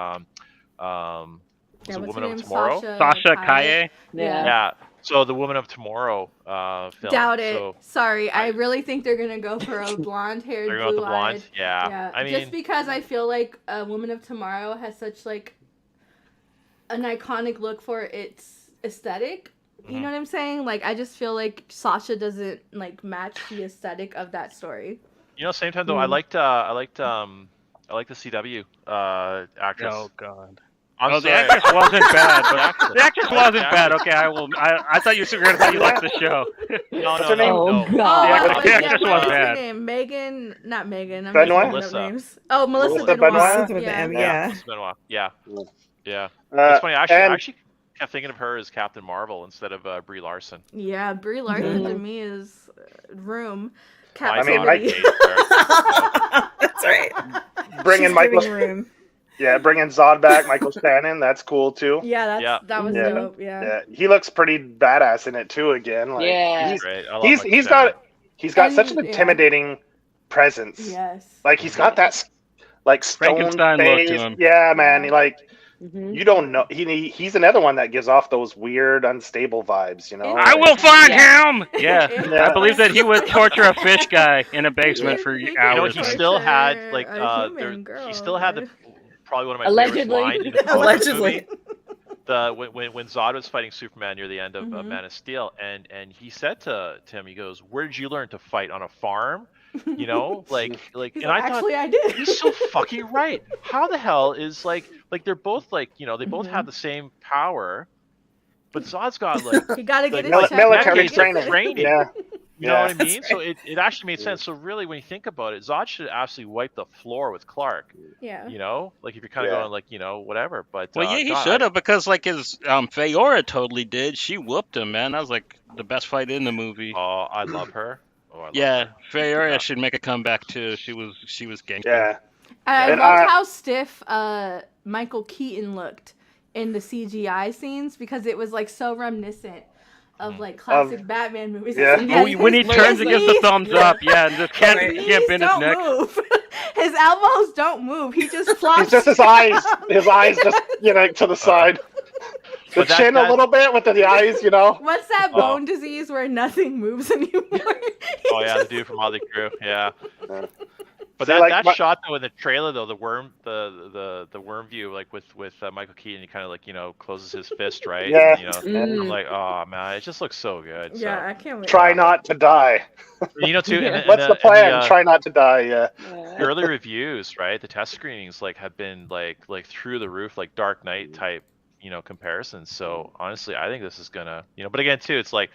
was the what's her Woman of name? Tomorrow. Sasha Kaye. Yeah. Yeah. So the Woman of Tomorrow film. Doubt it. So Sorry, I really think they're gonna go for a blonde-haired, they're going with the blue-eyed. blonde. Yeah. Yeah. I mean, just because I feel like a Woman of Tomorrow has such like an iconic look for its aesthetic. You know what I'm saying? Like, I just feel like Sasha doesn't like match the aesthetic of that story. you know, same time though, I liked the CW actress. Oh God. I'm The sorry. actress wasn't bad, but the actress The wasn't actress. bad. Okay, I thought you were going to say you liked the show. No, What's no, her name? no, Oh no. Oh, God. The actress what wasn't was her bad. name? Megan, not Megan. I'm Benoit? just making up Melissa. names. Oh, Melissa Melissa Benoit. Benoit? With Yeah. them, yeah. It's been a while. Yeah. Yeah. Uh, It's funny. I and- actually kept thinking of her as Captain Marvel instead of Brie Larson. Yeah, Brie Larson to me is Room. I mean, Captivity. That's right. Bringing She's Michael, giving room. bringing Zod back, Michael Shannon, that's cool too. Yeah, that was Yeah. dope. Yeah. Yeah, he looks pretty badass in it too. Again, like, Yeah. he's Right. I love he's Michael he's Shannon. got such And, an yeah. intimidating presence. Yes. Like he's got that like stone Frankenstein look face. to him. Yeah, man. Like Mhm. you don't know. He's another one that gives off those weird, unstable vibes. You know. I will find him. Yeah. Yeah. I believe that he would torture a fish guy in a basement for He hours. You know, he Torture still had like a human girl, he still had the right? probably one of my Allegedly. favorite lines in the comic Allegedly. movie. The when Zod was fighting Superman near the end of Mhm. Man of Steel, and he said to him, he goes, "Where did you learn to fight on a farm?" You know, like, He's and like, I thought actually, I did. he's so fucking right. How the hell is like they're both like, you know, they both Mhm. have the same power, but Zod's got like You gotta get like, his Mil- check. military decades of training. training. Yeah. You know Yeah. what I mean? That's So it actually made sense. So really, when you think about it, Zod should absolutely wipe the floor with Clark. Yeah. You know, like if you're kind of Yeah. going like, you know, whatever. But Well, yeah, he God, should have, because like his Feora totally did. She whooped him, man. That was like the best fight in the movie. Oh, I love her. Oh, I love Yeah, her. Feora Yeah. should make a comeback too. She was gangster. Yeah. I And loved I- how stiff Michael Keaton looked in the CGI scenes because it was like so reminiscent of like classic Batman movies. yeah. It's Oh, when he his turns and gives the knees- thumbs up, yeah, and just can't His bend knees his neck. don't move. His elbows don't move. He just flops. It's just his eyes. His eyes just to the side. The But that- chin that- a little bit with the eyes. You know. What's that Oh. bone disease where nothing moves anymore? Oh yeah, the dude from Motley Crue. Yeah. Yeah. But See, that, like, that shot though in the trailer though, the worm view, like with Michael Keaton, he kind of like, you know, closes his fist, right? Yeah. And, you know, Mm. I'm like, oh man, it just looks so good. Yeah, I can't wait. Try not to die. So, you know, too. And, What's the plan? Try not to die. Yeah. the early reviews, right? The test screenings like have been like through the roof, like Dark Knight type, you know, comparisons. So honestly, I think this is gonna, you know, but again, too, it's like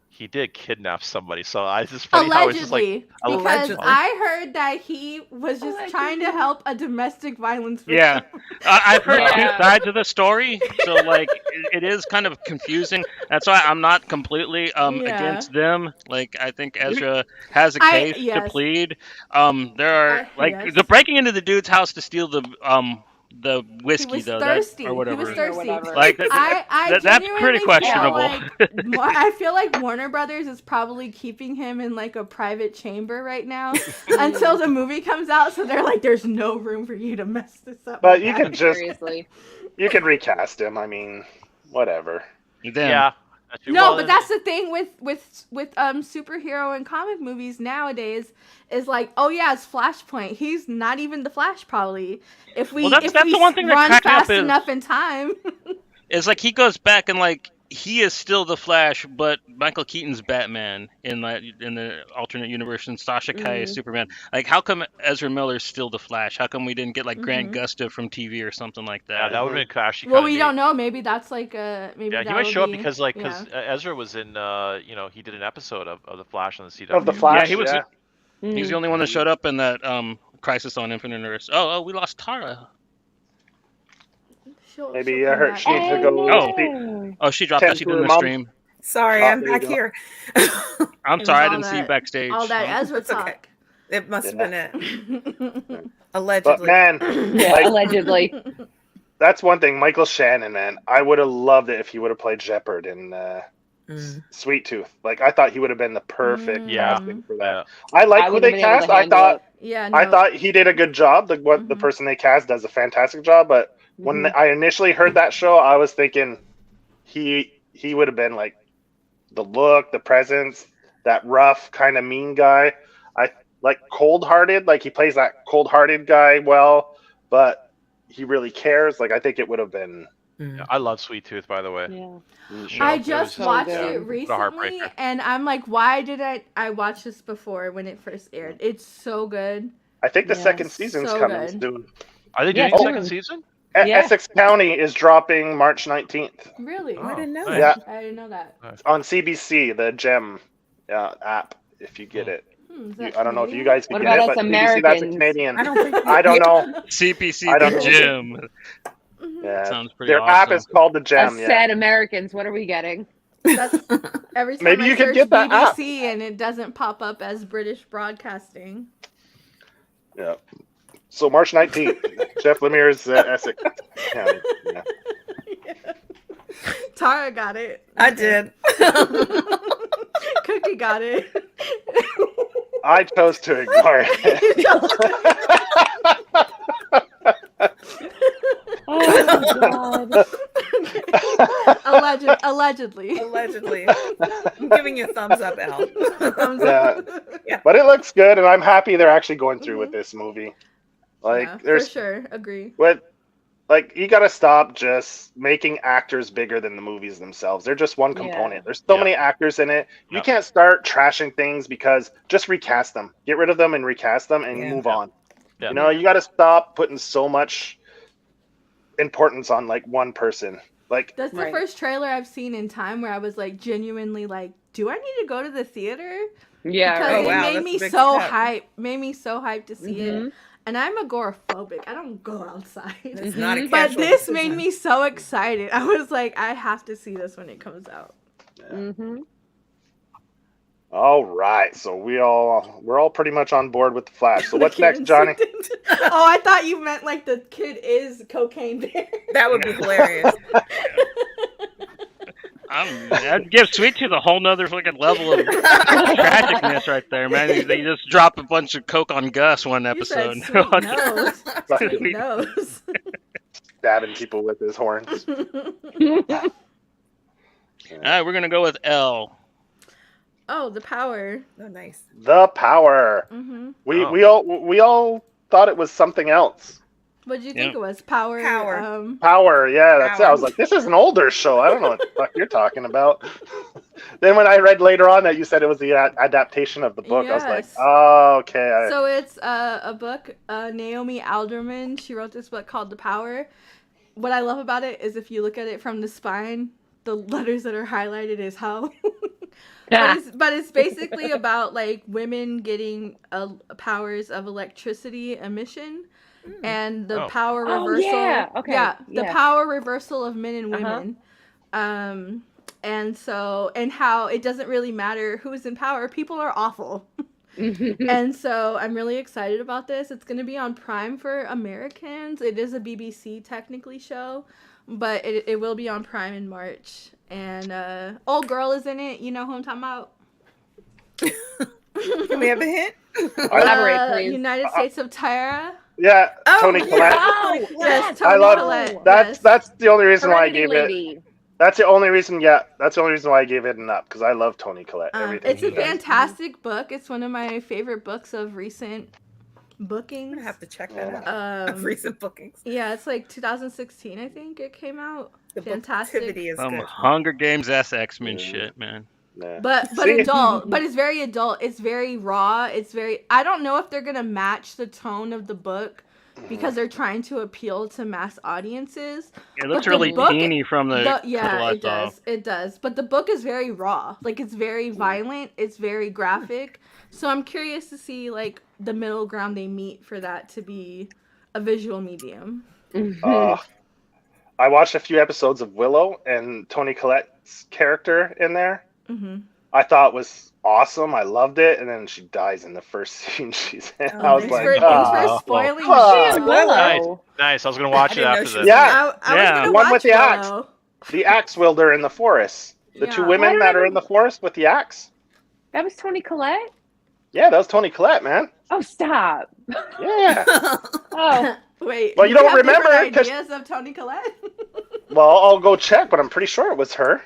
he did kidnap somebody. So it's just funny how it's just like, Allegedly, because Allegedly. I heard that he was just trying to help a domestic violence victim. Yeah, I've heard Yeah. two sides of the story, so like it is kind of confusing. That's why I'm not completely Yeah. against them. Like I think Ezra has a I- case to yes. plead. There are like yes. the breaking into the dude's house to steal the whiskey He was though, thirsty. or whatever. He was thirsty. whatever. Like I that's pretty genuinely questionable. I feel like Warner Brothers is probably keeping him in like a private chamber right now until the movie comes out. So they're like, "There's no room for you to mess this up." But like you that." can just Seriously. you can recast him. I mean, whatever. Then, yeah. That's true. No, Well, but then- that's the thing with superhero and comic movies nowadays is like, oh yeah, it's Flashpoint. He's not even the Flash probably. If we Well, that's if we the one thing that run cracked me up fast is- enough in time. it's like he goes back and like he is still the Flash, but Michael Keaton's Batman in the alternate universe, and Sasha Kaye is Superman. Like, how come Ezra Miller's still the Flash? How come we didn't get like Grant Gustin from TV or something like yeah, that? that would have been actually. Well, kinda we neat. don't know. Maybe that's like a maybe. Yeah, he that might would show up be- because yeah. Ezra was in, you know, he did an episode of the Flash on the CW. Of the Flash. Yeah, he was. Yeah. He's the only one that showed up in that Crisis on Infinite Earths. Oh, we lost Tara. Maybe she'll come her back. she needs to go. Oh. see- Oh, she dropped Tend out. She to did in her the mom. stream. Sorry, Oh, I'm there you back go. here. I'm It sorry, I was didn't see you backstage. All that Ezra It's okay. talk. It must have been it. But Allegedly. man, Yeah, like, allegedly. that's one thing. Michael Shannon, man, I would have loved it if he would have played Shepard in Mm. Sweet Tooth. Like, I thought he would have been the perfect Yeah. casting for that. Yeah. I like I who wouldn't they have been able cast. to I handle thought it. Yeah, no. I thought he did a good job. The person they cast does a fantastic job. But When I initially heard that show, I was thinking he would have been like the look, the presence, that rough kind of mean guy. I like cold-hearted, like he plays that cold-hearted guy well, but he really cares. Like I think it would have been. Yeah, I love Sweet Tooth, by the way. Yeah. The show. I just watched good. it What a recently, heartbreaker. and I'm like, why did I watch this before when it first aired? It's so good. I think the Yeah, second season's so coming good. soon. Are they doing Yeah, a second soon. season? Yeah. Essex County is dropping March 19th Really? I didn't know nice. that. Yeah. I didn't know that. on CBC, the Gem app. If you get it, Is that I don't know if you Canadian? guys can What get about it, us but CBC, that's a Americans? Canadian. I don't think. I don't know. CPC I don't the know. gym. Yeah. Sounds pretty Their awesome. app is called the Us Gem. Yeah. sad Americans, what are we getting? That's every time Maybe I you could search get that app. BBC and it doesn't pop up as British Broadcasting. Yeah. So March 19th, Jeff Lemire's Essex County. Yeah. Tara got it. I did. Cookie got it. I chose to ignore it. Oh, God. Allegedly. Allegedly. I'm giving you a thumbs up, Al. Thumbs Yeah. up. But it looks good, and I'm happy they're actually going through with this movie. Like, Yeah, for there's sure. Agree. like you got to stop just making actors bigger than the movies themselves. They're just one component. Yeah. There's so Yeah. many actors in it. You Yeah. can't start trashing things because just recast them. Get rid of them and recast them and Yeah. move Yeah. on. Yeah. You know, you got to stop putting so much importance on like one person. Like, That's the Right. first trailer I've seen in time where I was like genuinely like, do I need to go to the theater? Yeah. Because Right. Oh, wow, it made that's me a big so step. hyped. Made me so hyped to see it. Mhm. And I'm agoraphobic. I don't go outside. It's not a Mhm. But casual this made decision. me so excited. I was like, I have to see this when it comes out. Mhm. all right, so we're all pretty much on board with the Flash. So what's The next, kid Johnny? incident. Oh, I thought you meant like the kid is Cocaine Bear. That would be hilarious. I'd give Sweet Tooth a whole nother fucking level of tragicness right there, man. They just drop a bunch of coke on Gus one You said episode. sweet nose. Sweet Sweet- nose. Stabbing people with his horns. All right, we're gonna go with L. Oh, the power. Oh, nice. The Power. Mm-hmm. We all thought it was something else. What did you Yeah. think it was? Power. Power. Power, yeah, that's it. I Power. was like, this is an older show. I don't know what the fuck you're talking about. Then when I read later on that you said it was the adaptation of the book, I was like, Yes. oh, okay. So it's a book. Naomi Alderman. She wrote this book called The Power. What I love about it is if you look at it from the spine, the letters that are highlighted is hell. But it's basically about like women getting powers of electricity emission and the Oh. power Oh, reversal. yeah. Okay. Yeah, the Yeah. power reversal of men and Uh-huh. women. And how it doesn't really matter who's in power. People are awful. And so I'm really excited about this. It's going to be on Prime for Americans. It is a BBC technically show, but it will be on Prime in March. And old girl is in it. You know who I'm talking about? Can we have a hint? Elaborate, please. United States of Tara. Yeah, Oh, Tony yeah. Collette. Oh, Yes, I Tony love Collette. that's Yes. that's the only reason why I Serenity gave it. Lady. That's the only reason. Yeah, that's the only reason why I gave it an up because I love Tony Collette. Everything It's he a does. fantastic book. It's one of my favorite books of recent I'm bookings. gonna have to check that out. Of Um, recent bookings. yeah, it's like 2016, I think it came out. The fantastic. booktivity is Some good. Hunger Games X-Men Yeah. shit, man. Yeah. But See? adult. But it's very adult. It's very raw. It's very. I don't know if they're gonna match the tone of the book because they're trying to appeal to mass audiences. It looks the really book- teeny from the couple Yeah, I it saw. does. It does. But the book is very raw. Like it's very violent. It's very graphic. So I'm curious to see like the middle ground they meet for that to be a visual medium. I watched a few episodes of Willow and Tony Collette's character in there. Hmm. I thought was awesome. I loved it, and then she dies in the first scene she's in. Oh, I was thanks like, Thanks oh. for spoiling. fuck. the show. Willow. Nice. I was gonna watch I it didn't know after she this. was- Yeah, I Yeah. was gonna One with watch the axe. Willow. the axe wielder in the forest. The Yeah. two I women don't that are in remember- the forest with the axe. That was Tony Collette? Yeah, that was Tony Collette, man. Oh, stop. Yeah. Oh, Wait. Well, you do we don't have different remember, 'cause- ideas of Toni Collette? Well, I'll go check, but I'm pretty sure it was her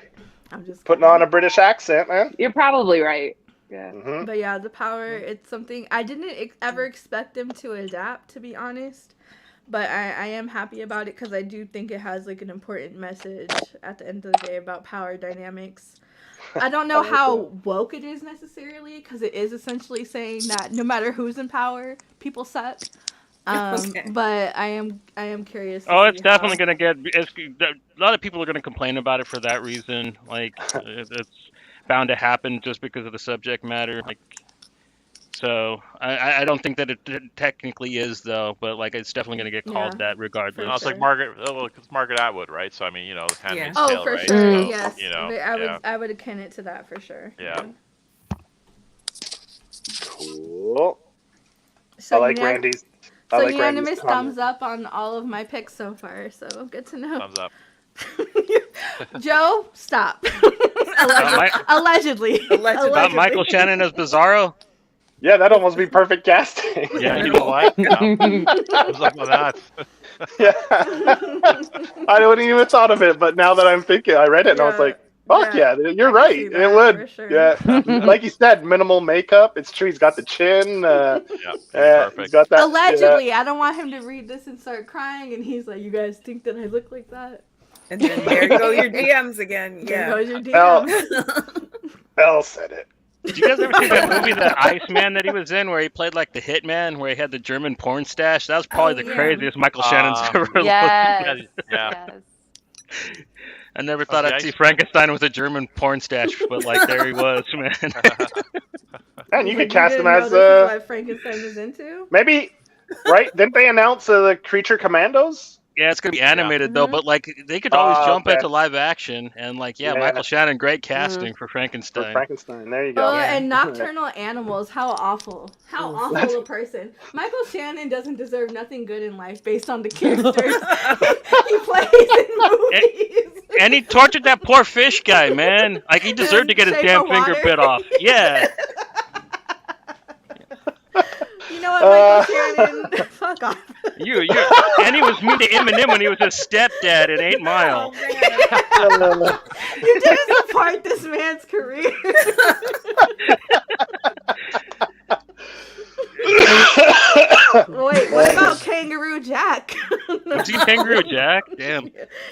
I'm just putting on a British accent, man. You're probably right. Yeah. Hmm. But yeah, the power, it's something I didn't ever expect them to adapt, to be honest. But I am happy about it because I do think it has like an important message at the end of the day about power dynamics. I don't know I like how that. woke it is necessarily because it is essentially saying that no matter who's in power, people suck. Okay. But I am curious. To Oh, see it's definitely how... gonna get. A lot of people are gonna complain about it for that reason. Like, it's bound to happen just because of the subject matter. Like, so I don't think that it technically is though, but like it's definitely gonna get called Yeah, that regardless. No, it's like sure. it's Margaret Atwood, right? So I mean, Handmaid's Oh, Tale, for right? sure. So, Yes. yeah. I would akin it to that for sure. Yeah. Cool. So I like unan- Randy's. So I like Randy's unanimous comment. thumbs up on all of my picks so far. So good to know. Thumbs up. Joe, stop. Allegedly. About Michael Shannon as Bizarro. Yeah, that'd almost be perfect casting. Yeah, you know what? Thumbs up on that. Yeah. I wouldn't even thought of it, but now that I'm thinking, I read it and I was like, fuck yeah, you're I can right. see It that, would. for sure. Yeah. Like you said, minimal makeup. It's true. He's got the chin. Yeah, He's perfect. got that. Allegedly, I don't want him to read this and start crying, and he's like, "You guys think that I look like that?" And then there go your DMs again. There Yeah. goes your Well, DM. Belle said it. Did you guys ever see that movie, The Iceman, that he was in, where he played like the hitman, where he had the German porn stash? That was probably the yeah. craziest Michael Shannon's ever looked. Yes. Yeah. Yes. I never thought Okay. I'd see Frankenstein with a German porn stash, but like there he was, man. And you He's could cast him didn't know as this is what Frankenstein was into. maybe, right? Didn't they announce the Creature Commandos? Yeah, it's gonna be animated though, Mhm. but like they could always jump okay. into live action, and like Yeah. Michael Shannon, great casting for For Frankenstein. Frankenstein. There you go. Oh, Yeah. and nocturnal animals. How awful. How awful a person. Michael Shannon doesn't deserve nothing good in life based on the characters he plays in movies. And he tortured that poor fish guy, man. Like he deserved to get his Shape damn of finger water. bit off. Yeah. You know what, Michael Shannon? Fuck off. And he was mean to Eminem when he was his stepdad in 8 Mile. You didn't support this man's career. Wait, what about Kangaroo Jack? Was he Kangaroo Jack? Damn.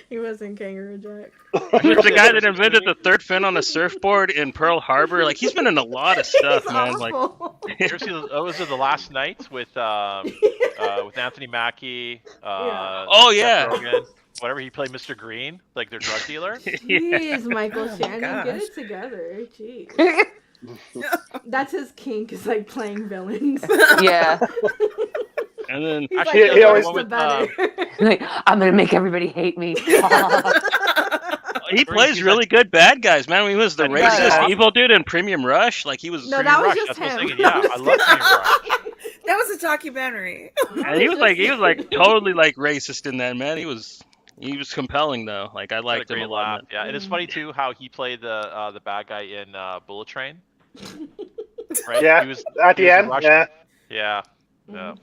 He wasn't Kangaroo Jack. He was the guy that invented the third fin on a surfboard in Pearl Harbor. Like he's been in a lot of stuff, He's man. Like awful. You ever see was it The Last Night with Anthony Mackie? Oh, yeah. Seth Rogen, whatever, he played Mr. Green, like their drug dealer. Jeez, Michael my Shannon, get gosh. it together. Jeez. That's his kink, is like playing villains. Yeah. and then He's Actually, like, he the always- worse the better. Like, I'm gonna make everybody hate me. he plays really good bad guys, man. When he was the And he does. racist evil dude in Premium Rush, like he was No, that was Rush, just that's what I was him. thinking, yeah, I love Premium Rush. That was a documentary. and he was like totally like racist in that, man. He was compelling though. Like I Had a liked him great a lot. laugh. Yeah, and it's funny too how he played the bad guy in Bullet Train. Right? Yeah, He was at the he was end. Russian. Yeah, Yeah. Mm-hmm. Yeah.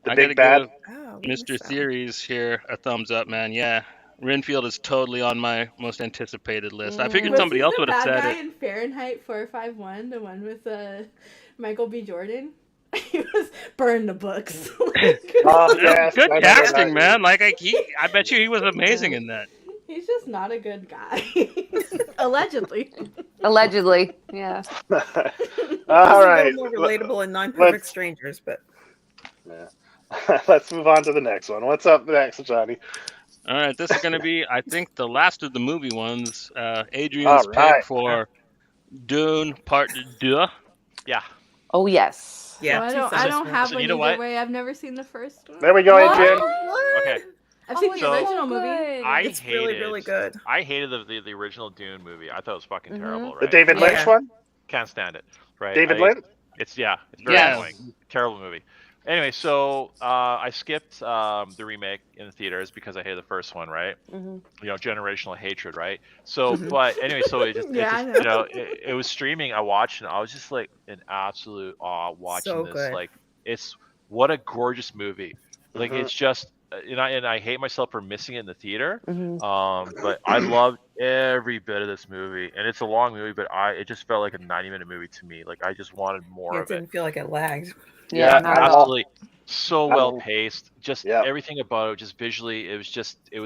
the I big gotta bad. give Oh, Mr. Theories here a thumbs up, man. Yeah. Renfield is totally on my most anticipated list. I figured Was somebody he else the would have bad said guy it. in Fahrenheit 451, the one with Michael B. Jordan? He was burn the books. Oh, Yeah, yes, good I know casting, that. man. Like I bet you he was amazing in that. He's just not a good guy. Allegedly. Allegedly. Yeah. All He's right. a little more relatable in Non-Perfect let's- Strangers, but Let's move on to the next one. What's up next, Johnny? All right, this is going to be, I think, the last of the movie ones. Adrian's All right. pick for Dune Part 2. Yeah. Oh yes. yeah. I two don't thumbs. have So one you know either what? way. I've never seen the first one. There we go, What? Adrian. Okay. I've seen the so- original movie. I It's hated really, really good. I hated the original Dune movie. I thought it was fucking Mhm. terrible, right? The David Yeah. Lynch one? Can't stand it. Right. David I- Lynch? It's very Yeah. annoying. Terrible movie. Anyway, so I skipped the remake in the theaters because I hated the first one, right? Mm-hmm. Generational hatred, right? So, but anyway, so Yeah, I it was streaming. I watched and I was just like in absolute awe watching So this. good. Like, it's what a gorgeous movie. Like, Mhm. it's just and I hate myself for missing it in the theater. Mhm. But I loved every bit of this movie, and it's a long movie, but it just felt like a 90-minute movie to me. Like I just wanted more Yeah, it of it. didn't feel like it lagged. Yeah, not at all. Absolutely, so well paced. Just Yeah. everything about it, just visually, it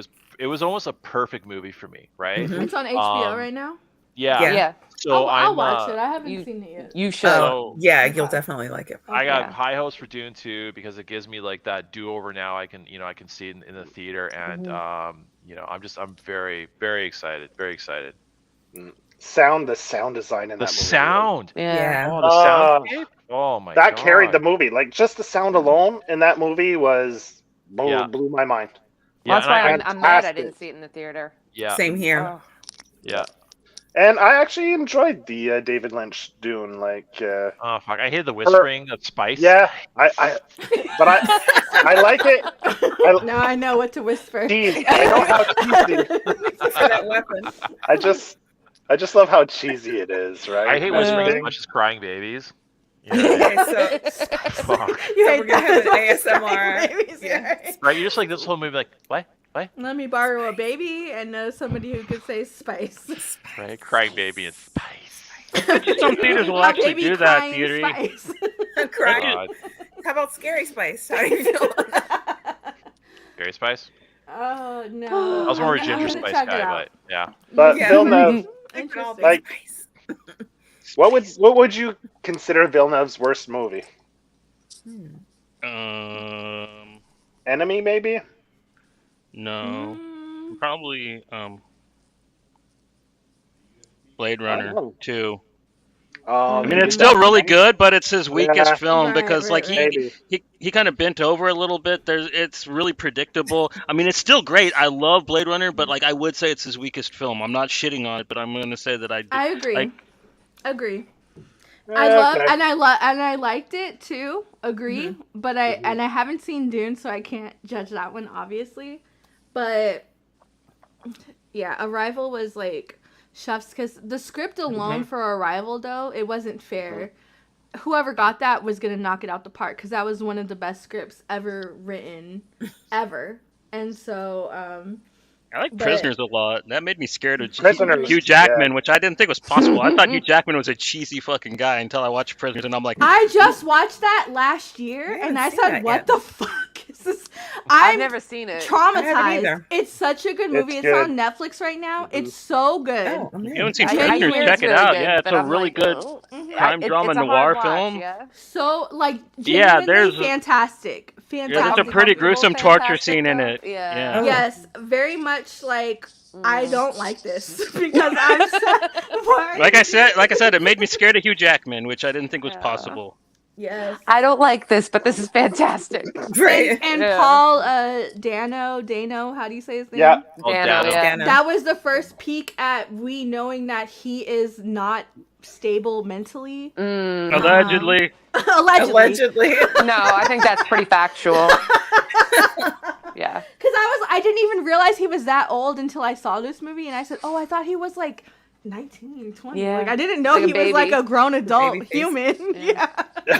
was almost a perfect movie for me, right? Mhm. It's on HBO right now. Yeah. Yeah. Yeah, So I'll I'm watch it. I haven't seen it yet. you should. So Yeah, you'll Okay. definitely like it. I got Yeah. high hopes for Dune 2 because it gives me like that do-over now. I can see it in the theater, and I'm very, very excited. Very excited. The sound design in The that movie. sound. Yeah. Oh, the soundscape. Oh my god. That carried the movie. Like just the sound alone in that movie blew my mind. Yeah, Well, that's why and I'm mad I fantastic. didn't see it in the theater. yeah, Same here. Oh. yeah. And I actually enjoyed the David Lynch Dune. Like, Oh fuck! I hated the whispering of spice. yeah, but I like it. Now I know what to whisper. Cheesy. I know how cheesy. For that weapon. I just love how cheesy it is, right? I hate whispering as Everything. much as crying babies. You know, Okay, so fuck. You So hate we're gonna have an that. ASMR. Babies, Yeah. right? Right? You're just like this whole movie, like what? Let me borrow a baby and know somebody who could say spice. Right? Crying baby and spice. Some theaters will A actually baby do that, crying theory. spice. Crying. God. How about Scary Spice? How do you feel? Scary spice. Oh no! I was more a I'm ginger gonna spice check it guy, out. but yeah. But Yeah. Villeneuve, Interesting. Like- what would you consider Villeneuve's worst movie? Enemy, maybe? No, Mm, probably Blade Runner Oh. 2. I I mean, it's still really good, but it's his weakest Yeah. film Right, because, right, like, right. he kind of bent over a little bit. It's really predictable. I mean, it's still great. I love Blade Runner, but like, I would say it's his weakest film. I'm not shitting on it, but I'm gonna say that I agree. like- Agree. Okay. I liked it too. Agree. But I haven't seen Dune, so I can't judge that one obviously. But yeah, Arrival was like chef's because the script alone for Arrival though it wasn't fair. Whoever got that was gonna knock it out the park because that was one of the best scripts ever written, ever. And so I like But- Prisoners a lot. That made me scared of Prisoners, Hugh Jackman, which I didn't think was possible. I thought Hugh Jackman was a cheesy fucking guy until I watched Prisoners, and I'm like, I just watched that last year, I and I haven't seen said, that "What yet. the fuck is this?" I've I'm never seen it. I haven't traumatized. either. It's such a good movie. It's good. on Netflix right now. It's so good. Oh, you man. haven't seen I Prisoners? hear Check it's it really out. good, Yeah, it's but a I'm really like, good oh. crime drama it's a noir hard watch, film. Yeah. So like Yeah, genuinely there's a- fantastic. Yeah, there's Fantastic. a pretty Uncomfortable, gruesome torture fantastic scene in stuff. it. Yeah. Oh. Yes, very much like I don't like this because I'm so, why Like I are you- said, it made me scared of Hugh Jackman, which I didn't think was Yeah. possible. Yes. I don't like this, but this is fantastic. Right. And Yeah. Paul Dano, how do you say his name? Yeah. Oh, Dano, Dano. yeah. Dano. That was the first peek at we knowing that he is not stable mentally. Mm. Allegedly. Allegedly. No, I think that's pretty factual. Yeah. Because I didn't even realize he was that old until I saw this movie, and I said, "Oh, I thought he was like 19, 20." Yeah. Like I didn't know Like a he was like baby. a grown adult baby face. human. Yeah.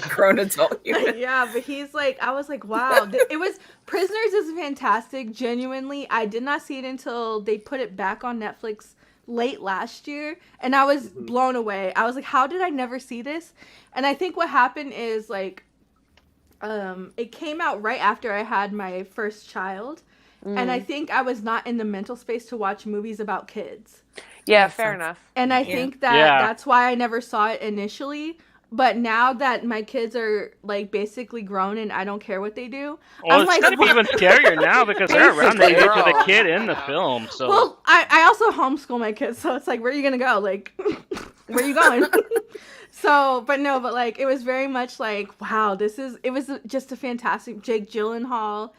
Grown adult human. Yeah, but he's like, I was like, wow. It was Prisoners is fantastic. Genuinely, I did not see it until they put it back on Netflix late last year, and I was blown away. I was like, how did I never see this? And I think what happened is like, it came out right after I had my first child, and I think I was not in the mental space to watch movies about kids. Yeah, Makes fair sense. enough. And I Yeah. think that Yeah. that's why I never saw it initially. But now that my kids are like basically grown and I don't care what they do, Well, I'm it's like, gonna be even scarier now because they're around the age Basically, of the girl. kid in the film. So well, I also homeschool my kids, so it's like, where are you gonna go? Like, where are you going? So, but like, it was very much like, wow, it was just a fantastic Jake Gyllenhaal,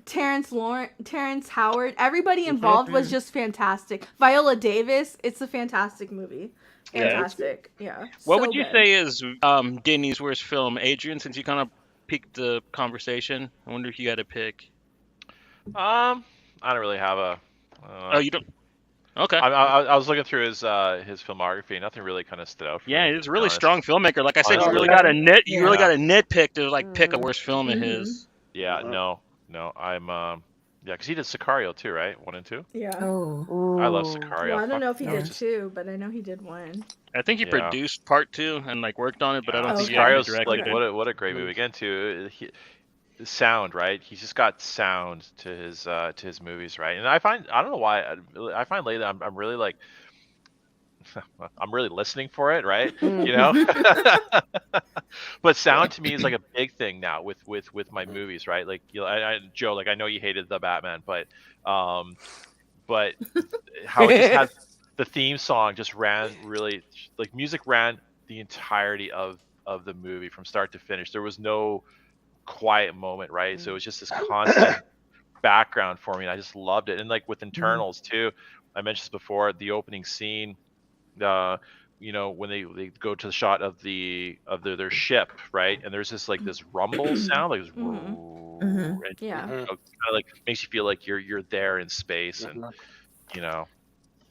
Terrence Howard, everybody involved was just fantastic. Viola Davis, it's a fantastic movie. Yeah. Fantastic. Yeah. what so would you good. say is Denny's worst film, Adrian? Since you kind of piqued the conversation, I wonder if you had to pick. I don't really have a. Oh, you don't. Okay. I was looking through his filmography. Nothing really kind of stood out for Yeah, me. he's to a be really honest. strong filmmaker. Like I said, you Honestly. really got to nitpick to like pick a Mm-hmm. worst film of his. Yeah, no. No, I'm yeah, because he did Sicario too, right? 1 and 2. Yeah. Oh, I love Ooh. Sicario. Well, I don't know if he Yeah. did 2, but I know he did 1. I think he Yeah. produced part 2 and like worked on it, but I don't think he Okay. actually Sicario's directed like it. what a great movie. Again, too, the sound, right? He's just got sound to his movies, right? And I don't know why I find lately I'm really like I'm really listening for it, right? You know. But sound to me is like a big thing now with my movies, right? Like, you know, Joe, like I know you hated the Batman, but how it just had the theme song just ran really, like music ran the entirety of the movie from start to finish. There was no quiet moment, right? So it was just this constant background for me, and I just loved it. And like with Internals too, I mentioned this before, the opening scene, you know, when they go to the shot of their ship, right? And there's this like this rumble sound, like this and, Yeah. you know, kind of like makes you feel like you're there in space, and you know.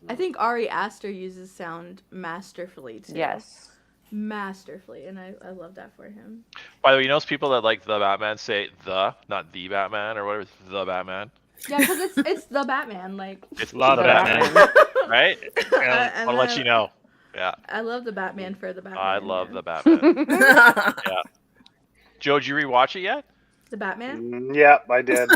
I think Ari Aster uses sound masterfully too. Yes. Masterfully, and I love that for him. By the way, you know those people that like the Batman say the, not the Batman or whatever, the Batman. Yeah, because it's the Batman. Like, It's A lot the of Batman. right? and I'll let you know. Yeah, I love the Batman for the Batman. I love man. the Batman. Yeah. Joe, did you rewatch it yet? The Batman. Yeah, I did.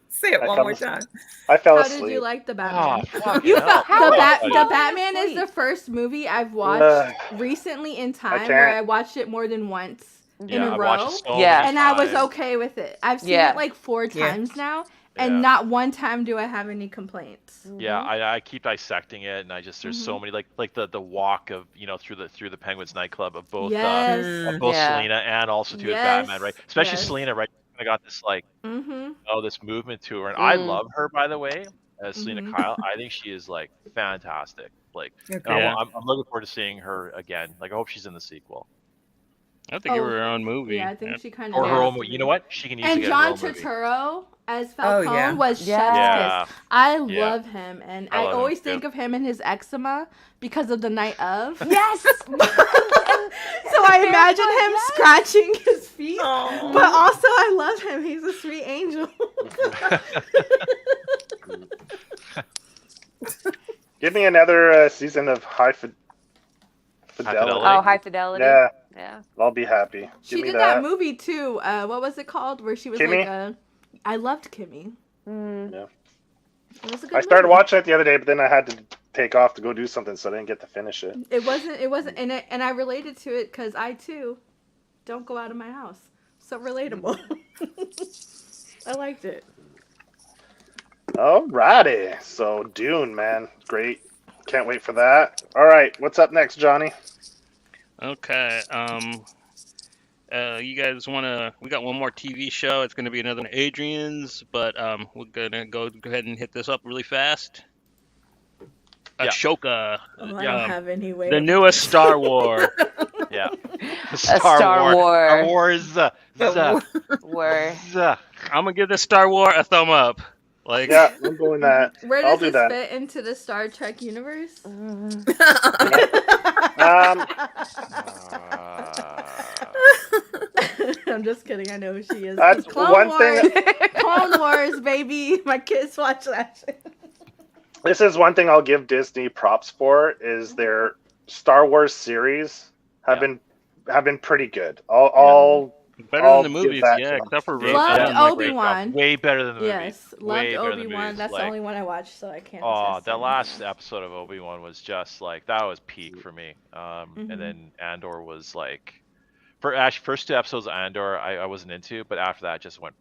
say it I one fell more asleep. time. I fell How asleep. did you like the Batman? fucking You hell. felt the How Batman is asleep? the first movie I've watched recently in time where I watched it more than once in Yeah, a I row, watched it so Yeah. many and I was times. okay with it. I've seen Yeah. it like 4 Yeah. times now, and Yeah. not one time do I have any complaints. Yeah, I keep dissecting it, and I just there's so many like the walk of, you know, through the Penguins nightclub of both Yes. of both Yeah. Selena and also too Yes. Batman, right? Especially Yes. Selena, right? I got this like Mm-hmm. this movement to her, and I Mm. love her, by the way, as Selena Mhm. Kyle. I think she is like fantastic. Like, and Okay. I'm looking forward to seeing her again. Like, I hope she's in the sequel I think it was her own movie. Yeah, I think she kind of. or her own movie. You know what? She can easily And get John her own movie. Turturro as Oh, Falcone yeah. was Yeah. chef's Yeah. kiss. I Yeah. love him, and I I love him, always too. think of him and his eczema because of the night of. Yes. So I imagine him Yes. scratching his feet, Oh. but also I love him. He's a sweet angel. Give me another season of High Fidelity. Oh, High Fidelity. Yeah, Yeah. I'll be happy. Give She me did that. that movie too. What was it called? Where she was Kimmy? like I loved Kimmy. Mm. Yeah. It was a good I started movie. watching it the other day, but then I had to take off to go do something, so I didn't get to finish it. It wasn't, and I related to it because I too don't go out of my house. So relatable. I liked it. Alrighty. So Dune, man, great. Can't wait for that. All right, what's up next, Johnny? Okay. You guys wanna? We got one more TV show. It's gonna be another one of Adrian's, but we're gonna go ahead and hit this up really fast. Yeah. Ashoka, Oh, I don't have any way. the newest Star Wars. Yeah. Star Wars. Star Wars. Were. I'm gonna give this Star Wars a thumb up. Like, Yeah, I'm doing that. Where I'll does do this that. fit into the Star Trek universe? I'm just kidding. I know who she is. That's Clone one Wars. thing. Clone Wars, baby. My kids watch that shit. This is one thing I'll give Disney props for is their Star Wars series have been pretty good. All better I'll than the give movies, that to yeah, them. except for Loved Rogue One, like, Obi-Wan. Way better than the movies. Yes, loved Way better than the Obi-Wan. movies. That's Like, the only one I watched, so I can't. oh, attest that to last episode of Obi-Wan was just like, that was peak for me. Mhm. And then Andor was like, first 2 episodes of Andor I wasn't into, but after that it just went,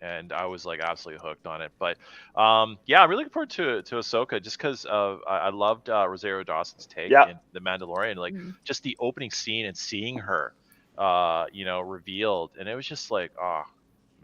and I was like absolutely hooked on it. But yeah, I'm really looking forward to Ahsoka just because I loved Rosario Dawson's take in The Mandalorian, like just the opening scene and seeing her, revealed, and it was just like, oh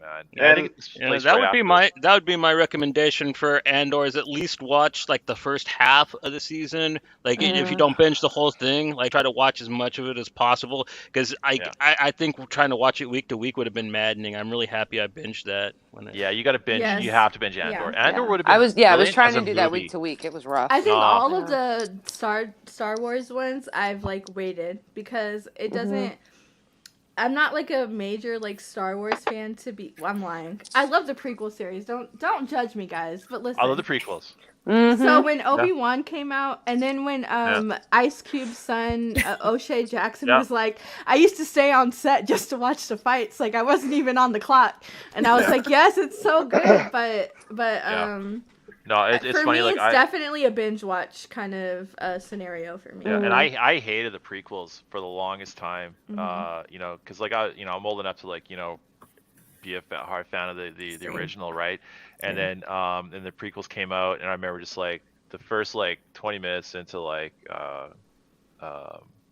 man. And I think it's placed that right would be after- that would be my recommendation for Andor, is at least watch like the first half of the season. Like if you don't binge the whole thing, like try to watch as much of it as possible, because I think trying to watch it week to week would have been maddening. I'm really happy I binged that. Yeah, you got to binge. Yes. You have to binge Andor. Yeah. Andor would have been. I was brilliant trying as to a do that movie. week to week. It was rough. I think Oh. all of the Star Wars ones I've like waited because it doesn't. I'm not like a major like Star Wars fan to be. Well, I'm lying. I love the prequel series. Don't judge me, guys. But listen. I love the prequels. So when Obi-Wan came out, and then when Ice Cube's son O'Shea Jackson was like, I used to stay on set just to watch the fights. Like I wasn't even on the clock, and I was like, yes, it's so good. But no, it's for funny. me, Like it's definitely a binge watch kind of scenario for me. Yeah, and I hated the prequels for the longest time. You know, because like I'm old enough to like be a hard fan of the original, right? And then the prequels came out, and I remember just like the first like 20 minutes into like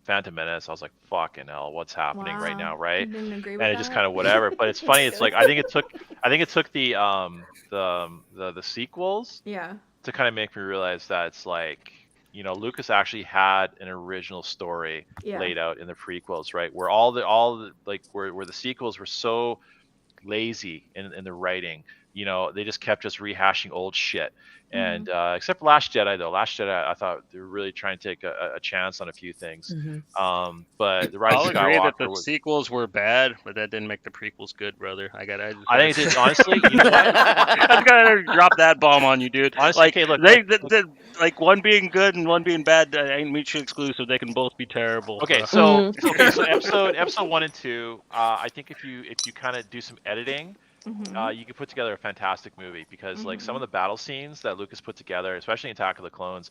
Phantom Menace, I was like, fucking hell, what's happening right now, right? I didn't agree with And it that. just kind of whatever. But it's funny. It's like I think it took the sequels to kind of make me realize that it's like, Lucas actually had an original story laid out in the prequels, right? Where all the like where the sequels were so lazy in the writing, they just kept just rehashing old shit. And except for Last Jedi, though. Last Jedi, I thought they were really trying to take a chance on a few things. But the Rise I'll of agree that Skywalker the sequels were bad, but that didn't make the prequels good, brother. I think it's honestly, you know what? I just gotta drop that bomb on you, dude. Honestly, like, okay, look, like one being good and one being bad ain't mutually exclusive. They can both be terrible. Okay, so episode 1 and 2. I think if you kind of do some editing, you could put together a fantastic movie, because like some of the battle scenes that Lucas put together, especially in Attack of the Clones,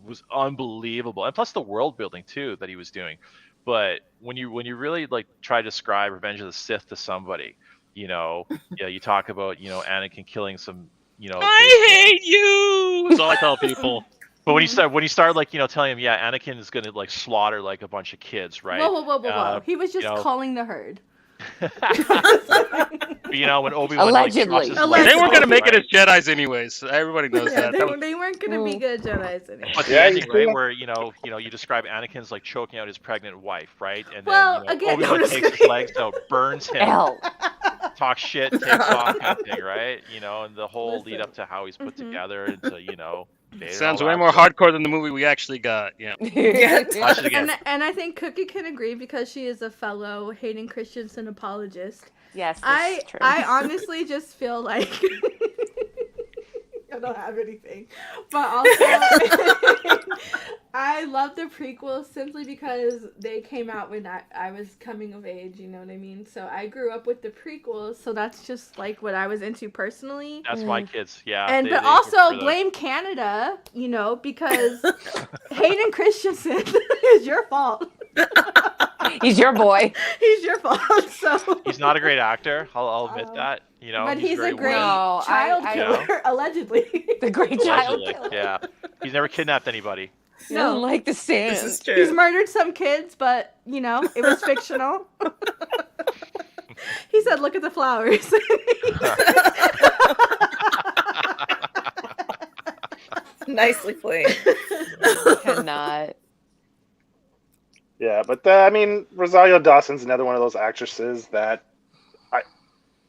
was unbelievable, and plus the world building too that he was doing. But when you really like try to describe Revenge of the Sith to somebody, you talk about Anakin killing some I hate you. That's all I tell people. But when you start like telling him, Anakin is gonna like slaughter like a bunch of kids, right? Whoa. He was just calling the herd. When Obi-Wan Allegedly. They weren't gonna make it as Jedis anyways. Everybody knows that. They weren't gonna be good Jedis anyway. But the ending, right, where you describe Anakin's like choking out his pregnant wife, right? And then Obi-Wan takes his legs out, burns him, talks shit, takes off, kind of thing, right? And the whole lead up to how he's put together into sounds way more hardcore than the movie we actually got. Yeah. And I think Cookie can agree, because she is a fellow Hayden Christensen apologist. Yes, that's true. I honestly just feel like I don't have anything, but also I love the prequels simply because they came out when I was coming of age, you know what I mean? So I grew up with the prequels, so that's just like what I was into personally. That's my kids, yeah. And but also blame Canada, because Hayden Christensen is your fault. He's your boy. He's your fault. So he's not a great actor. I'll admit that. But he's a great No, child killer, allegedly. The great child Allegedly, killer. yeah. He's never kidnapped anybody. He doesn't like the sand. This is true. He's murdered some kids, but it was fictional. He said, "Look at the flowers." Nicely played. Cannot. Yeah, but Rosario Dawson's another one of those actresses that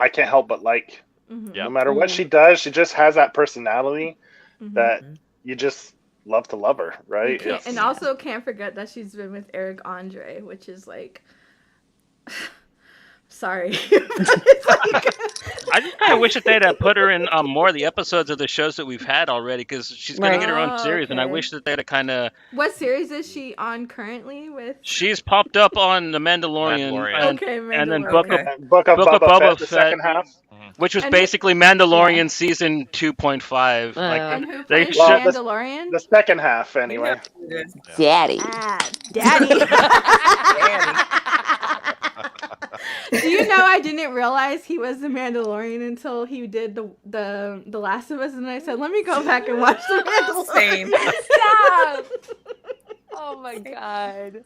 I can't help but like. Yeah. No matter what she does, she just has that personality that you just love to love her, right? And also can't forget that she's been with Eric Andre, which is like, sorry. I just kind of wish that they'd have put her in more of the episodes of the shows that we've had already, because she's going to get her own series, and I wish that they'd have kind of... What series is she on currently with? She's popped up on The Mandalorian. Mandalorian. And then Book of Boba Fett, the second half. Which was basically Mandalorian season 2.5. And who plays Mandalorian? The second half, anyway. Daddy. Daddy. Do you know I didn't realize he was the Mandalorian until he did the Last of Us, and I said, let me go back and watch the Mandalorian. Same. Stop. Oh my god.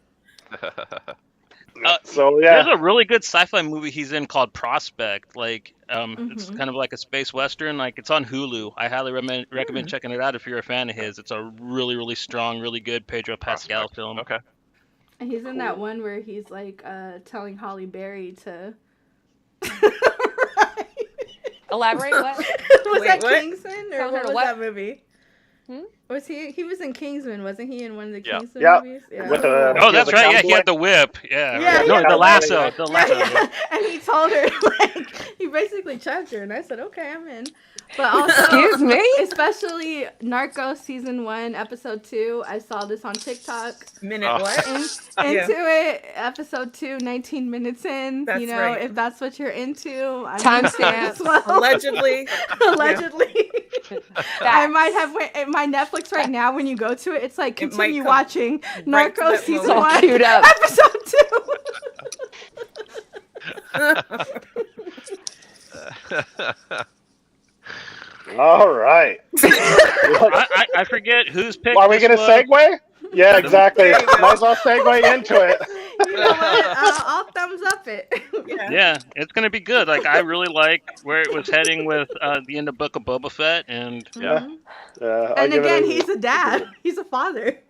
So yeah, there's a really good sci-fi movie he's in called Prospect. It's kind of like a space western. It's on Hulu. I highly recommend checking it out if you're a fan of his. It's a really, really strong, really good Pedro Pascal film. Okay. And he's in that one where he's telling Halle Berry to. Elaborate. What? Was that Kingston or what was that movie? Was he? He was in Kingsman, wasn't he? In one of the Yeah. Kingsman Yeah. movies. Yeah. With Oh, he was that's a right. Yeah, he cowboy. had the whip. Yeah. Yeah, No, yeah, the lasso. yeah. The lasso. Yeah. And he told her like he basically chucked her, and I said, "Okay, I'm in." But also, Excuse me? especially Narcos season 1, episode 2. I saw this on TikTok. Minute Oh. what? Into it, episode 2, 19 minutes in. That's you know, right. if that's what you're into, I'm Timestamp. into it as well. Allegedly. Allegedly. I might have my Netflix right now. When you go to it, it's like It might continue come watching right to Narcos that season moment. 1, Queued up. episode 2. All right. I forget whose pick. Are we this going to was. segue? Yeah, exactly. There you go. Might as well segue into it. You know what? I'll thumbs up it. Yeah, it's gonna be good. Like I really like where it was heading with the end of Book of Boba Fett, and Yeah. I'll And give it again, a- he's a dad. He's a father.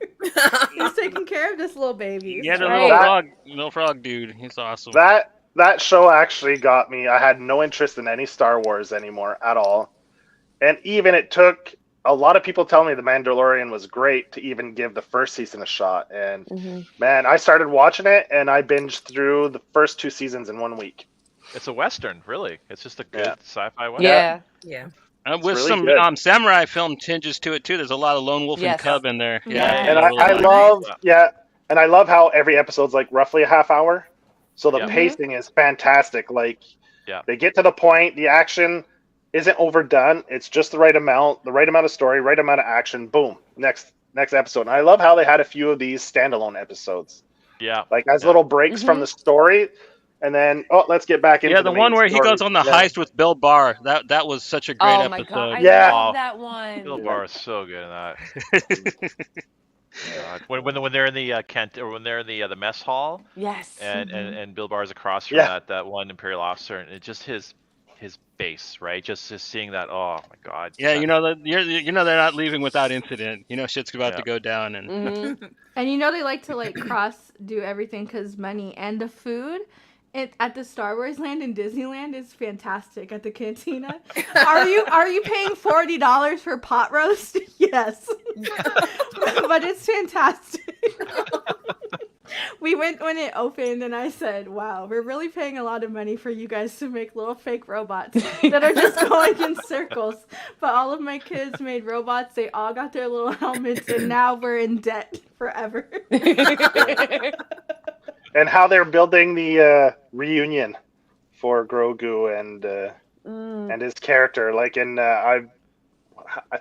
He's taking care of this little baby. yeah, the Right. little frog dude. He's awesome. That show actually got me. I had no interest in any Star Wars anymore at all. And even it took a lot of people tell me The Mandalorian was great to even give the first season a shot. And man, I started watching it and I binged through the first 2 seasons in 1 week. It's a Western, really. It's just a good Yeah. sci-fi Western. Yeah. Yeah. With really some good. samurai film tinges to it too. There's a lot of lone wolf and Yes. cub in there. Yeah. And really I like love and I love how every episode's like roughly a half hour. So the Yeah. pacing is fantastic. Like Yeah. they get to the point, the action isn't overdone. It's just the right amount of story, right amount of action. Boom. Next episode. And I love how they had a few of these standalone episodes. Yeah. Like as little breaks from the story. And then let's get back into Yeah, the main one where he story. goes on the Yeah. heist with Bill Barr. That was such a great Oh episode. my god, I Yeah. love that one. Bill Barr is so good in that. God. When they're in the Kent, or when they're in the mess hall, Yes. and Bill Barr's across from Yeah. that one Imperial officer, and it's just his base, right? Just seeing that. Oh my god. Yeah, you know that they're not leaving without incident. You know shit's about Yeah. to go down, and Mhm. And you know they like to like cross do everything because money and the food. At the Star Wars land in Disneyland is fantastic at the cantina. Are you paying $40 for pot roast? Yes. But it's fantastic. We went when it opened and I said, wow, we're really paying a lot of money for you guys to make little fake robots that are just going in circles. But all of my kids made robots. They all got their little helmets and now we're in debt forever. And how they're building the reunion for Grogu and his character. Like in I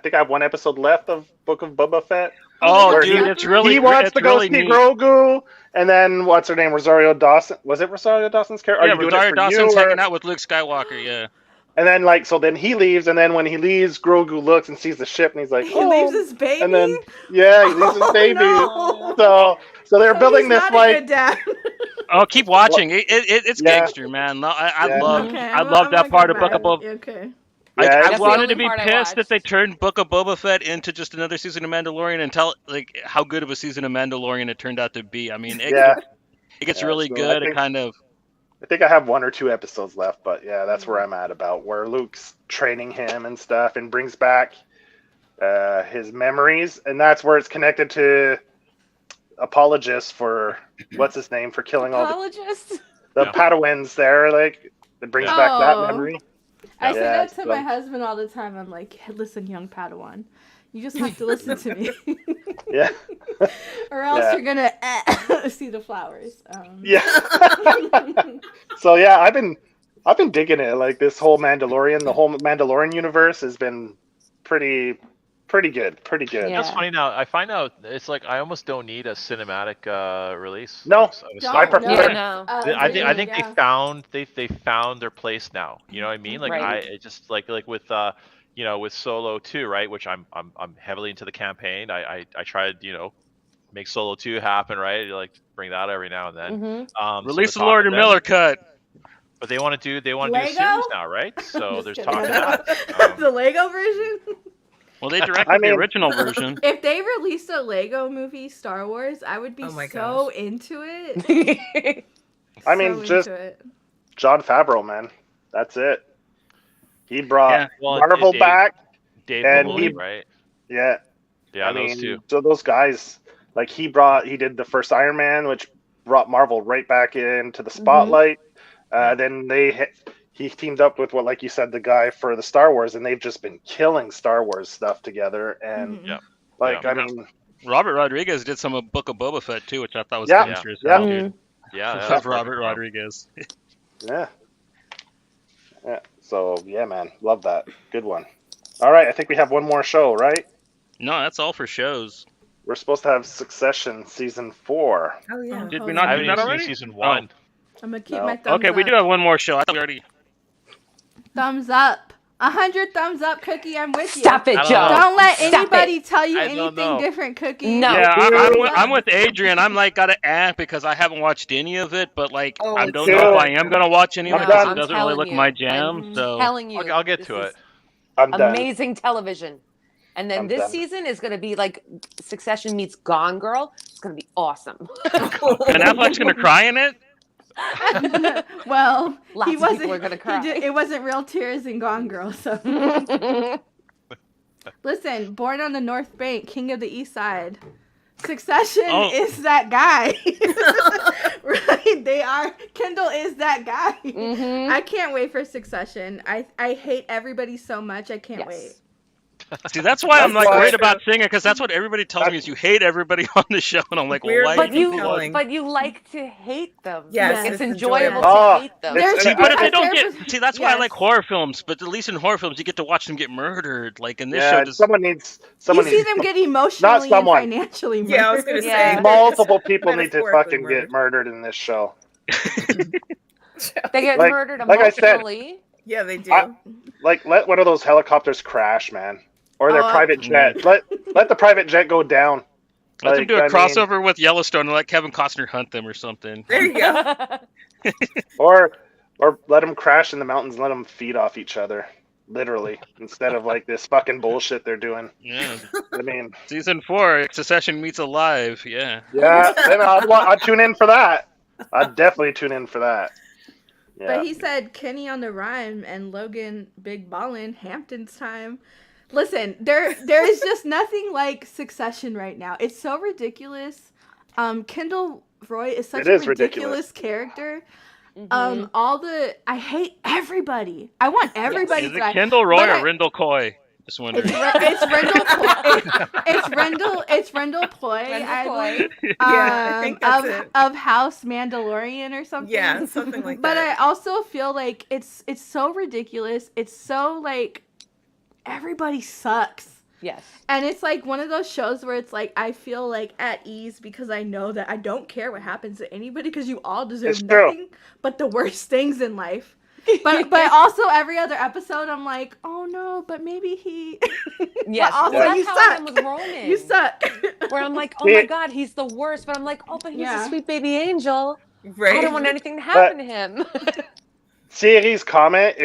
think I have 1 episode left of Book of Boba Fett. oh, Where dude, it's really he wants it's to go really see neat. Grogu, and then what's her name? Rosario Dawson. Was it Rosario Dawson's character? Yeah, Are you doing it Rosario for Dawson's you, or- hanging out with Luke Skywalker. Yeah. And then then he leaves, and then when he leaves, Grogu looks and sees the ship, and he's like, He "Oh." leaves his baby. And then he leaves his Oh, baby. no. So they're So building he's this not a like good dad. Oh, keep watching. It's Yeah. gangster, man. I Yeah. love Okay, I I'm love gonna that part go of Book of back. Boba. Okay. Yeah, I That's the wanted only to be part I pissed if they watched. turned Book of Boba Fett into just another season of Mandalorian and tell like how good of a season of Mandalorian it turned out to be. I mean, it gets Yeah, really so good. I It kind of think I have 1 or 2 episodes left, but yeah, that's where I'm at about where Luke's training him and stuff, and brings back his memories, and that's where it's connected to apologists for what's his name for killing all Apologist. the Yeah. Padawans there. Like it brings back that Oh. memory. I say Yeah, that to so- my husband all the time. I'm like, hey, listen, young Padawan, you just have to listen to me, Yeah, or else Yeah. you're gonna see the flowers. yeah. So yeah, I've been digging it. Like this whole the whole Mandalorian universe has been pretty good. Yeah. That's funny now. I find out it's like I almost don't need a cinematic release. No. of a Star I Wars. prefer Yeah, it. no. I think yeah. they found their place now. You know what I mean? Like Right. it just like with with Solo 2, right? Which I'm heavily into the campaign. I tried make Solo 2 happen, right? Like bring that every now and then. Mhm. So release they're the Lord talking and Miller cut. but they want to do a Lego? series now, right? So Just there's kidding. talk of that. The Lego version. Well, they directed I mean- the original version. If they released a Lego movie, Star Wars, I would be Oh my so gosh. into it. I mean, So just into it. Jon Favreau, man. That's it. He brought Yeah. Well, Marvel Dave- back. Dave And Filoni, he- right? Yeah. Yeah, those two. So those guys, like he did the first Iron Man, which brought Marvel right back into the spotlight. Then he teamed up with like you said, the guy for the Star Wars, and they've just been killing Star Wars stuff together. And I mean, Robert Rodriguez did some of Book of Boba Fett too, which I thought was interesting. Yeah, That's Robert Rodriguez. Yeah. So yeah, man, love that. Good one. All right, I think we have one more show, right? No, that's all for shows. We're supposed to have Succession season 4. Oh yeah. Did we I not haven't do that even already? seen season 1. I'm gonna keep my thumbs Okay, up. we do have one more show. I thought we already. Thumbs up. 100 thumbs up, Cookie. I'm with you. Stop it, Joe. Don't let Stop anybody it. tell you I don't anything know. different, Cookie. No. Yeah, I'm with Adrian. I'm like gotta act because I haven't watched any of it, but like I don't know if I am gonna watch any of it because it doesn't really look my jam. So telling you, I'll get to it. I'm done. amazing television. And then I'm this done. season is going to be like Succession meets Gone Girl. It's going to be awesome. Ben Affleck's gonna cry in it. Well, Lots he of wasn't. people are gonna cry. It wasn't real tears in Gone Girl. So listen, Born on the North Bank, King of the East Side. Succession is that guy. Right? They are. Kendall is that guy. I can't wait for Succession. I hate everybody so much. I can't wait. See, that's why I'm like worried about singing because that's what everybody tells me is you hate everybody on the show, and I'm like, well, why? But you like to hate them. Yes, it's enjoyable Oh, to hate them. See, but if they don't get, see, that's why I like horror films. But at least in horror films, you get to watch them get murdered. Like in this show, just someone needs. You see them get emotionally and financially murdered. Yeah, I was gonna say multiple people need to metaphorically fucking get murdered in this show. They get Like- murdered like I said, emotionally. Yeah, they do. Let one of those helicopters crash, man, or their private jet. Let the private jet go down. let them do a crossover with Yellowstone and let Kevin Costner hunt them or something. There you go. Or let them crash in the mountains and let them feed off each other, literally, instead of like this fucking bullshit they're doing. Yeah. I mean, Season 4, Succession meets Alive. Yeah. yeah, then I'd tune in for that. I'd definitely tune in for that. Yeah. But he said Kenny on the Rhyme and Logan Big Ballin' Hampton's time. Listen, there is just nothing like Succession right now. It's so ridiculous. Kendall Roy is such a ridiculous character. I hate everybody. I want everybody Is to it die. Kendall Roy or Rendell Coy? Just wondering. It's Rendell Coy. It's Rendell Coy. Rendell Coy. I think that's it. Of House Mandalorian or something. Yeah, something like But that. I also feel like it's so ridiculous. It's so like everybody sucks. Yes. And it's like one of those shows where it's like I feel like at ease because I know that I don't care what happens to anybody because you all deserve nothing but the worst things in life. But also every other episode I'm like, oh no, but maybe he. Yes. But also That's you how I suck. am with Roman. You suck. Where I'm like, oh my god, he's the worst. But I'm like, oh, but he's a sweet baby angel. Right. I don't want anything to happen to him. Thierry's comment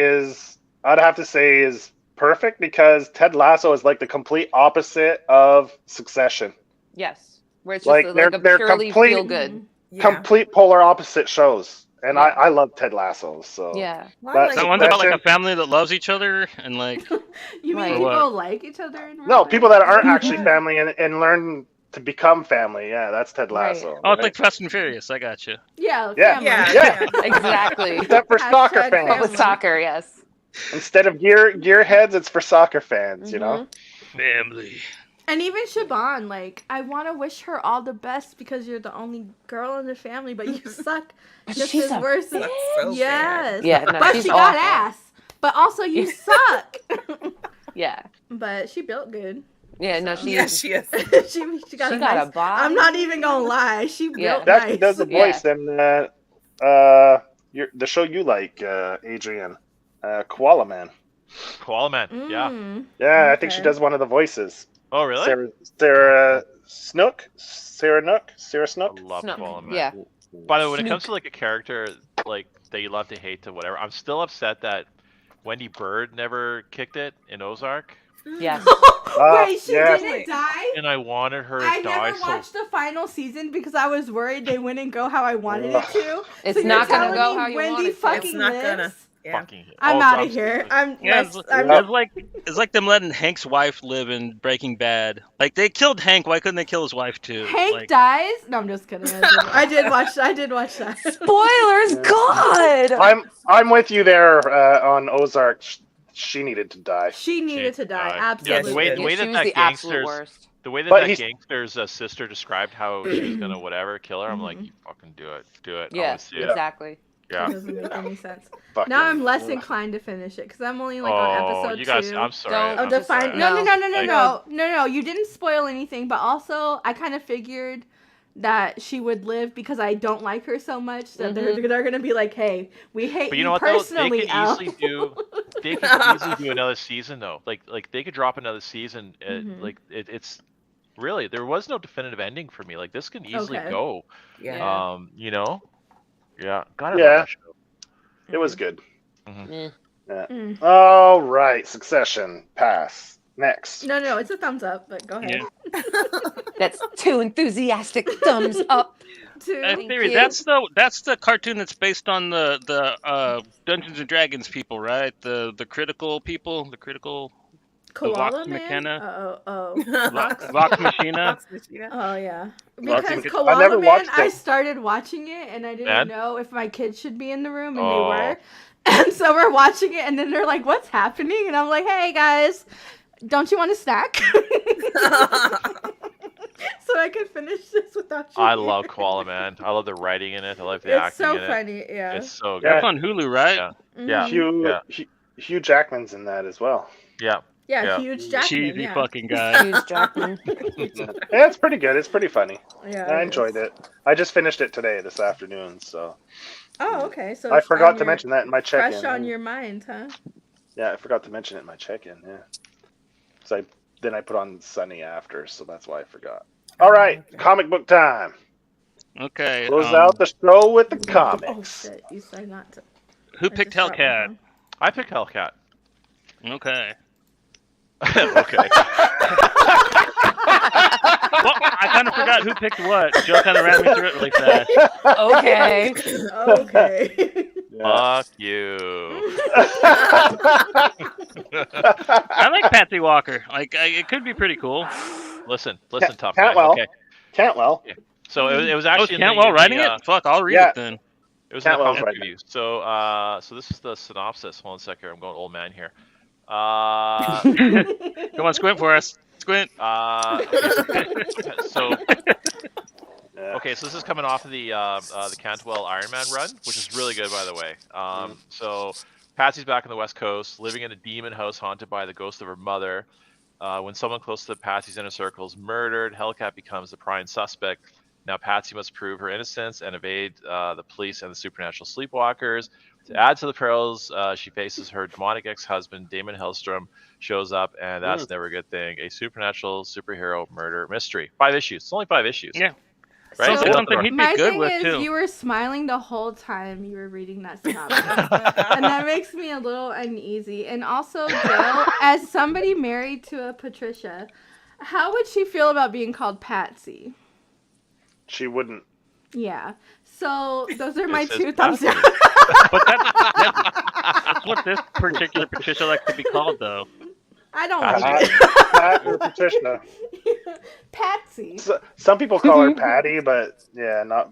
I'd have to say is perfect because Ted Lasso is like the complete opposite of Succession. Yes. Where it's just Like, a they're purely complete- feel good. Complete polar opposite shows. And I love Ted Lasso, so Yeah. But That one's about like a family that loves each other and like. You mean Or people what? like each other in real no, life? people that aren't actually family and learn to become family. Yeah, that's Ted Lasso. Oh, it's like Fast and Furious. I got you. Yeah, Yeah. family. Yeah. Exactly. Except for soccer Hashtag fans. But with soccer, yes. Instead of gearheads, it's for soccer fans. You know. Family. And even Siobhan, like, I want to wish her all the best because you're the only girl in the family, but you suck just she's as a worse. That's so Yes. Yeah, no, but she's she got awful. ass. But also, you suck. Yeah. But she built good. Yeah, no, she Yeah, she is. she got, She a, got nice, a body. I'm not even going to lie. She built That actually nice. does the Yeah. voice. And the show you like, Adrian, Koala Man. Koala Man. Yeah. Mm. Yeah, I think she Okay. does one of the voices. Oh, really? Sarah Snook. Sarah Snook. I love Snook. Koala Man. Yeah. By the way, when it Snook. comes to like a character like that you love to hate to whatever, I'm still upset that Wendy Bird never kicked it in Ozark, Yes. Wait, she yeah. didn't die? and I wanted her to I die. never watched the final season because I was worried they wouldn't go how I wanted it to. It's So you're not gonna telling go me how you Wendy want it to. fucking It's not lives? gonna. Yeah. fucking hate. I'm Oh, out drums. of here. I'm Yeah, less. it's like them letting Hank's wife live in Breaking Bad. Like they killed Hank, why couldn't they kill his wife too? Hank Like, dies. No, I'm just kidding. I did watch that. Spoilers, God. I'm with you there on Ozark. She needed to die. She needed to die. Yeah, Absolutely. the way She that was that the absolute gangster's worst. the way that But that he's- gangster's sister described how she was gonna whatever kill her, I'm like, you fucking do it. I Yeah, wanna see it. exactly. Yeah. It doesn't make any sense. Fucking- Now I'm less inclined to finish it because I'm only like on episode you guys, 2. I'm sorry. Don't- I'm Of the sorry. final. No. No. No. You didn't spoil anything, but also I kind of figured that she would live because I don't like her so much that they're gonna be like, hey, we hate But you you know what personally. though? Al. They could easily do another season though. Like they could drop another season. Like it's really there was no definitive ending for me. Like this can easily Okay. go. Yeah. You know. Yeah. Gotta Yeah. love that show. It was good. Mm. Yeah. Mm. All right, Succession, pass. Next. No, it's a thumbs up. But go ahead. Yeah. That's 2 enthusiastic thumbs up. Two. Theory, you. that's the cartoon that's based on the Dungeons and Dragons people, right? The critical people, the critical Koala Vox Man. Machina? Vox Vox Machina. Vox Machina. Oh yeah, Vox because Machina. Koala I never Man, watched I it. started watching it and I didn't And? know if my kids should be in the room, and Oh. they were. And so we're watching it, and then they're like, "What's happening?" And I'm like, "Hey guys, don't you want a snack?" So I can finish this without you. I here. love Koala Man. I love the writing in it. I love the It's acting so in it. funny, yeah. It's so good. That's on Hulu, right? Yeah. Mhm. Yeah. Hugh Jackman's in that as well. Yeah. Yeah, Yeah. huge Jackman. Cheesy yeah. fucking guy. Huge Jackman. Yeah, it's pretty good. It's pretty funny. Yeah, I it enjoyed is. it. I just finished it today, this afternoon. So Oh, okay. So I it's forgot on to your- mention that in my check-in. fresh on your mind, huh? Yeah, I forgot to mention it in my check-in. Yeah. So then I put on Sunny after, so that's why I forgot. All right, Okay. comic book time. Okay. Close out the show with the Oh comics. shit! You said not to. Who I picked just dropped my Hellcat? phone. I pick Hellcat. Okay. Okay. Well, I kind of forgot who picked what. Joe kind of ran me through it really fast. Okay. Okay. Fuck you. I like Patsy Walker. Like, it could be pretty cool. Listen, tough guy. Cantwell. Okay. Cantwell. So it was Oh, actually in the- Cantwell in the, writing it? Fuck, I'll read yeah. it then. It was in the Cantwell's comic writing review. So this is the synopsis. Hold on a second. I'm going old man here. Uh, Come on, squint for us. Squint. so Yeah. okay, so this is coming off of the Cantwell Iron Man run, which is really good, by the way. So Patsy's back on the West Coast, living in a demon house haunted by the ghost of her mother. When someone close to Patsy's inner circle is murdered, Hellcat becomes the prime suspect. Now Patsy must prove her innocence and evade the police and the supernatural sleepwalkers. To add to the perils, she faces her demonic ex-husband, Damon Hellstrom, shows up, and that's never a good thing. A supernatural superhero murder mystery. 5 issues. It's only 5 issues. Yeah. Right? Sounds So like nothing something wrong. he'd My be good thing with, is, too. you were smiling the whole time you were reading that synopsis, and that makes me a little uneasy. And also, Jill, as somebody married to a Patricia, how would she feel about being called Patsy? She wouldn't. Yeah. So those are my It says 2 thumbs down. But that's what this particular Patricia likes to be called, though. I don't Patsy. like it. Pat or Patricia. Patsy. Some people call her Patty, but yeah, not.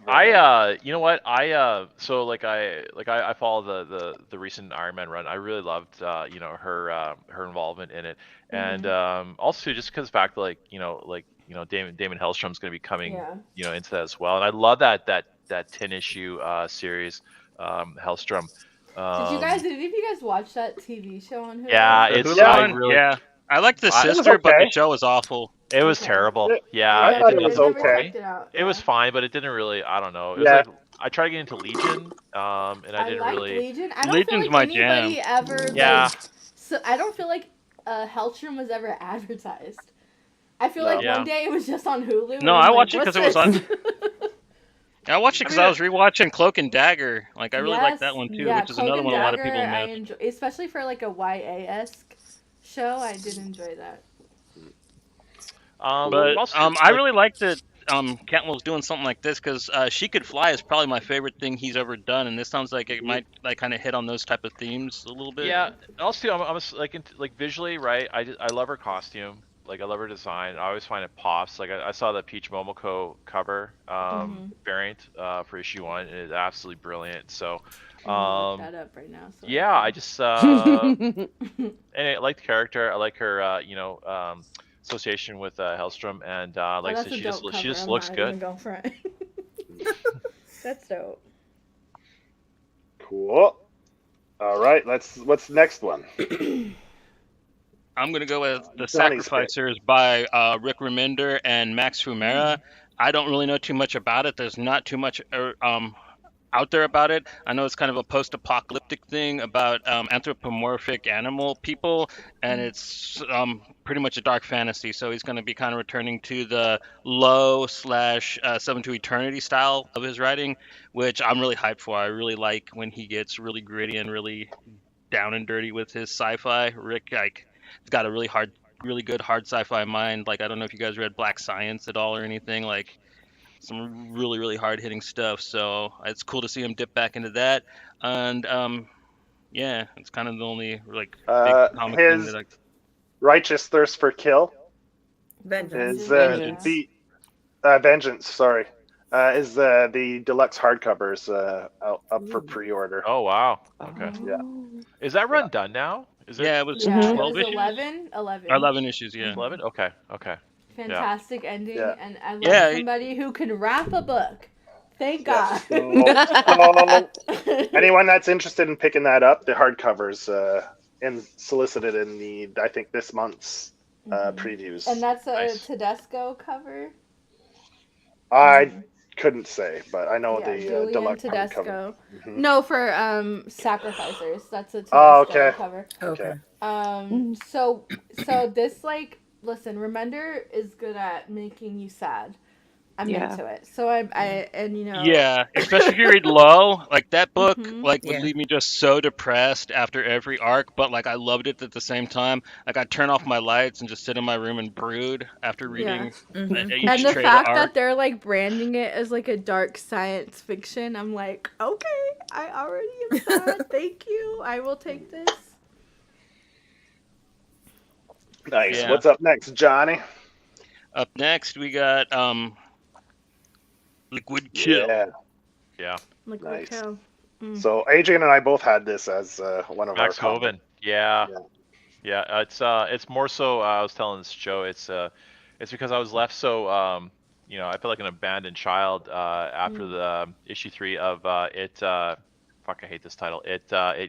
You know what? So like I follow the recent Iron Man run. I really loved her involvement in it, and also just because the fact that Damon Hellstrom's going to be coming into that as well, and I love that 10 issue series, Hellstrom. Did any of you guys watch that TV show on Hulu? Yeah, The it's Hulu I one? really, Yeah. I liked the It was sister, but okay. the show was awful. it was Okay. terrible. I Yeah, thought it it was didn't- okay. Checked it out. It was fine, but it didn't really. I don't know. It was Yeah. like I tried to get into Legion, and I didn't like really. Legion. I don't Legion's feel my like anybody ever. Yeah. So I don't feel like Hellstrom was ever advertised. I feel like Yeah. one day it was just on Hulu. and No, I'm I like, watched it "What's 'cause it was on- this?" I watched it because I was rewatching Cloak and Dagger. Like, I really like that one, too, Yeah, which is Cloak another and one a lot of Dagger, people I miss. enjoy, especially for like a YA-esque show. I did enjoy that. But also, I really liked it. Cantwell's doing something like this, because She Could Fly is probably my favorite thing he's ever done, and this sounds like it might like kind of hit on those type of themes a little bit. Yeah. Also, like visually, right? I love her costume. Like I love her design. I always find it pops. Like I saw the Peach Momoko cover variant for issue 1, and it's absolutely brilliant. So look that up right now. So yeah, I just and I like the character. I like her association with Hellstrom, and like I said, she just looks good. Go for it. That's dope. Cool. All right, what's the next one? I'm gonna go with The Sacrificers by Rick Remender and Max Fumera. I don't really know too much about it. There's not too much out there about it. I know it's kind of a post-apocalyptic thing about anthropomorphic animal people, and it's pretty much a dark fantasy. So he's going to be kind of returning to the low / Seven to Eternity style of his writing, which I'm really hyped for. I really like when he gets really gritty and really down and dirty with his sci-fi. Rick, like, he's got a really good hard sci-fi mind. Like, I don't know if you guys read Black Science at all or anything. Like, some really, really hard-hitting stuff. So it's cool to see him dip back into that. And yeah, it's kind of the only like big comic thing that Righteous Thirst for Kill Vengeance. Vengeance. Sorry, is the deluxe hardcovers up for pre-order. Oh wow. Okay. Yeah. Is that run done now? Is it? Yeah, it was 12 issues. 11 issues. Yeah. 11. Okay. Fantastic ending, and I love somebody who can wrap a book. Thank God. So, anyone that's interested in picking that up, the hardcovers solicited in I think this month's previews. And that's a Tedesco cover? I couldn't say, but I know the Julian deluxe Tedesco. hardcover. No, for Sacrificers. That's a Tedesco cover. Okay. So this, like, listen, Remender is good at making you sad. I'm into it. So and you know. Yeah, especially if you read Low, like that book, would leave me just so depressed after every arc. But like I loved it at the same time. Like I'd turn off my lights and just sit in my room and brood after reading each and the fact that they're like branding it as like a dark science fiction, I'm like, okay, I already am sad. Thank you. I will take this. Nice. Yeah. What's up next, Johnny? Up next, we got Liquid Kill. Yeah. Liquid Kill. So Adrian and I both had this as one of Max our Hoven. Yeah. It's more so. I was telling this Joe. It's because I was left so I felt like an abandoned child after the issue 3 of it. Fuck, I hate this title. It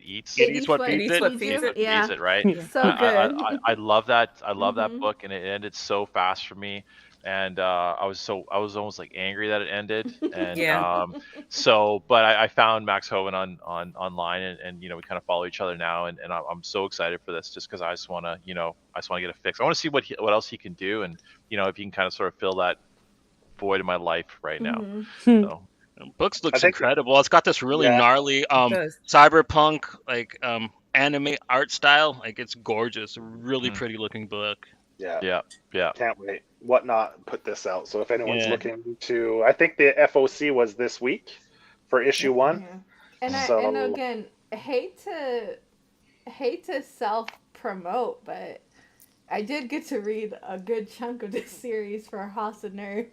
eats what feeds it. Yeah. Feeds it, right? So good. I love that. I love that book, and it ended so fast for me. And I was almost like angry that it ended. And but I found Max Hoven online, and we kind of follow each other now, and I'm so excited for this just because I just want to get a fix. I want to see what else he can do, and if he can kind of sort of fill that void in my life right now. So. Books looks incredible. It's got this really gnarly cyberpunk like anime art style. Like it's gorgeous. Really pretty looking book. Yeah. Can't wait. Whatnot put this out. So if anyone's looking to, I think the FOC was this week for issue 1. And and again, hate to self promote, but I did get to read a good chunk of this series for House of Nerd.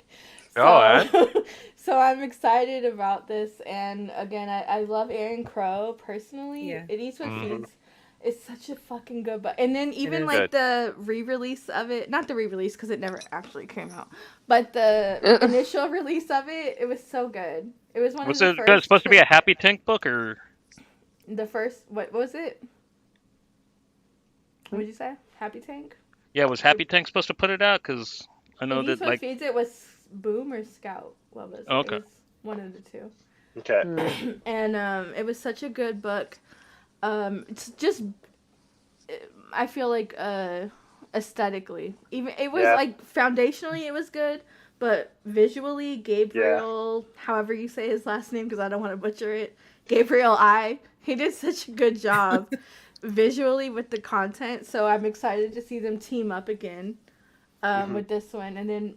So I'm excited about this, and again, I love Aaron Crow personally. It Eats What Feeds. It's such a fucking good book. And then even like the re-release of it, not the re-release because it never actually came out, but the initial release of it, it was so good. It was one of the first. Was it supposed to be a Happy Tank book or? The first, what was it? What did you say? Happy Tank? Yeah, was Happy Tank supposed to put it out? Because I know that like. Feeds it was Boom or Scout. What was it? Okay. It was one of the two. Okay. And it was such a good book. It's just, I feel like aesthetically, even it was like foundationally it was good, but visually Gabriel, however you say his last name because I don't want to butcher it, Gabriel he did such a good job visually with the content. So I'm excited to see them team up again. with this one, and then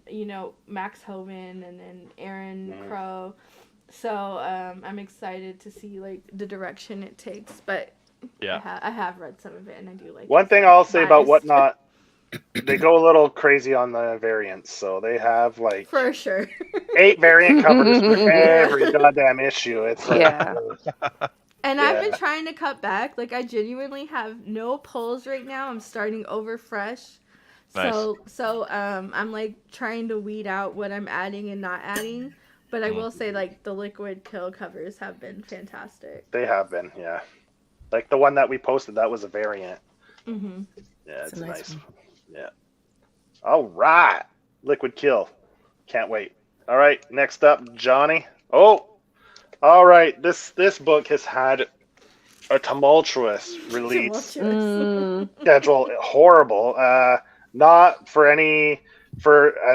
Max Hovan, and then Aaron Crow. So I'm excited to see like the direction it takes, but I have read some of it and I do like One it, thing so I'll say about biased. Whatnot, they go a little crazy on the variants. So they have like For sure 8 variant covers for every goddamn issue. It's like, And I've been trying to cut back. Like I genuinely have no pulls right now. I'm starting over fresh. Nice. So I'm like trying to weed out what I'm adding and not adding. But I will say like the Liquid Kill covers have been fantastic. They have been, yeah. Like the one that we posted, that was a variant. Mm-hmm. Yeah, it's nice. one. Yeah. All right. Liquid Kill. Can't wait. All right, next up, Johnny. Oh, all right. This book has had a tumultuous release schedule. Horrible. Not for a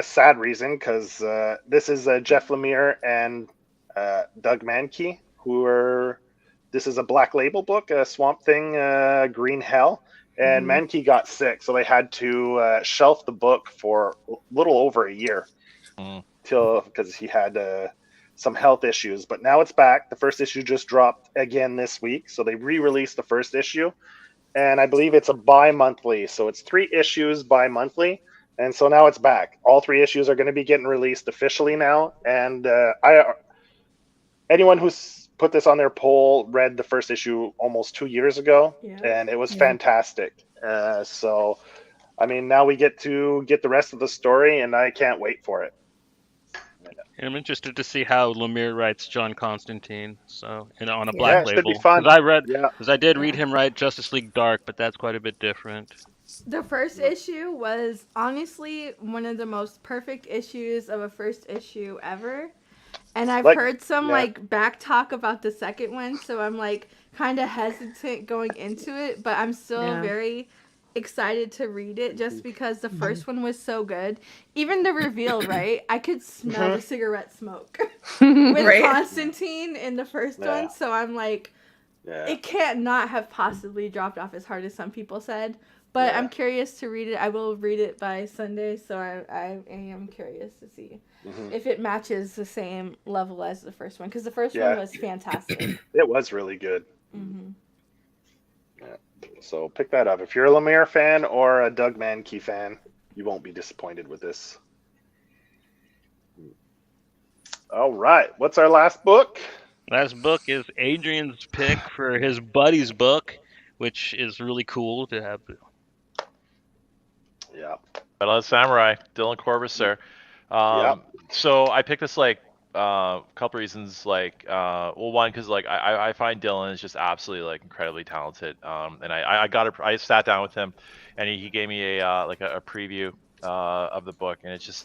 sad reason, because this is Jeff Lemire and Doug Mankey, this is a Black Label book, Swamp Thing, Green Hell, and Mankey got sick, so they had to shelf the book for a little over a year because he had some health issues. But now it's back. The first issue just dropped again this week, so they re-released the first issue. And I believe it's a bi-monthly, so it's 3 issues bi-monthly, and so now it's back. All 3 issues are going to be getting released officially now, and anyone who's put this on their poll read the first issue almost 2 years ago, and it was fantastic. So, I mean, now we get to get the rest of the story, and I can't wait for it. I'm interested to see how Lemire writes John Constantine. So, on a Black Label. Should be fun. Because I did read him write Justice League Dark, but that's quite a bit different. The first issue was honestly one of the most perfect issues of a first issue ever. And I've heard some back talk about the second one, so I'm like kind of hesitant going into it, but I'm still very excited to read it just because the first one was so good. Even the reveal, right? I could smell the cigarette smoke with Constantine in the first one, so I'm like, it can't not have possibly dropped off as hard as some people said. But I'm curious to read it. I will read it by Sunday, so I am curious to see if it matches the same level as the first one, because the first one was fantastic. It was really good. Yeah. So pick that up. If you're a Lemire fan or a Doug Mankey fan, you won't be disappointed with this. All right. What's our last book? Last book is Adrian's pick for his buddy's book, which is really cool to have. Yeah. Metalhead Samurai, Dylan Corbusier. So I picked this a couple reasons. One, because I find Dylan is just absolutely incredibly talented. And I sat down with him, and he gave me a preview of the book, and it's just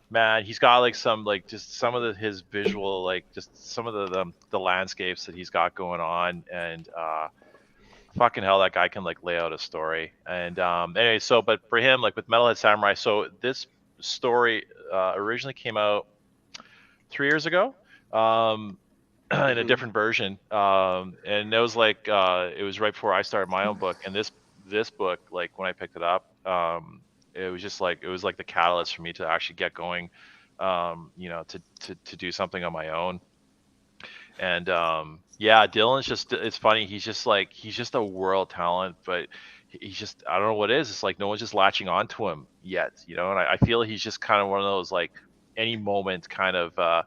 man, he's got just some of his visual, just some of the landscapes that he's got going on, and fucking hell, that guy can lay out a story. And anyway, but for him, with Metalhead Samurai, so this story originally came out 3 years ago in a different version, and it was it was right before I started my own book. And this book, when I picked it up, it was just it was the catalyst for me to actually get going, to do something on my own. And Dylan's just, it's funny, he's just a world talent, but he's just, I don't know what it is. It's no one's just latching onto him yet, and I feel he's just kind of one of those any moment kind of kind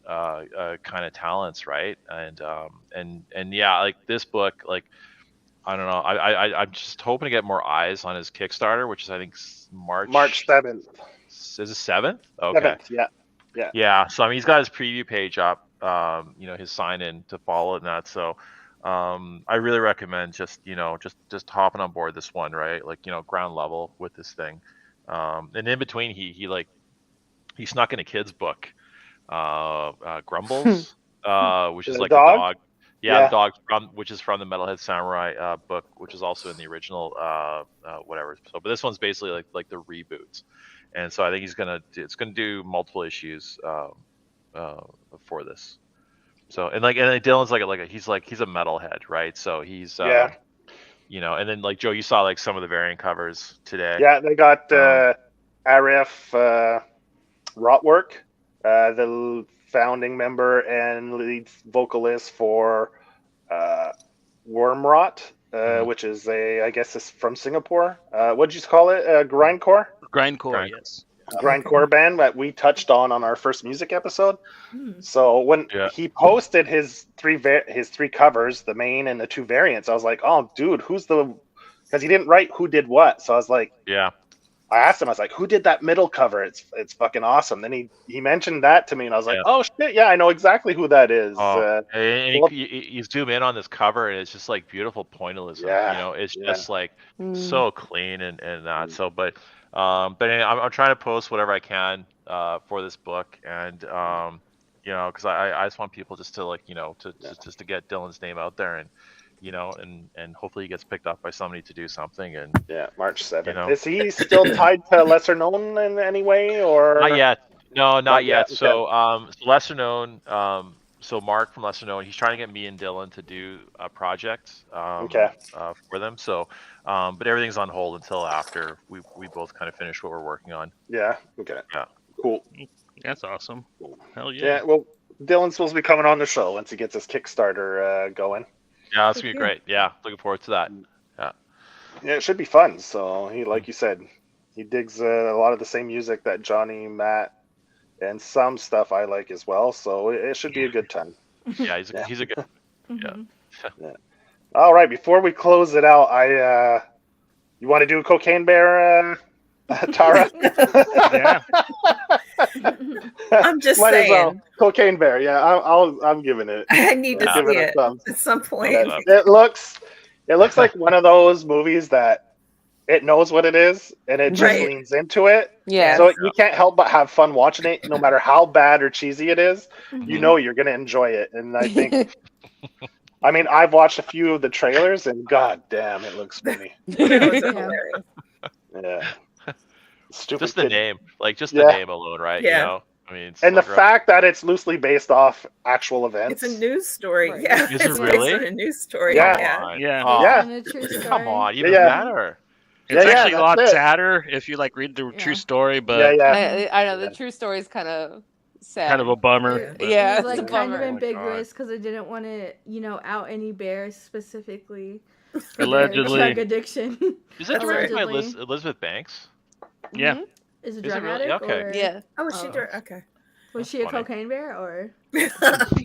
of talents, right? And this book, I don't know, I'm just hoping to get more eyes on his Kickstarter, which is I think March 7th. Is it 7th? Okay. 7th, yeah. So I mean, he's got his preview page up, his sign in to follow it and that. So I really recommend just hopping on board this one, right? Ground level with this thing. And in between, he snuck in a kid's book, Grumbles, which is a dog. Yeah, the dog which is from the Metalhead Samurai book, which is also in the original whatever. So, but this one's basically like the reboots, and so I think it's gonna do multiple issues for this. So and Dylan's he's a metalhead, right? So he's you know, and then like Joe, you saw like some of the variant covers today. Yeah, they got Arif Rotwerk, the founding member and lead vocalist for Wormrot, which is I guess it's from Singapore. What'd you call it? Grindcore? Grindcore, yes. Grindcore band that we touched on our first music episode. So when he posted his three covers, the main and the two variants, I was like, oh, dude, because he didn't write who did what. So I was like, I asked him, I was like, who did that middle cover? It's fucking awesome. Then he mentioned that to me, and I was like, oh shit, yeah, I know exactly who that is. And you zoom in on this cover, and it's just like beautiful pointillism. Yeah, you know, it's just like so clean and that. So, but anyway, I'm trying to post whatever I can for this book, and you know, because I just want people just to like, you know, just to get Dylan's name out there, and you know, and hopefully he gets picked up by somebody to do something. And March 7th. You know. Is he still tied to Lesser Known in any way, or not yet? No, not yet. Okay. So Lesser Known. So Mark from Lesser Known, he's trying to get me and Dylan to do a project for them. So, but everything's on hold until after we both kind of finish what we're working on. Yeah. Okay. Yeah. Cool. That's awesome. Hell yeah. Yeah. Well, Dylan's supposed to be coming on the show once he gets his Kickstarter going. Yeah, that's gonna be great. Yeah, looking forward to that. Yeah. Yeah, it should be fun. So he, like you said, he digs a lot of the same music that Johnny, Matt, and some stuff I like as well. So it should be a good time. Yeah, he's a good. Yeah. All right. Before we close it out, you want to do Cocaine Bear, Tara? Yeah. I'm just Might as saying. well. Cocaine Bear. Yeah, I'm giving it. I need to Give see it a it thumbs. at some point. It looks like one of those movies that it knows what it is and it just leans into it. Yeah. So you can't help but have fun watching it, no matter how bad or cheesy it is. You know you're gonna enjoy it, and I think. I mean, I've watched a few of the trailers, and god damn, it looks funny. Yeah. Stupid just the kid. name, like just the name alone, right? Yeah. You know, I mean, it's and so the fact that it's loosely based off actual events. It's a news story. Right. Yeah. Is it It's really? based on a news story. Yeah. Yeah. Yeah. Oh, Yeah. come on, even Yeah. better. It's Yeah, actually a lot that's it. sadder if you like read the true story, but I know the true story is kind of sad. kind of a bummer. but- Yeah, It was it's a like kind of bummer. ambiguous because I didn't want to, out any bears specifically. for their Allegedly. drug addiction. Is it directed by Allegedly. Elizabeth Banks? Yeah. Is it Is it drug really? addict? Okay. Or... Yeah. Oh, she Oh. did. Okay. Was she a funny. cocaine bear or?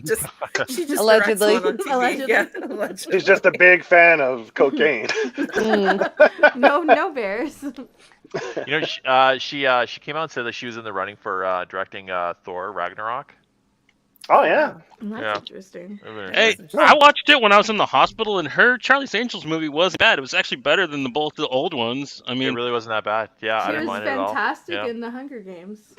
just she just Allegedly. directs one on TV. Allegedly. Yeah, allegedly. She's just a big fan of cocaine. No bears. You know, she came out and said that she was in the running for directing Thor Ragnarok. Oh yeah. That's Yeah. interesting. Hey, I watched it when I was in the hospital, and her Charlie's Angels movie wasn't bad. It was actually better than both the old ones. I It mean, really wasn't that bad. Yeah, I She didn't was mind it at all. fantastic Yeah. in the Hunger Games.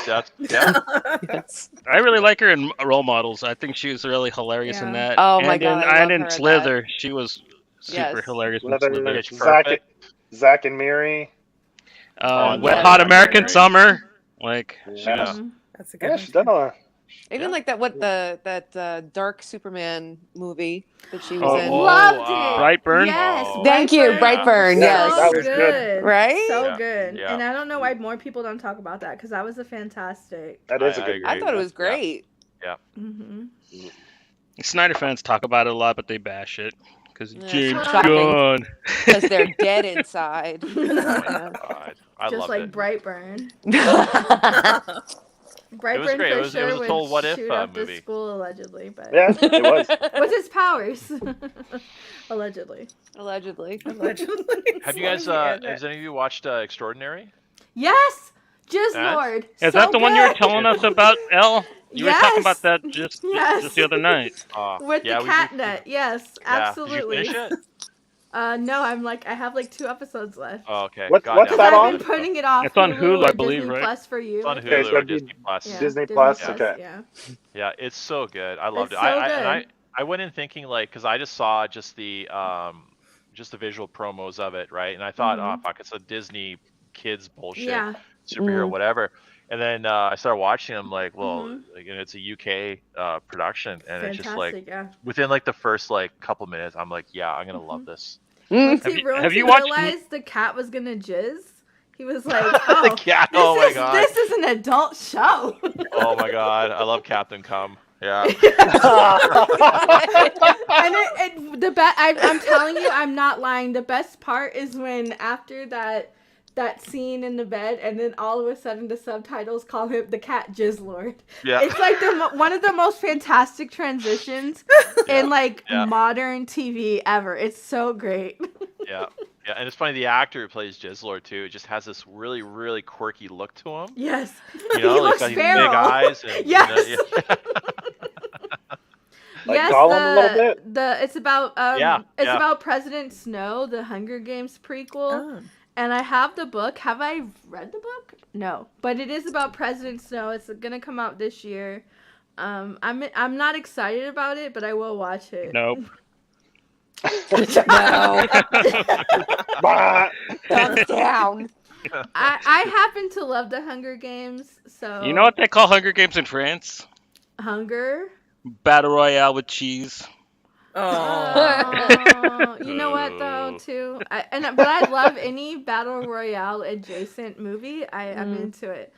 Yeah. Yes. I really like her in Role Models. I think she was really hilarious in Yeah. that. Oh my and God, in, I love and in her in Slither, she was super Yes. hilarious in Another Slither. She's Zach, perfect. Zach and Miri. Wet yeah. Hot American Summer. Like, Yeah. Mhm. That's a Yeah, good she's one. done a. Even like that dark Superman movie that she was Oh, in. oh. Loved it. Brightburn? Yes. Oh. Thank you, Brightburn. So Yes. That was good. Right? So Yeah. good. Yeah. And I don't know why more people don't talk about that because that was a fantastic. That is a I good. agree. I thought it was great. Mm-hmm. Snyder fans talk about it a lot, but they bash it. Because Yeah, James shocking. Gunn. Because they're dead inside. Oh my God. I Just loved like it. Brightburn. was Brightburn great. for It was sure a would total what if, shoot up movie. the school allegedly, but Yeah, it was. with his powers, allegedly. Allegedly. Allegedly. Have you guys? Has any of you watched Extraordinary? Yes, Jizz That- Lord. Is So that the one you were good. telling us about, Elle? You were talking Yes. about that just the other night. With yeah, the catnet? Yes, Yeah. absolutely. Did you finish it? No, I have like 2 episodes left. Oh, okay. What's Goddamn. that I've on? been putting it off. It's on Hulu, I or believe, Disney right? Plus for you. It's on Okay, Hulu so or it'd be- Disney Plus. Yeah, Disney Plus, okay. Yeah. Yeah, it's so good. I loved It's it. so I went in thinking like, because I just saw just the visual promos of it, right? And I thought, oh fuck, it's a Disney kids bullshit, Yeah. superhero, whatever. And then I started watching them, like, well, like, you know, it's a UK production, and it's just like Fantastic, yeah. within like the first like couple minutes, I'm like, yeah, I'm gonna love this. Once Have he you- have you realized the cat was gonna jizz, he was like, "Oh, The cat. Oh my god. this is an adult show." Oh my god. I love Captain Cum. Yeah. And I'm telling you, I'm not lying. The best part is when after that scene in the bed, and then all of a sudden the subtitles call him the cat Jizz Lord. Yeah. It's like one of the most fantastic transitions in like modern TV ever. It's so great. Yeah. Yeah, and it's funny, the actor who plays Jizzlord too just has this really, really quirky look to him. Yes. You know, He he's looks got these feral. big eyes. And, Yes. Like yes, Gollum a little bit? it's about Yeah. about President Snow, the Hunger Games prequel. Oh. And I have the book. Have I read the book? No, but it is about President Snow. It's gonna come out this year. I'm not excited about it, but I will watch it. Nope. No. Bah! Thumbs down. I happen to love the Hunger Games, so You know what they call Hunger Games in France? Hunger. Battle Royale with cheese. Oh. You know what though too, but I love any battle royale adjacent movie. I'm into it.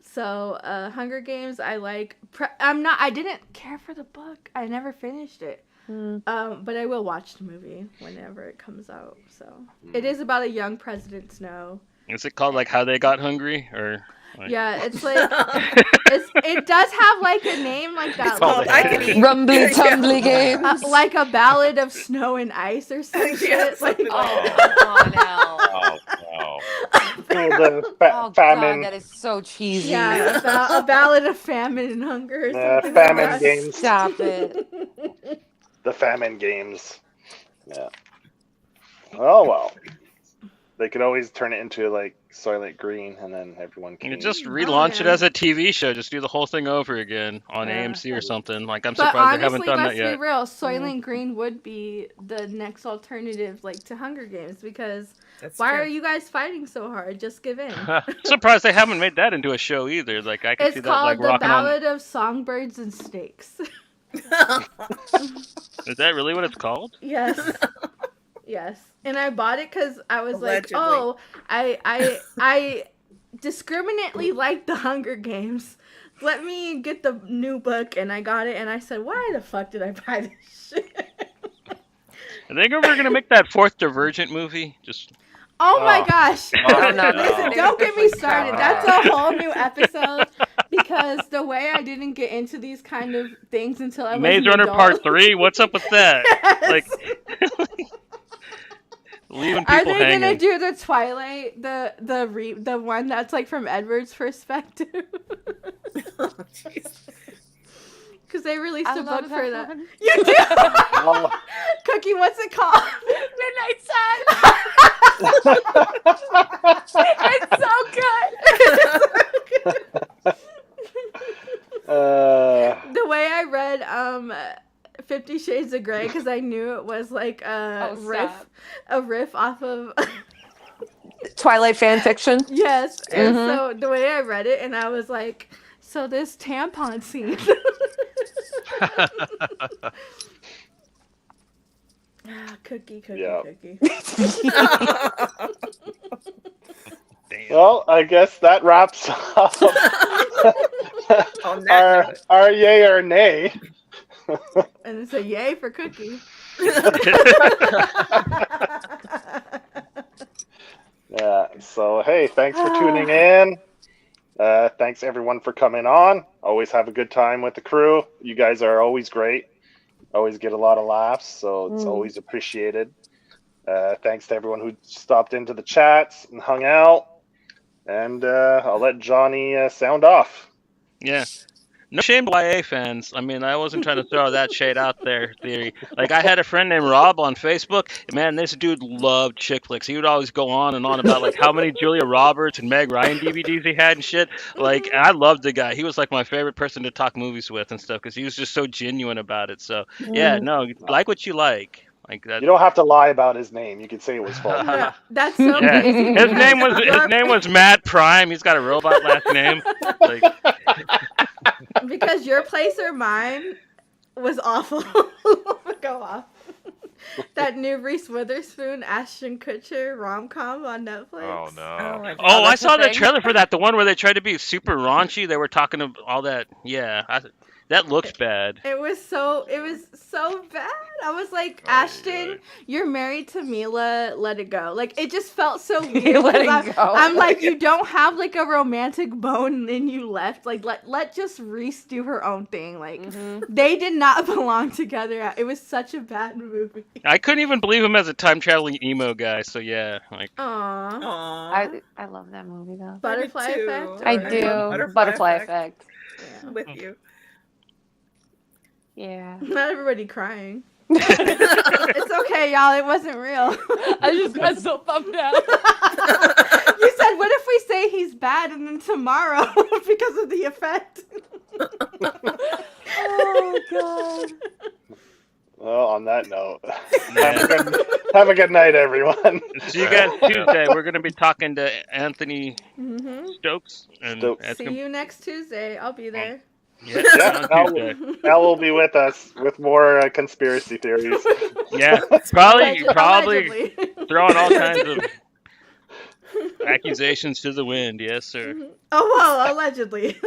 So Hunger Games, I like. I didn't care for the book. I never finished it. But I will watch the movie whenever it comes out. So it is about a young President Snow. Is it called like How They Got Hungry or? Like... Yeah, it's like it does have like a name like that. It's called I Can Eat. Rumbly tumbly games. Like a Ballad of Snow and Ice or some shit. Like, Oh, no. Oh, no. The Oh, famine, God, that is so cheesy. yeah, a Ballad of Famine and Hunger. Or something famine like that. games. Stop it. The famine games. Yeah. Oh well. They could always turn it into like Soylent Green, and then everyone can. You just relaunch it yeah. as a TV show. Just do the whole thing over again on Yeah. AMC or something. Like I'm But surprised they haven't honestly, done let's that be yet. real. Soylent Green would be the next alternative, like to Hunger Games, because That's why true. are you guys fighting so hard? Just give in. Surprised they haven't made that into a show either. Like I can It's see that called like The rocking on. Ballad of Songbirds and Snakes. Is that really what it's called? Yes. Yes. And I bought it because I was Allegedly. like, oh, I discriminately like the Hunger Games. Let me get the new book, and I got it, and I said, why the fuck did I buy this shit? I think we're gonna make that fourth Divergent movie. Just Oh my gosh. Oh, no. Listen, don't get me started. That's a whole new episode, because the way I didn't get into these kind of things until I was Maze an Runner adult. Part 3. What's up with that? Yes. Like leaving Are people they hanging. gonna do the Twilight, the one that's like from Edward's perspective? Oh, jeez. Because they released I a book love for that that. one. You do? Oh. Cookie, what's it called? Midnight Sun. It's so good. The way I read 50 Shades of Grey, because I knew it was like a riff off of Twilight fan fiction. yes. And so the way I read it, and I was like, so this tampon scene. Cookie. Yeah. Cookie. Damn. Well, I guess that wraps up On that note. our yay or nay. And it's a yay for Cookie. Yeah. So hey, thanks for tuning in. Thanks everyone for coming on. Always have a good time with the crew. You guys are always great. Always get a lot of laughs, so it's always appreciated. Thanks to everyone who stopped into the chats and hung out. And I'll let Johnny sound off. Yeah. No shame to YA fans. I mean, I wasn't trying to throw that shade out there, theory. Like, I had a friend named Rob on Facebook. Man, this dude loved chick flicks. He would always go on and on about, like, how many Julia Roberts and Meg Ryan DVDs he had and shit. Like, and I loved the guy. He was, like, my favorite person to talk movies with and stuff because he was just so genuine about it. So, yeah, no, like what you like. Like that. You don't have to lie about his name. You could say it was false. Yeah, that's so Yeah. crazy. His name was Matt Prime. He's got a robot last name. Like, Because Your Place or Mine was awful. Go off. that new Reese Witherspoon, Ashton Kutcher rom-com on Netflix. Oh no. my God. Oh, I that's saw the the thing? trailer for that. The one where they tried to be super raunchy. They were talking about all that. Yeah, that looks bad. It was so bad. I was like, Ashton, you're married to Mila. Let it go. Like it just felt so weird. Let 'cause it go. I'm like, you don't have like a romantic bone, and then you left. Like let just Reese do her own thing. Like they did not belong together. It was such a bad movie. I couldn't even believe him as a time traveling emo guy. So yeah, like Aww. Aww. I love that movie though. Butterfly I do too. effect. I I do. love Butterfly effect. I'm with you. Yeah. Not everybody crying. It's okay, y'all. It wasn't real. I just got so bummed out. You said, what if we say he's bad and then tomorrow because of the effect? Oh god. Well, on that note, yeah. have a good night, everyone. See you guys Tuesday. We're gonna be talking to Anthony Stokes, and Stokes. that's See gonna, you next Tuesday. I'll be there. yeah, Yeah, on Tuesday. Al will be with us with more conspiracy theories. Yeah, probably Allegedly. throwing all kinds of accusations to the wind. Yes, sir. Oh, well, allegedly.